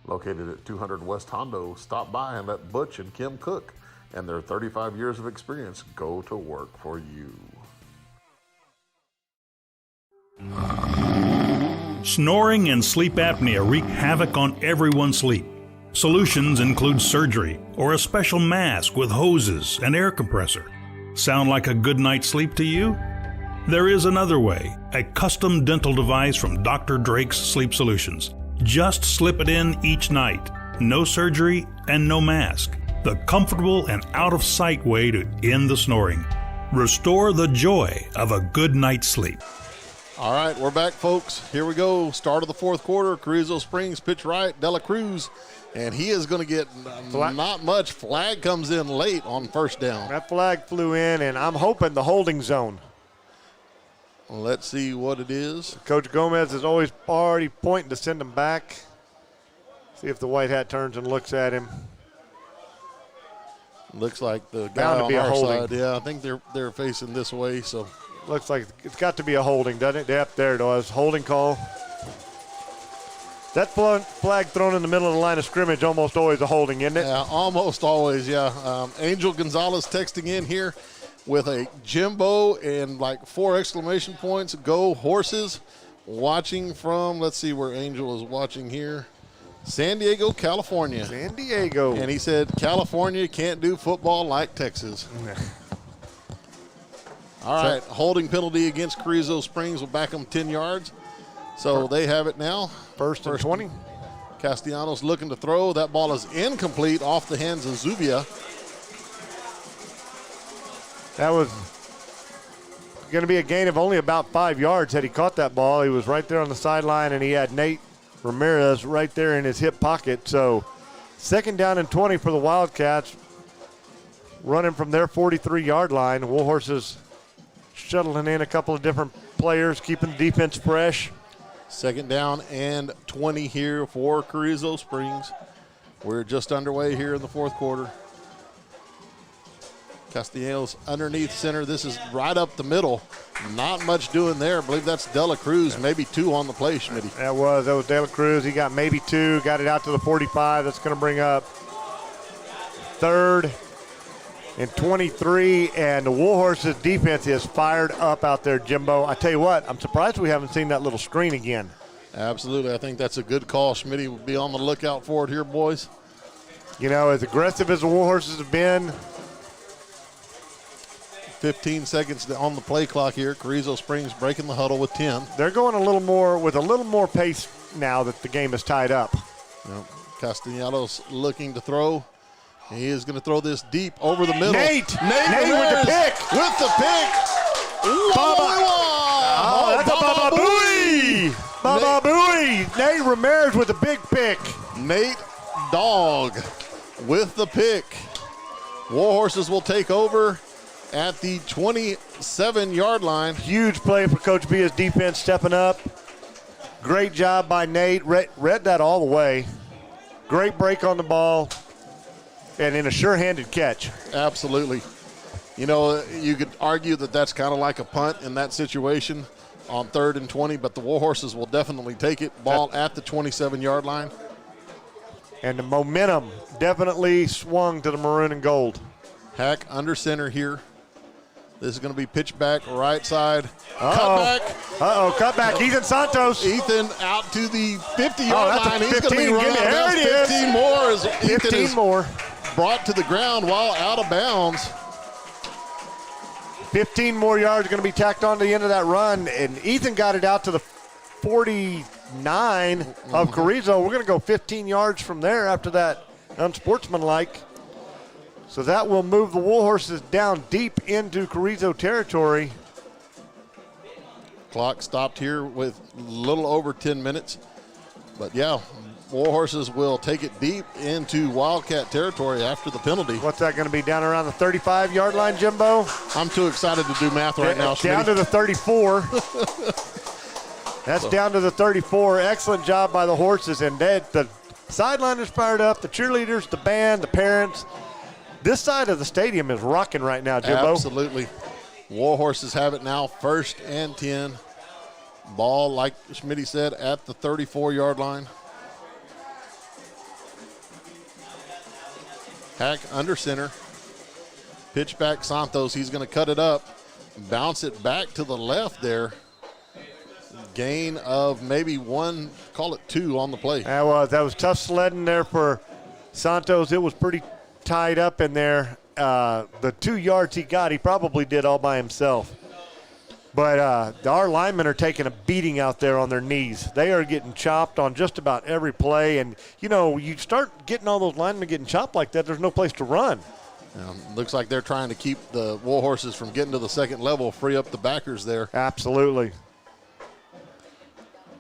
Located at 200 West Hondo, stop by and let Butch and Kim Cook and their 35 years of experience go to work for you. Snoring and sleep apnea wreak havoc on everyone's sleep. Solutions include surgery or a special mask with hoses and air compressor. Sound like a good night's sleep to you? There is another way, a custom dental device from Dr. Drake's Sleep Solutions. Just slip it in each night. No surgery and no mask. The comfortable and out-of-sight way to end the snoring. Restore the joy of a good night's sleep. All right, we're back, folks. Here we go. Start of the fourth quarter. Carrizo Springs pitch right. De La Cruz, and he is going to get not much. Flag comes in late on first down. That flag flew in, and I'm hoping the holding zone. Let's see what it is. Coach Gomez is always already pointing to send him back. See if the white hat turns and looks at him. Looks like the guy on our side. Yeah, I think they're facing this way. So looks like it's got to be a holding, doesn't it? Yep, there it was. Holding call. That flag thrown in the middle of the line of scrimmage almost always a holding, isn't it? Yeah, almost always, yeah. Angel Gonzalez texting in here with a Jimbo and like 4 exclamation points. Go Horses. Watching from, let's see where Angel is watching here. San Diego, California. San Diego. And he said, California can't do football like Texas. All right, holding penalty against Carrizo Springs will back them 10 yards. So they have it now. First and 20. Castellanos looking to throw. That ball is incomplete off the hands of Zubia. That was going to be a gain of only about 5 yards. Had he caught that ball, he was right there on the sideline, and he had Nate Ramirez right there in his hip pocket. So second down and 20 for the Wildcats, running from their 43-yard line. Warhorses shuttling in a couple of different players, keeping the defense fresh. Second down and 20 here for Carrizo Springs. We're just underway here in the fourth quarter. Castellanos underneath center. This is right up the middle. Not much doing there. I believe that's Dela Cruz, maybe 2 on the play, Schmitty. That was Dela Cruz. He got maybe 2, got it out to the 45. That's going to bring up 3rd and 23, and the Warhorses defense is fired up out there, Jimbo. I tell you what, I'm surprised we haven't seen that little screen again. Absolutely. I think that's a good call. Schmitty will be on the lookout for it here, boys. You know, as aggressive as the Warhorses have been. 15 seconds on the play clock here. Carrizo Springs breaking the huddle with 10. They're going a little more pace now that the game is tied up. Yep. Castellanos looking to throw. He is going to throw this deep over the middle. Nate with the pick. With the pick. That's a Baba Booey. Baba Booey. Nate Ramirez with a big pick. Nate Dog with the pick. Warhorses will take over at the 27-yard line. Huge play for Coach Bia's defense stepping up. Great job by Nate. Read that all the way. Great break on the ball. And in a sure-handed catch. Absolutely. You know, you could argue that that's kind of like a punt in that situation on 3rd and 20, but the Warhorses will definitely take it. Ball at the 27-yard line. And the momentum definitely swung to the maroon and gold. Hack under center here. This is going to be pitched back right side. Cutback. Cutback. Ethan Santos. Ethan out to the 50-yard line. He's going to be running out of bounds. 15 more. As Ethan 15 more. Brought to the ground while out of bounds. 15 more yards going to be tacked on to the end of that run, and Ethan got it out to the 49 of Carrizo. We're going to go 15 yards from there after that unsportsmanlike. So that will move the Warhorses down deep into Carrizo territory. Clock stopped here with a little over 10 minutes. But, yeah, Warhorses will take it deep into Wildcat territory after the penalty. What's that going to be, down around the 35-yard line, Jimbo? I'm too excited to do math right now, Down to the 34. That's down to the 34. Excellent job by the Horses. And the sideline is fired up, the cheerleaders, the band, the parents. This side of the stadium is rocking right now, Jimbo. Absolutely. Warhorses have it now, 1st and 10. Ball, like Schmitty said, at the 34-yard line. Hack under center. Pitch back Santos. He's going to cut it up. Bounce it back to the left there. Gain of maybe 1, call it 2 on the play. That was tough sledding there for Santos. It was pretty tied up in there. The 2 yards he got, he probably did all by himself. But our linemen are taking a beating out there on their knees. They are getting chopped on just about every play. And, you know, you start getting all those linemen getting chopped like that, there's no place to run. Looks like they're trying to keep the Warhorses from getting to the second level, free up the backers there. Absolutely.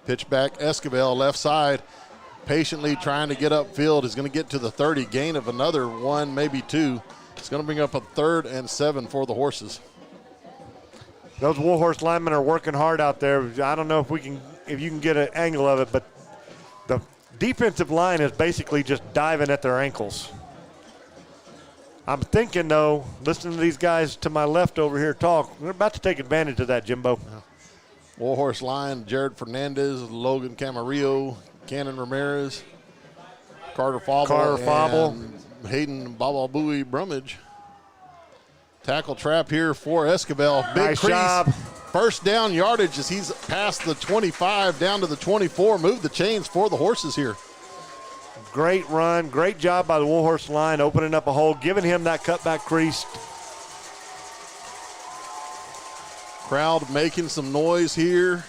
Pitch back, Escobar, left side, patiently trying to get upfield. Is going to get to the 30, gain of another 1, maybe 2. It's going to bring up a 3rd and 7 for the Horses. Those Warhorse linemen are working hard out there. I don't know if you can get an angle of it, but the defensive line is basically just diving at their ankles. I'm thinking, though, listening to these guys to my left over here talk, they're about to take advantage of that, Jimbo. Yeah. Warhorse line, Jared Fernandez, Logan Camarillo, Cannon Ramirez, Carter Fauble, and Hayden Baba Booey Brummage. Tackle trap here for Escobar. Big nice crease. Job. First down yardage as he's past the 25 down to the 24. Move the chains for the Horses here. Great run. Great job by the Warhorse line, opening up a hole, giving him that cutback crease. Crowd making some noise here.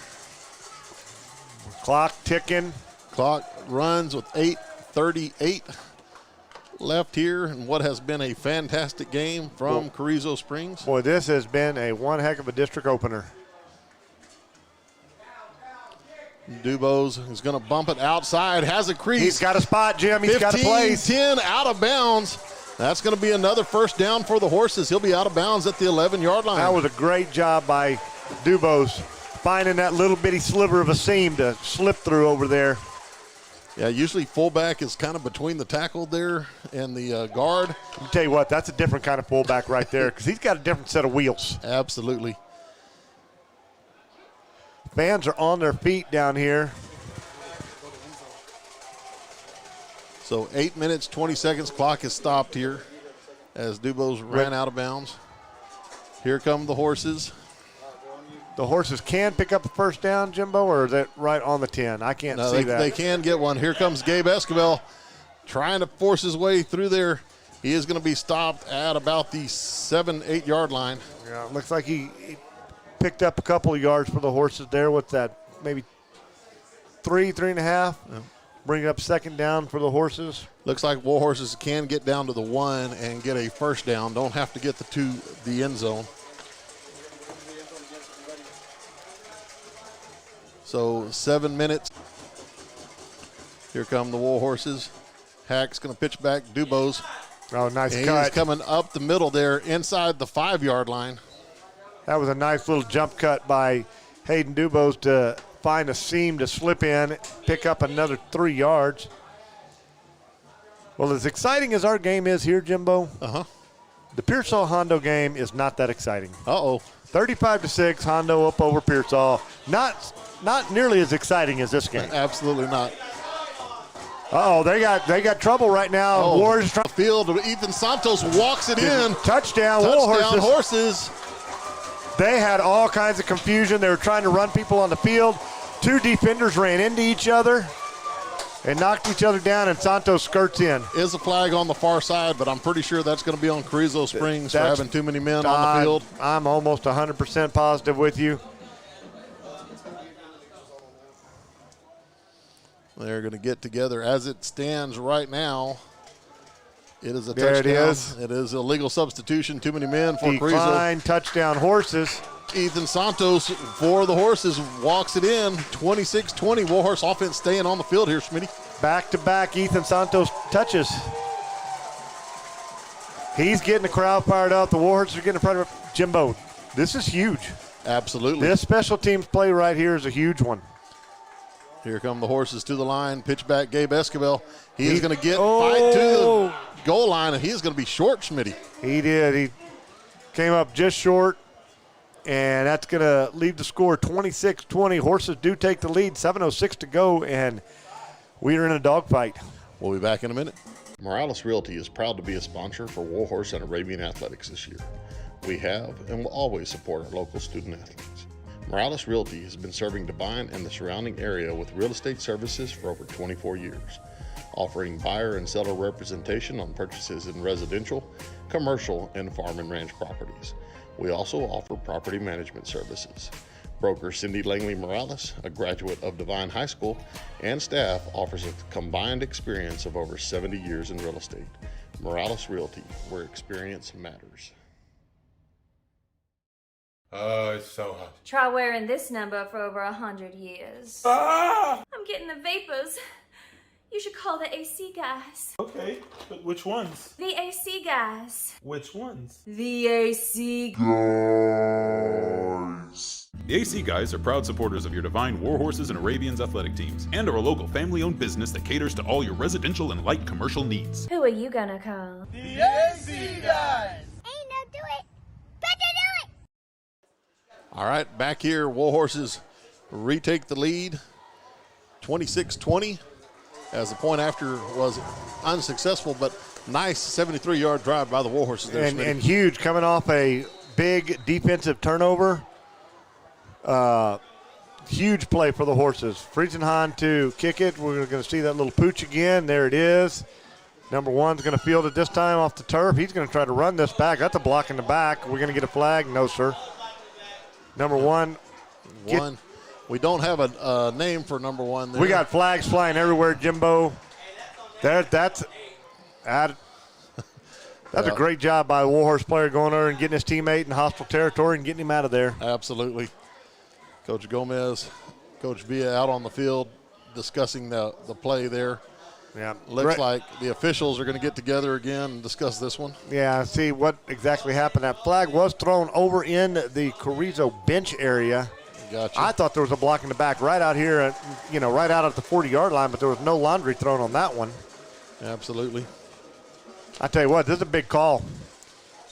Clock ticking. Clock runs with 8:38 left here in what has been a fantastic game from Carrizo Springs. Boy, this has been a one heck of a district opener. Dubose is going to bump it outside, has a crease. He's got a spot, Jim. He's got a place. 10 out of bounds. That's going to be another first down for the Horses. He'll be out of bounds at the 11-yard line. That was a great job by Dubose, finding that little bitty sliver of a seam to slip through over there. Yeah, usually fullback is kind of between the tackle there and the guard. Let me tell you what, that's a different kind of fullback right there because he's got a different set of wheels. Absolutely. Fans are on their feet down here. So 8 minutes, 20 seconds. Clock is stopped here as Dubose ran out of bounds. Here come the horses. The horses can pick up a first down, Jimbo, or is that right on the 10? I can't see that. They can get one. Here comes Gabe Esquivel trying to force his way through there. He is going to be stopped at about the 7-8 yard line. Yeah, it looks like he picked up a couple of yards for the horses there with that maybe 3.5. Yeah. Bring up second down for the horses. Looks like Warhorses can get down to the 1 and get a first down. Don't have to get to the end zone. So 7 minutes. Here come the Warhorses. Hack's going to pitch back. Dubose. Oh, nice cut. He's coming up the middle there inside the 5 yard line. That was a nice little jump cut by Hayden Dubose to find a seam to slip in, pick up another 3 yards. Well, as exciting as our game is here, Jimbo, the Pearsall Hondo game is not that exciting. 35-6, Hondo up over Pearsall. Not nearly as exciting as this game. Absolutely not. They got trouble right now. Warriors trying field. Ethan Santos walks it in. Touchdown Warhorses. They had all kinds of confusion. They were trying to run people on the field. 2 defenders ran into each other and knocked each other down, and Santos skirts in. Is a flag on the far side, but I'm pretty sure that's going to be on Carrizo Springs for having too many men on the field. I'm almost 100% positive with you. They're going to get together. As it stands right now, it is a there touchdown. It is. It is a legal substitution. Too many men for Decline, Carrizo. Touchdown Horses. Ethan Santos for the Horses walks it in. 26-20. Warhorse offense staying on the field here, Smitty. Back-to-back Ethan Santos touches. He's getting the crowd fired up. The Warhorses are getting fired up. Jimbo, this is huge. Absolutely. This special teams play right here is a huge one. Here come the Horses to the line. Pitch back, Gabe Esquivel. He is going to fight to the goal line, and he is going to be short, Smitty. He did. He came up just short, and that's going to lead the score 26-20. Horses do take the lead, 7:06 to go, and we are in a dogfight. We'll be back in a minute. Morales Realty is proud to be a sponsor for Warhorse and Arabian Athletics this year. We have and will always support our local student athletes. Morales Realty has been serving Devine and the surrounding area with real estate services for over 24 years, offering buyer and seller representation on purchases in residential, commercial, and farm and ranch properties. We also offer property management services. Broker Cindy Langley Morales, a graduate of Devine High School, and staff offers a combined experience of over 70 years in real estate. Morales Realty, where experience matters. It's so hot. Try wearing this number for over 100 years. Ah! I'm getting the vapors. You should call the AC guys. Okay, but which ones? The AC guys. Which ones? The AC guys. The AC Guys are proud supporters of your Devine Warhorses and Arabians athletic teams and are a local family-owned business that caters to all your residential and light commercial needs. Who are you gonna call? The AC Guys. Hey, no, do it. Better do it. All right, back here, Warhorses retake the lead, 26-20, as the point after was unsuccessful, but nice 73-yard drive by the Warhorses there. And huge, coming off a big defensive turnover. Huge play for the Horses. Friesenhan to kick it. We're going to see that little pooch again. There it is. Number 1's going to field it this time off the turf. He's going to try to run this back. That's a block in the back. We're going to get a flag. No, sir. Number 1. We don't have a name for number 1 there. We got flags flying everywhere, Jimbo. That's a great job by the Warhorse player going over and getting his teammate in hostile territory and getting him out of there. Absolutely. Coach Gomez, Coach Villa out on the field discussing the play there. Yeah. Looks like the officials are going to get together again and discuss this one. Yeah, see what exactly happened. That flag was thrown over in the Carrizo bench area. Gotcha. I thought there was a block in the back right out here, right out at the 40-yard line, but there was no laundry thrown on that one. Absolutely. I tell you what, this is a big call,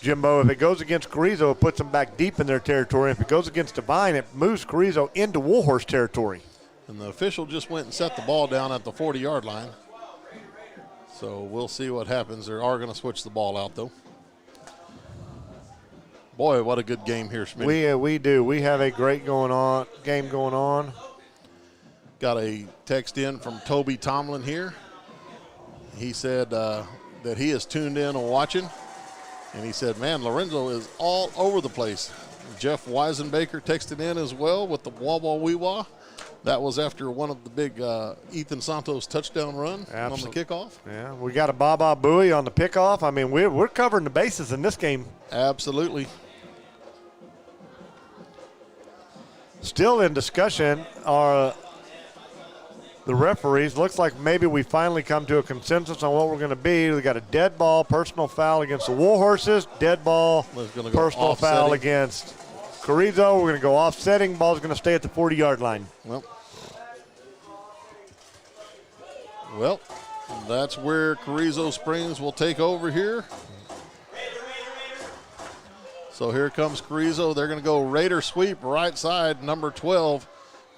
Jimbo. If it goes against Carrizo, it puts them back deep in their territory. If it goes against Devine, it moves Carrizo into Warhorse territory. And the official just went and set the ball down at the 40-yard line. So we'll see what happens. They are going to switch the ball out, though. Boy, what a good game here, Schmidt. We do. We have a great game going on. Got a text in from Toby Tomlin here. He said that he is tuned in and watching. And he said, man, Lorenzo is all over the place. Jeff Weisenbaker texted in as well with the wah-wah-wee-wah. That was after one of the big Ethan Santos touchdown run on the kickoff. Yeah, we got a Baba Booey on the pickoff. I mean, we're covering the bases in this game. Absolutely. Still in discussion are the referees. Looks like maybe we finally come to a consensus on what we're going to be. We got a dead ball, personal foul against the Warhorses, dead ball, personal foul against Carrizo. We're going to go offsetting. Ball's going to stay at the 40-yard line. Well, that's where Carrizo Springs will take over here. So here comes Carrizo. They're going to go Raider sweep right side, number 12.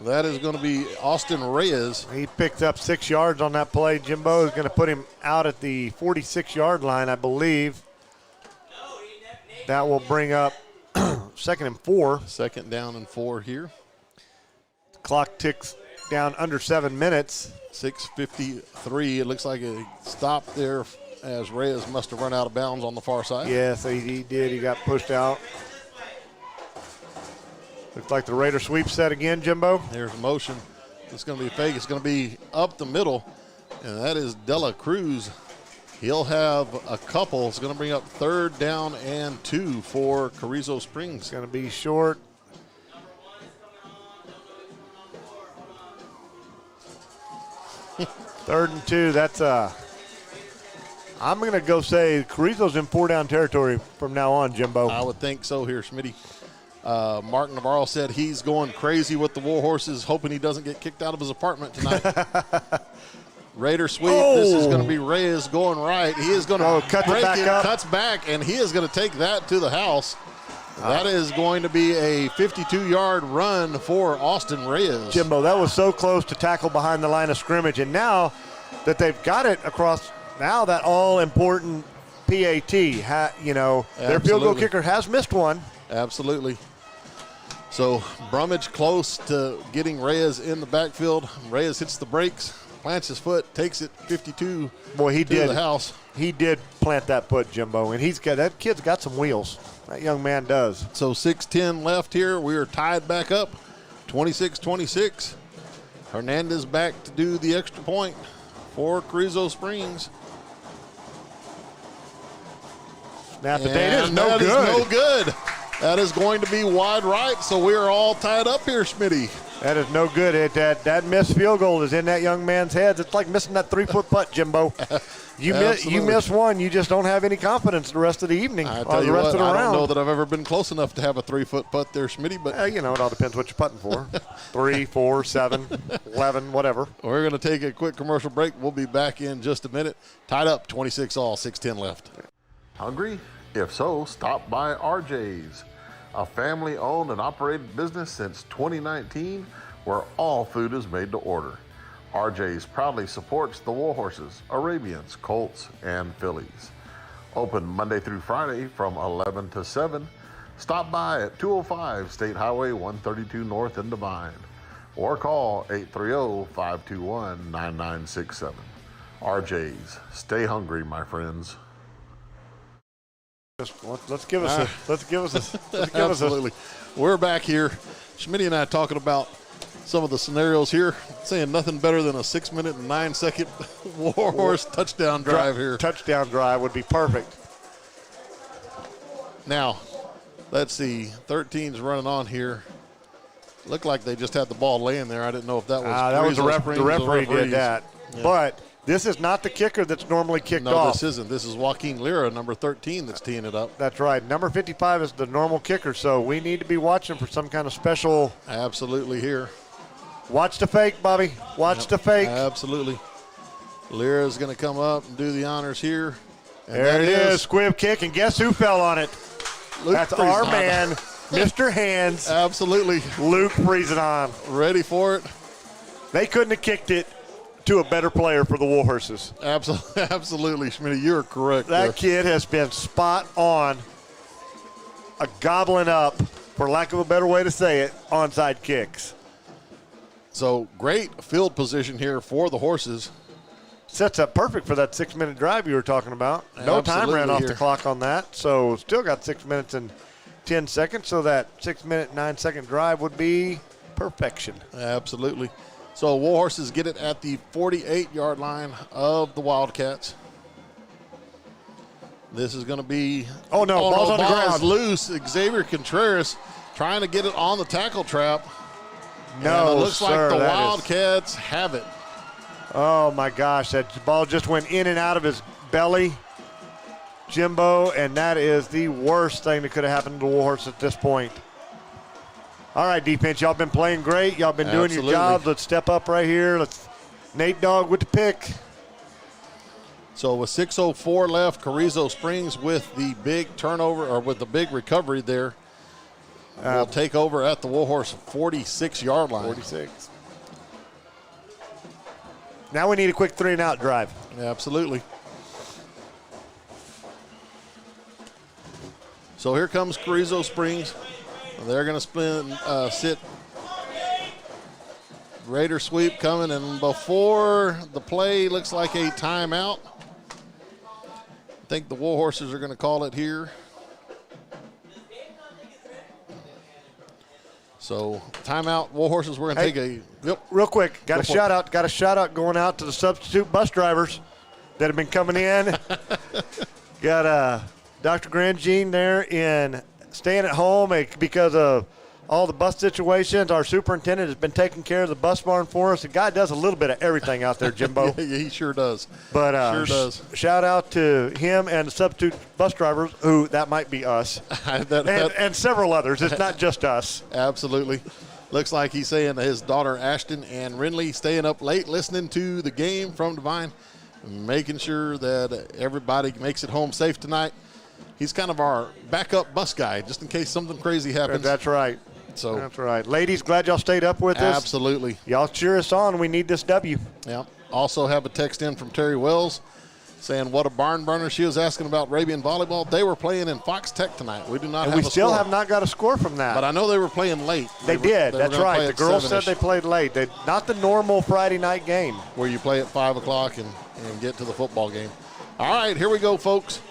That is going to be Austin Reyes. He picked up 6 yards on that play. Jimbo is going to put him out at the 46-yard line, I believe. That will bring up 2nd and 4. 2nd down and 4 here. Clock ticks down under 7 minutes. 6:53. It looks like a stop there as Reyes must have run out of bounds on the far side. Yes, he did. He got pushed out. Looks like the Raider sweep set again, Jimbo. There's motion. It's going to be fake. It's going to be up the middle, and that is Dela Cruz. He'll have a couple. It's going to bring up 3rd down and 2 for Carrizo Springs. It's going to be short. Third and 2. That's I'm going to go say Carrizo's in 4-down territory from now on, Jimbo. I would think so here, Smitty. Mark Navarro said he's going crazy with the Warhorses, hoping he doesn't get kicked out of his apartment tonight. Raider sweep. Oh. This is going to be Reyes going right. He is going to break it, cuts back, and he is going to take that to the house. That is going to be a 52-yard run for Austin Reyes. Jimbo, that was so close to tackle behind the line of scrimmage, and now that they've got it across, now that all-important PAT, their field goal kicker has missed one. Absolutely. So Brummage close to getting Reyes in the backfield. Reyes hits the brakes, plants his foot, takes it 52 to the house. He did plant that foot, Jimbo, and that kid's got some wheels. That young man does. So 6:10 left here. We are tied back up, 26-26. Hernandez back to do the extra point for Carrizo Springs. Snap the date is no good. That is no good. That is going to be wide right, so we are all tied up here, Smitty. That is no good. That missed field goal is in that young man's head. It's like missing that 3-foot putt, Jimbo. You miss one, you just don't have any confidence the rest of the evening I or tell the you rest what, of the round. I don't know that I've ever been close enough to have a 3-foot putt there, Smitty, but it all depends what you're putting for. 3, 4, 7, 11, whatever. We're going to take a quick commercial break. We'll be back in just a minute. Tied up, 26 all, 6:10 left. Hungry? If so, stop by RJ's, a family-owned and operated business since 2019 where all food is made to order. RJ's proudly supports the Warhorses, Arabians, Colts, and Fillies. Open Monday through Friday from 11 to 7. Stop by at 205 State Highway 132 North in Devine or call 830-521-9967. RJ's. Stay hungry, my friends. Let's give us Absolutely. We're back here. Schmitty and I talking about some of the scenarios here, saying nothing better than a 6-minute and 9-second Warhorse touchdown drive here. Touchdown drive would be perfect. Now, let's see. 13's running on here. Looked like they just had the ball laying there. I didn't know if that was the referee did that. Yeah. But This is not the kicker that's normally kicked No, off. this isn't. This is Joaquin Lira, number 13, that's teeing it up. That's right. Number 55 is the normal kicker, so we need to be watching for some kind of special. Absolutely here. Watch the fake, Bobby. Watch the fake. Absolutely. Lira is going to come up and do the honors here. And there it is. Squib kick, and guess who fell on it? Luke That's our Friesenhahn. man, Mr. Hands. Absolutely. Luke Friesenhahn. Ready for it. They couldn't have kicked it to a better player for the Warhorses. Absolutely, Schmitty. You're correct. That kid has been spot on, a gobbling up, for lack of a better way to say it, onside kicks. So great field position here for the horses. Sets up perfect for that 6-minute drive you were talking about. No time ran off the clock on that, so still got 6 minutes and 10 seconds, so that 6-minute, 9-second drive would be perfection. Absolutely. So Warhorses get it at the 48-yard line of the Wildcats. This is going to be ball's on the ground. Loose. Xavier Contreras trying to get it on the tackle trap. No, and it looks sir, like the Wildcats have it. Oh my gosh, that ball just went in and out of his belly, Jimbo, and that is the worst thing that could have happened to the Warhorse at this point. All right, defense, y'all been playing great. Y'all been doing your jobs. Let's step up right here. Nate Dogg with the pick. So with 6:04 left, Carrizo Springs with the big turnover, or with the big recovery there, will take over at the Warhorse 46-yard line. 46. Now we need a quick 3-and-out drive. Absolutely. So here comes Carrizo Springs. They're going to sit. Raider sweep coming, and before the play, looks like a timeout. I think the Warhorses are going to call it here. So timeout, Warhorses. We're going to take a real quick. Got a shout out. Got a shout out going out to the substitute bus drivers that have been coming in. Got Dr. Grandjean there in staying at home because of all the bus situations. Our superintendent has been taking care of the bus barn for us. The guy does a little bit of everything out there, Jimbo. Yeah, he sure does. But sure does. Shout out to him and the substitute bus drivers, who that might be us, and several others. It's not just us. Absolutely. Looks like he's saying that his daughter Ashton and Renly staying up late listening to the game from Devine, making sure that everybody makes it home safe tonight. He's kind of our backup bus guy, just in case something crazy happens. That's right. So that's right. Ladies, glad y'all stayed up with us. Absolutely. Y'all cheer us on. We need this W. Yeah. Also have a text in from Terry Wells saying what a barn burner. She was asking about Arabian volleyball. They were playing in Fox Tech tonight. We do not have a score. We still have not got a score from that. But I know they were playing late. They did. That's right. The girls said they played late. Not the normal Friday night game. Where you play at 5 o'clock and get to the football game. All right, here we go, folks.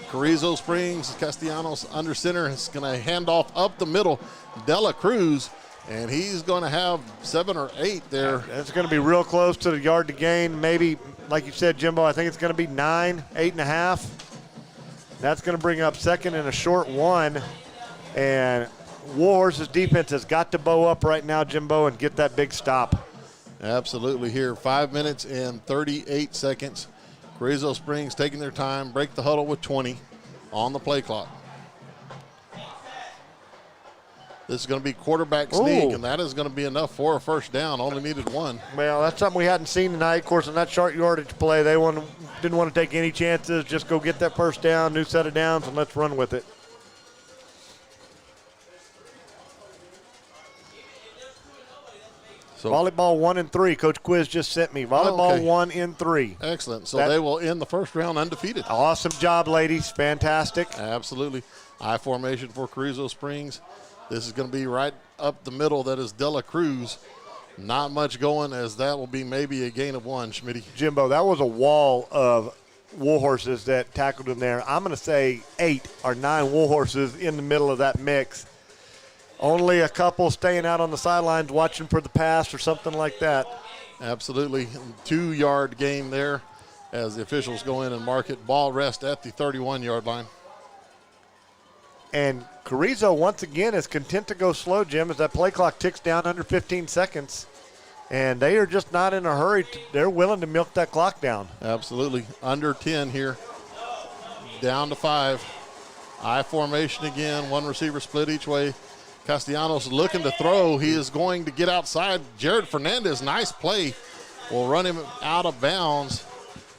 Carrizo Springs, Castellanos under center, is going to hand off up the middle. Dela Cruz, and he's going to have 7 or 8 there. It's going to be real close to the yard to gain. Maybe, like you said, Jimbo, I think it's going to be 9, 8.5. That's going to bring up second and a short 1. And Warhorse's defense has got to bow up right now, Jimbo, and get that big stop. Absolutely here. 5 minutes and 38 seconds. Carrizo Springs taking their time, break the huddle with 20 on the play clock. This is going to be quarterback sneak, and that is going to be enough for a first down. Only needed 1. Well, that's something we hadn't seen tonight. Of course, in that short yardage play, they didn't want to take any chances. Just go get that first down, new set of downs, and let's run with it. So volleyball 1 and 3. Coach Quiz just sent me. Volleyball 1 and 3. Excellent. So they will end the first round undefeated. Awesome job, ladies. Fantastic. Absolutely. I formation for Carrizo Springs. This is going to be right up the middle. That is Dela Cruz. Not much going, as that will be maybe a gain of 1, Schmitty. Jimbo, that was a wall of Warhorses that tackled him there. I'm going to say 8 or 9 Warhorses in the middle of that mix. Only a couple staying out on the sidelines watching for the pass or something like that. Absolutely. 2-yard gain there as the officials go in and mark it. Ball rest at the 31-yard line. And Carrizo, once again, is content to go slow, Jim, as that play clock ticks down under 15 seconds. And they are just not in a hurry. They're willing to milk that clock down. Absolutely. Under 10 here. Down to 5. I formation again. One receiver split each way. Castellanos looking to throw. He is going to get outside. Jared Fernandez, nice play, will run him out of bounds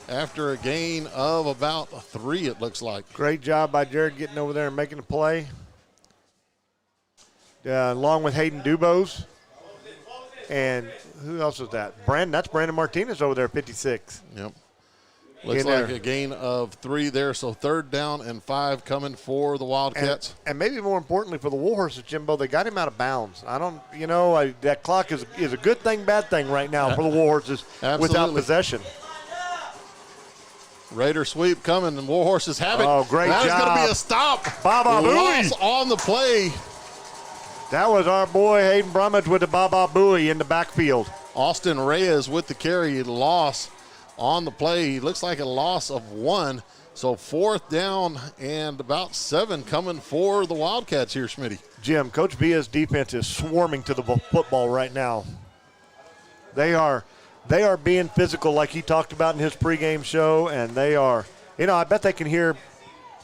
after a gain of about 3, it looks like. Great job by Jared getting over there and making the play. Along with Hayden Dubose. And who else is that? That's Brandon Martinez over there, 56. Yep. Looks like a gain of 3 there, so 3rd down and 5 coming for the Wildcats. And maybe more importantly for the Warhorses, Jimbo, they got him out of bounds. That clock is a good thing, bad thing right now for the Warhorses without possession. Raider sweep coming, and Warhorses have it. Oh, great job. That is going to be a stop. Baba Loss Booey on the play. That was our boy Hayden Brummage with the Baba Booey in the backfield. Austin Reyes with the carry, loss on the play. He looks like a loss of 1. So 4th down and about 7 coming for the Wildcats here, Schmitty. Jim, Coach Villa's defense is swarming to the football right now. They are being physical like he talked about in his pregame show, and they are, I bet they can hear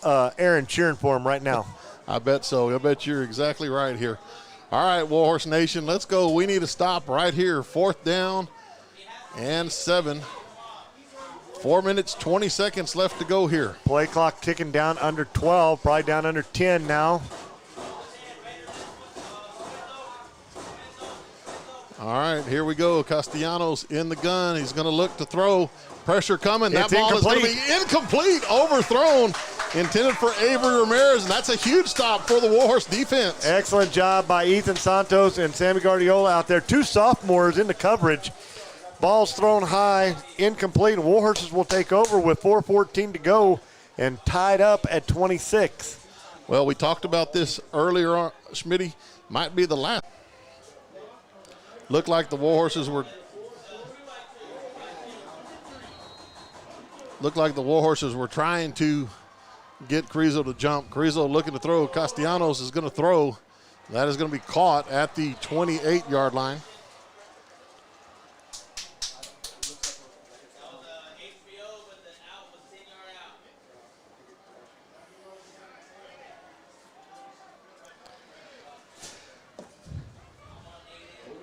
Aaron cheering for him right now. I bet so. I bet you're exactly right here. All right, Warhorse Nation, let's go. We need to stop right here. 4th down and 7. 4 minutes, 20 seconds left to go here. Play clock ticking down under 12, probably down under 10 now. All right, here we go. Castellanos in the gun. He's going to look to throw. Pressure coming. That ball is going to be incomplete, overthrown. Intended for Avery Ramirez, and that's a huge stop for the Warhorse defense. Excellent job by Ethan Santos and Sammy Guardiola out there. 2 sophomores in the coverage. Ball's thrown high, incomplete. Warhorses will take over with 4:14 to go and tied up at 26. Well, we talked about this earlier on, Schmitty. Might be the last. Looked like the Warhorses were trying to get Carrizo to jump. Carrizo looking to throw. Castellanos is going to throw. That is going to be caught at the 28-yard line.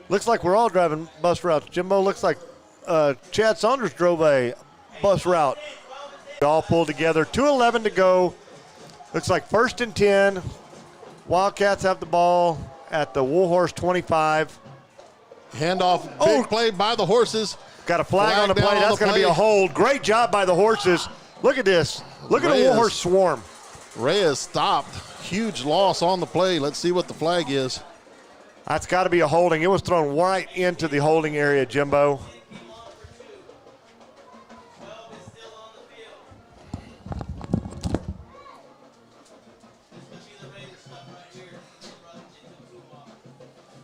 Looks like we're all driving bus routes. Jimbo, looks like Chad Saunders drove a bus route. All pulled together. 2:11 to go. Looks like 1st and 10. Wildcats have the ball at the Warhorse 25. Handoff, big play by the Horses. Got a flag on the play. That's going to be a hold. Great job by the Horses. Look at this. Look at the Warhorse swarm. Reyes stopped. Huge loss on the play. Let's see what the flag is. That's got to be a holding. It was thrown right into the holding area, Jimbo.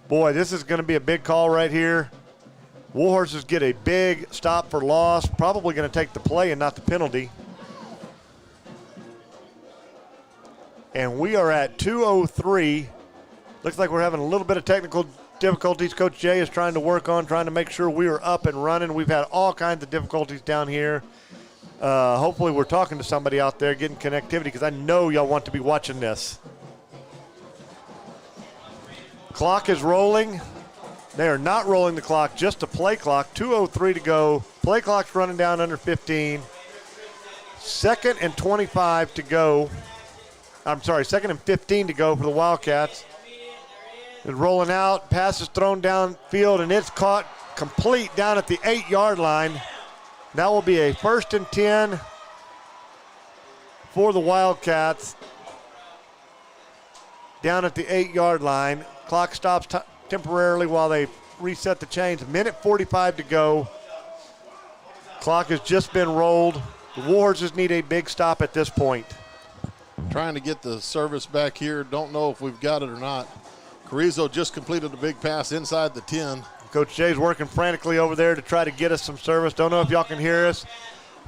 Boy, this is going to be a big call right here. Warhorses get a big stop for loss. Probably going to take the play and not the penalty. And we are at 2:03. Looks like we're having a little bit of technical difficulties. Coach Jay is trying to make sure we are up and running. We've had all kinds of difficulties down here. Hopefully we're talking to somebody out there getting connectivity, because I know y'all want to be watching this. Clock is rolling. They are not rolling the clock, just a play clock. 2:03 to go. Play clock's running down under 15. 2nd and 25 to go. I'm sorry, 2nd and 15 to go for the Wildcats. It's rolling out, pass is thrown downfield, and it's caught complete down at the 8-yard line. That will be a 1st and 10 for the Wildcats down at the 8-yard line. Clock stops temporarily while they reset the chains. 1:45 to go. Clock has just been rolled. The Warhorses need a big stop at this point. Trying to get the service back here. Don't know if we've got it or not. Carrizo just completed a big pass inside the 10. Coach Jay's working frantically over there to try to get us some service. Don't know if y'all can hear us.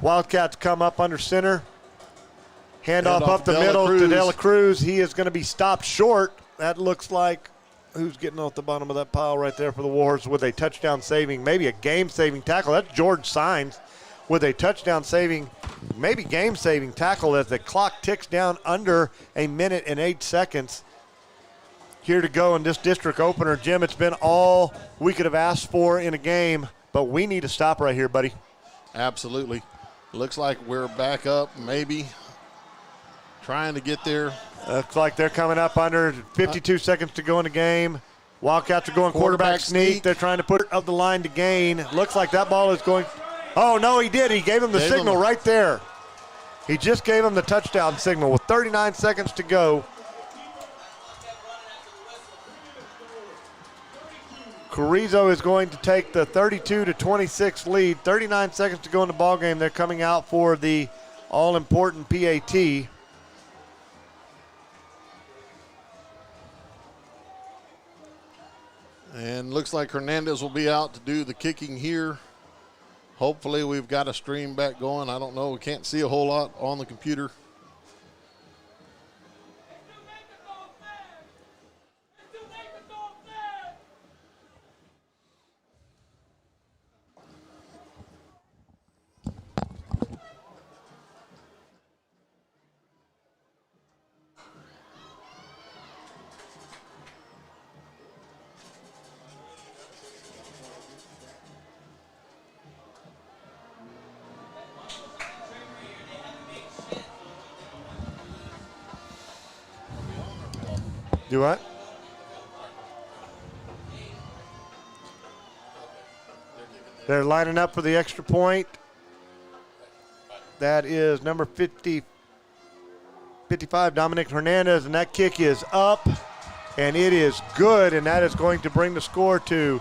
Wildcats come up under center. Handoff up the middle to De La Cruz. He is going to be stopped short. That looks like who's getting off the bottom of that pile right there for the Warhorse with a touchdown saving, maybe a game-saving tackle. That's George Sines with a touchdown saving, maybe game-saving tackle as the clock ticks down under a minute and 8 seconds here to go in this district opener. Jim, it's been all we could have asked for in a game, but we need to stop right here, buddy. Absolutely. Looks like we're back up, maybe trying to get there. Looks like they're coming up under 52 seconds to go in the game. Wildcats are going quarterback sneak. They're trying to put it up the line to gain. Looks like that ball is going. Oh, no, he did. He gave him the signal right there. He just gave him the touchdown signal with 39 seconds to go. Carrizo is going to take the 32-26 lead. 39 seconds to go in the ballgame. They're coming out for the all-important PAT. And looks like Hernandez will be out to do the kicking here. Hopefully we've got a stream back going. I don't know. We can't see a whole lot on the computer. Do what? They're lining up for the extra point. That is number 55, Dominic Hernandez, and that kick is up, and it is good, and that is going to bring the score to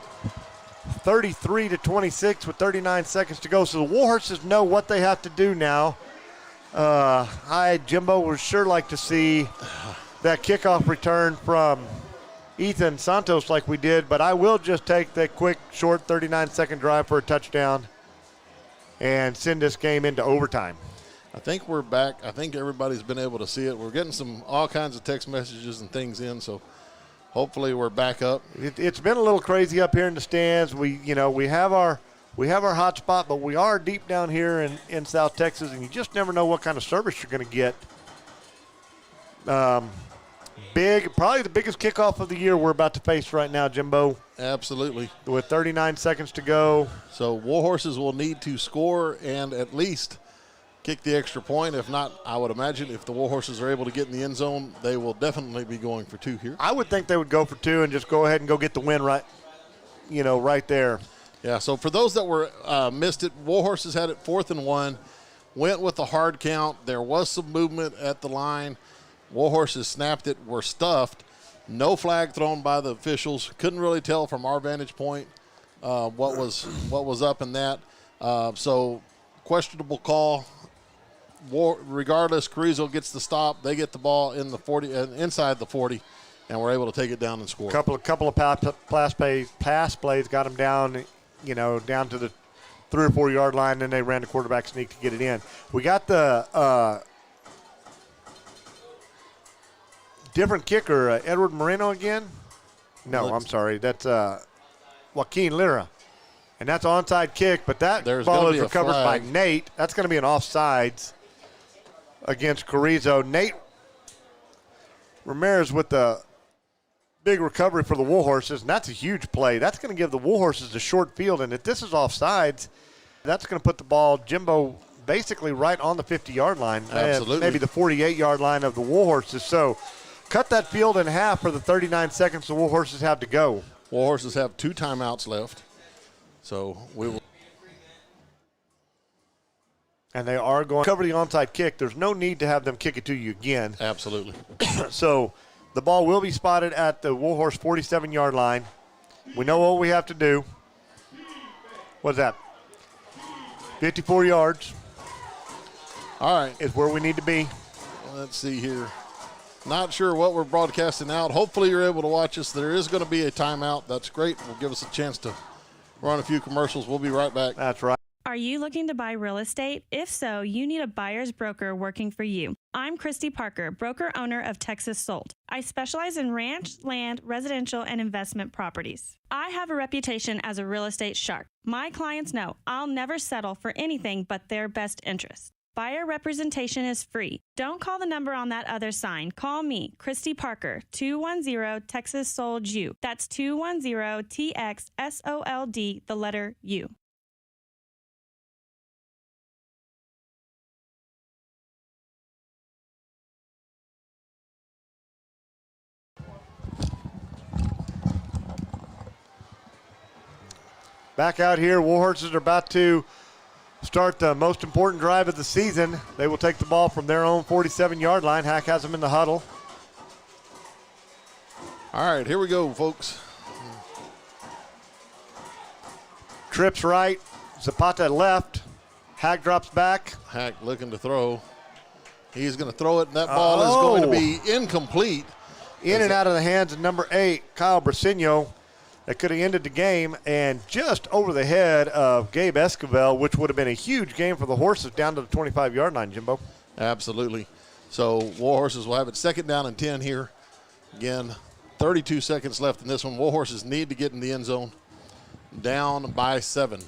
33-26 with 39 seconds to go. So the Warhorses know what they have to do now. Jimbo, would sure like to see that kickoff return from Ethan Santos like we did, but I will just take that quick, short 39-second drive for a touchdown and send this game into overtime. I think we're back. I think everybody's been able to see it. We're getting all kinds of text messages and things in, so hopefully we're back up. It's been a little crazy up here in the stands. We have our hot spot, but we are deep down here in South Texas, and you just never know what kind of service you're going to get. Probably the biggest kickoff of the year we're about to face right now, Jimbo. Absolutely. With 39 seconds to go. So Warhorses will need to score and at least kick the extra point. If not, I would imagine if the Warhorses are able to get in the end zone, they will definitely be going for 2 here. I would think they would go for 2 and just go ahead and go get the win right there. Yeah, so for those that were missed it, Warhorses had it 4th and 1, went with the hard count. There was some movement at the line. Warhorses snapped it, were stuffed. No flag thrown by the officials. Couldn't really tell from our vantage point what was up in that. So questionable call. Regardless, Carrizo gets the stop. They get the ball in the 40, inside the 40, and we're able to take it down and score. Couple of pass plays got them down, down to the 3 or 4 yard line. Then they ran the quarterback sneak to get it in. We got the different kicker, Edward Moreno again? No, I'm sorry. That's Joaquin Lira. And that's an onside kick, but that ball is recovered by Nate. That's going to be an offsides against Carrizo. Nate Ramirez with the big recovery for the Warhorses, and that's a huge play. That's going to give the Warhorses a short field, and if this is offsides, that's going to put the ball, Jimbo, basically right on the 50-yard line. Absolutely. Maybe the 48-yard line of the Warhorses. So cut that field in half for the 39 seconds the Warhorses have to go. Warhorses have 2 timeouts left. So we will. And they are going to cover the onside kick. There's no need to have them kick it to you again. Absolutely. So the ball will be spotted at the Warhorse 47-yard line. We know what we have to do. What's that? 54 yards. All right. Is where we need to be. Let's see here. Not sure what we're broadcasting out. Hopefully you're able to watch us. There is going to be a timeout. That's great. Will give us a chance to run a few commercials. We'll be right back. That's right. Are you looking to buy real estate? If so, you need a buyer's broker working for you. I'm Christy Parker, broker owner of Texas Sold. I specialize in ranch, land, residential, and investment properties. I have a reputation as a real estate shark. My clients know I'll never settle for anything but their best interest. Buyer representation is free. Don't call the number on that other sign. Call me, Christy Parker, 210-TEXAS SOLD U. That's 210-TXSOLD, the letter U. Back out here, Warhorses are about to start the most important drive of the season. They will take the ball from their own 47-yard line. Hack has them in the huddle. All right, here we go, folks. Trips right, Zapata left. Hack drops back. Hack looking to throw. He's going to throw it, and that ball is going to be incomplete. In and out of the hands of number 8, Kyle Brasino. That could have ended the game, and just over the head of Gabe Esquivel, which would have been a huge game for the Horses down to the 25-yard line, Jimbo. Absolutely. So Warhorses will have it 2nd down and 10 here. Again, 32 seconds left in this one. Warhorses need to get in the end zone. Down by 7.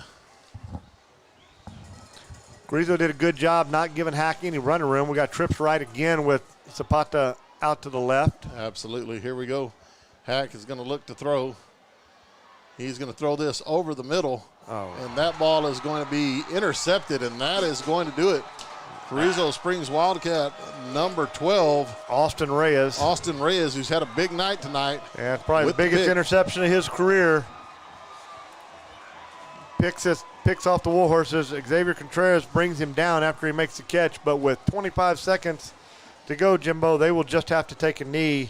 Carrizo did a good job not giving Hack any running room. We got trips right again with Zapata out to the left. Absolutely. Here we go. Hack is going to look to throw. He's going to throw this over the middle, and that ball is going to be intercepted, and that is going to do it. Carrizo Springs Wildcat, number 12. Austin Reyes. Austin Reyes, who's had a big night tonight. Yeah, it's probably the biggest interception of his career. Picks off the Warhorses. Xavier Contreras brings him down after he makes the catch, but with 25 seconds to go, Jimbo, they will just have to take a knee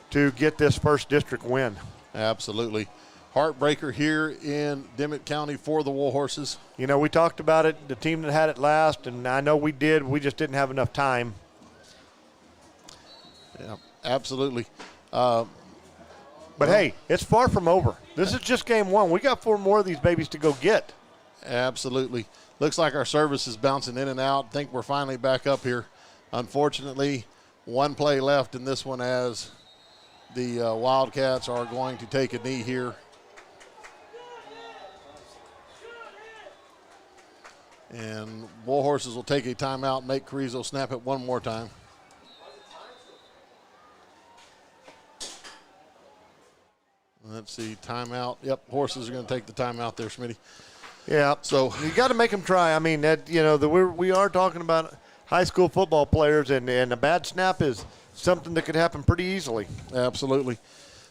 to get this first district win. Absolutely. Heartbreaker here in Dimmitt County for the Warhorses. You know, we talked about it, the team that had it last, and I know we did. We just didn't have enough time. Yeah, absolutely. But hey, it's far from over. This is just game 1. We got 4 more of these babies to go get. Absolutely. Looks like our service is bouncing in and out. Think we're finally back up here. Unfortunately, 1 play left in this one as the Wildcats are going to take a knee here. And Warhorses will take a timeout, make Carrizo snap it one more time. Let's see, timeout. Yep, Horses are going to take the timeout there, Smitty. Yeah, so you got to make them try. I mean, that we are talking about high school football players, and a bad snap is something that could happen pretty easily. Absolutely.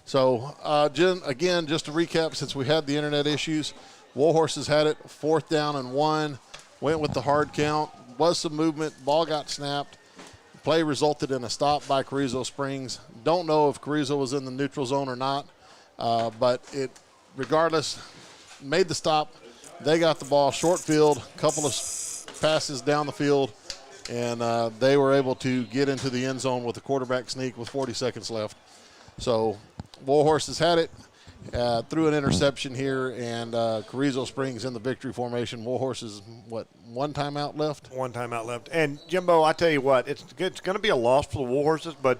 So, again, just to recap, since we had the internet issues, Warhorses had it 4th down and 1. Went with the hard count, was some movement, ball got snapped. Play resulted in a stop by Carrizo Springs. Don't know if Carrizo was in the neutral zone or not, but it, regardless, made the stop. They got the ball, short field, couple of passes down the field, and they were able to get into the end zone with a quarterback sneak with 40 seconds left. So Warhorses had it. Threw an interception here, and Carrizo Springs in the victory formation. Warhorses, 1 timeout left? 1 timeout left. And, Jimbo, I tell you what, it's going to be a loss for the Warhorses, but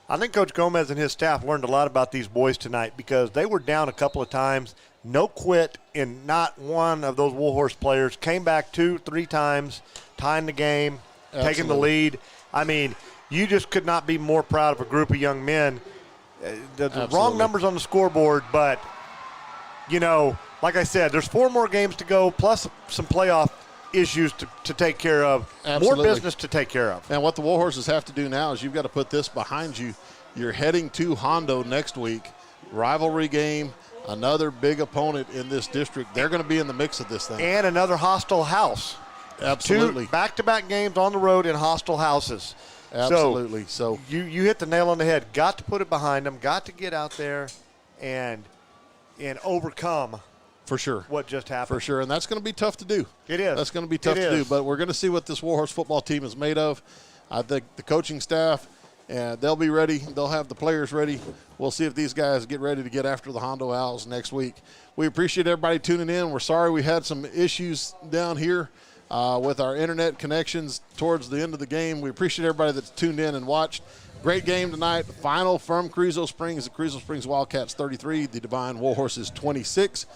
I think Coach Gomez and his staff learned a lot about these boys tonight because they were down a couple of times. No quit in not one of those Warhorse players. Came back 2-3 times, tying the game, taking the lead. I mean, you just could not be more proud of a group of young men. The wrong numbers on the scoreboard, but, like I said, there's 4 more games to go, plus some playoff issues to take care of. Absolutely. More business to take care of. And what the Warhorses have to do now is you've got to put this behind you. You're heading to Hondo next week. Rivalry game, another big opponent in this district. They're going to be in the mix of this thing. And another hostile house. Absolutely. 2 back-to-back games on the road in hostile houses. Absolutely. So you hit the nail on the head. Got to put it behind them. Got to get out there and overcome. For sure. What just happened. For sure. And that's going to be tough to do. It is. That's going to be tough to do. But we're going to see what this Warhorse football team is made of. I think the coaching staff and they'll be ready. They'll have the players ready. We'll see if these guys get ready to get after the Hondo Owls next week. We appreciate everybody tuning in. We're sorry we had some issues down here with our internet connections towards the end of the game. We appreciate everybody that's tuned in and watched. Great game tonight. Final from Carrizo Springs. The Carrizo Springs Wildcats 33, the Devine Warhorses 26.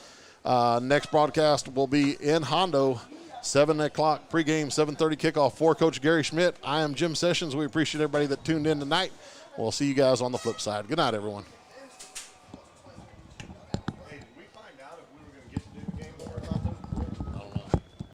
Next broadcast will be in Hondo, 7 o'clock pregame, 7:30 kickoff for Coach Gary Schmidt. I am Jim Sessions. We appreciate everybody that tuned in tonight. We'll see you guys on the flip side. Good night, everyone.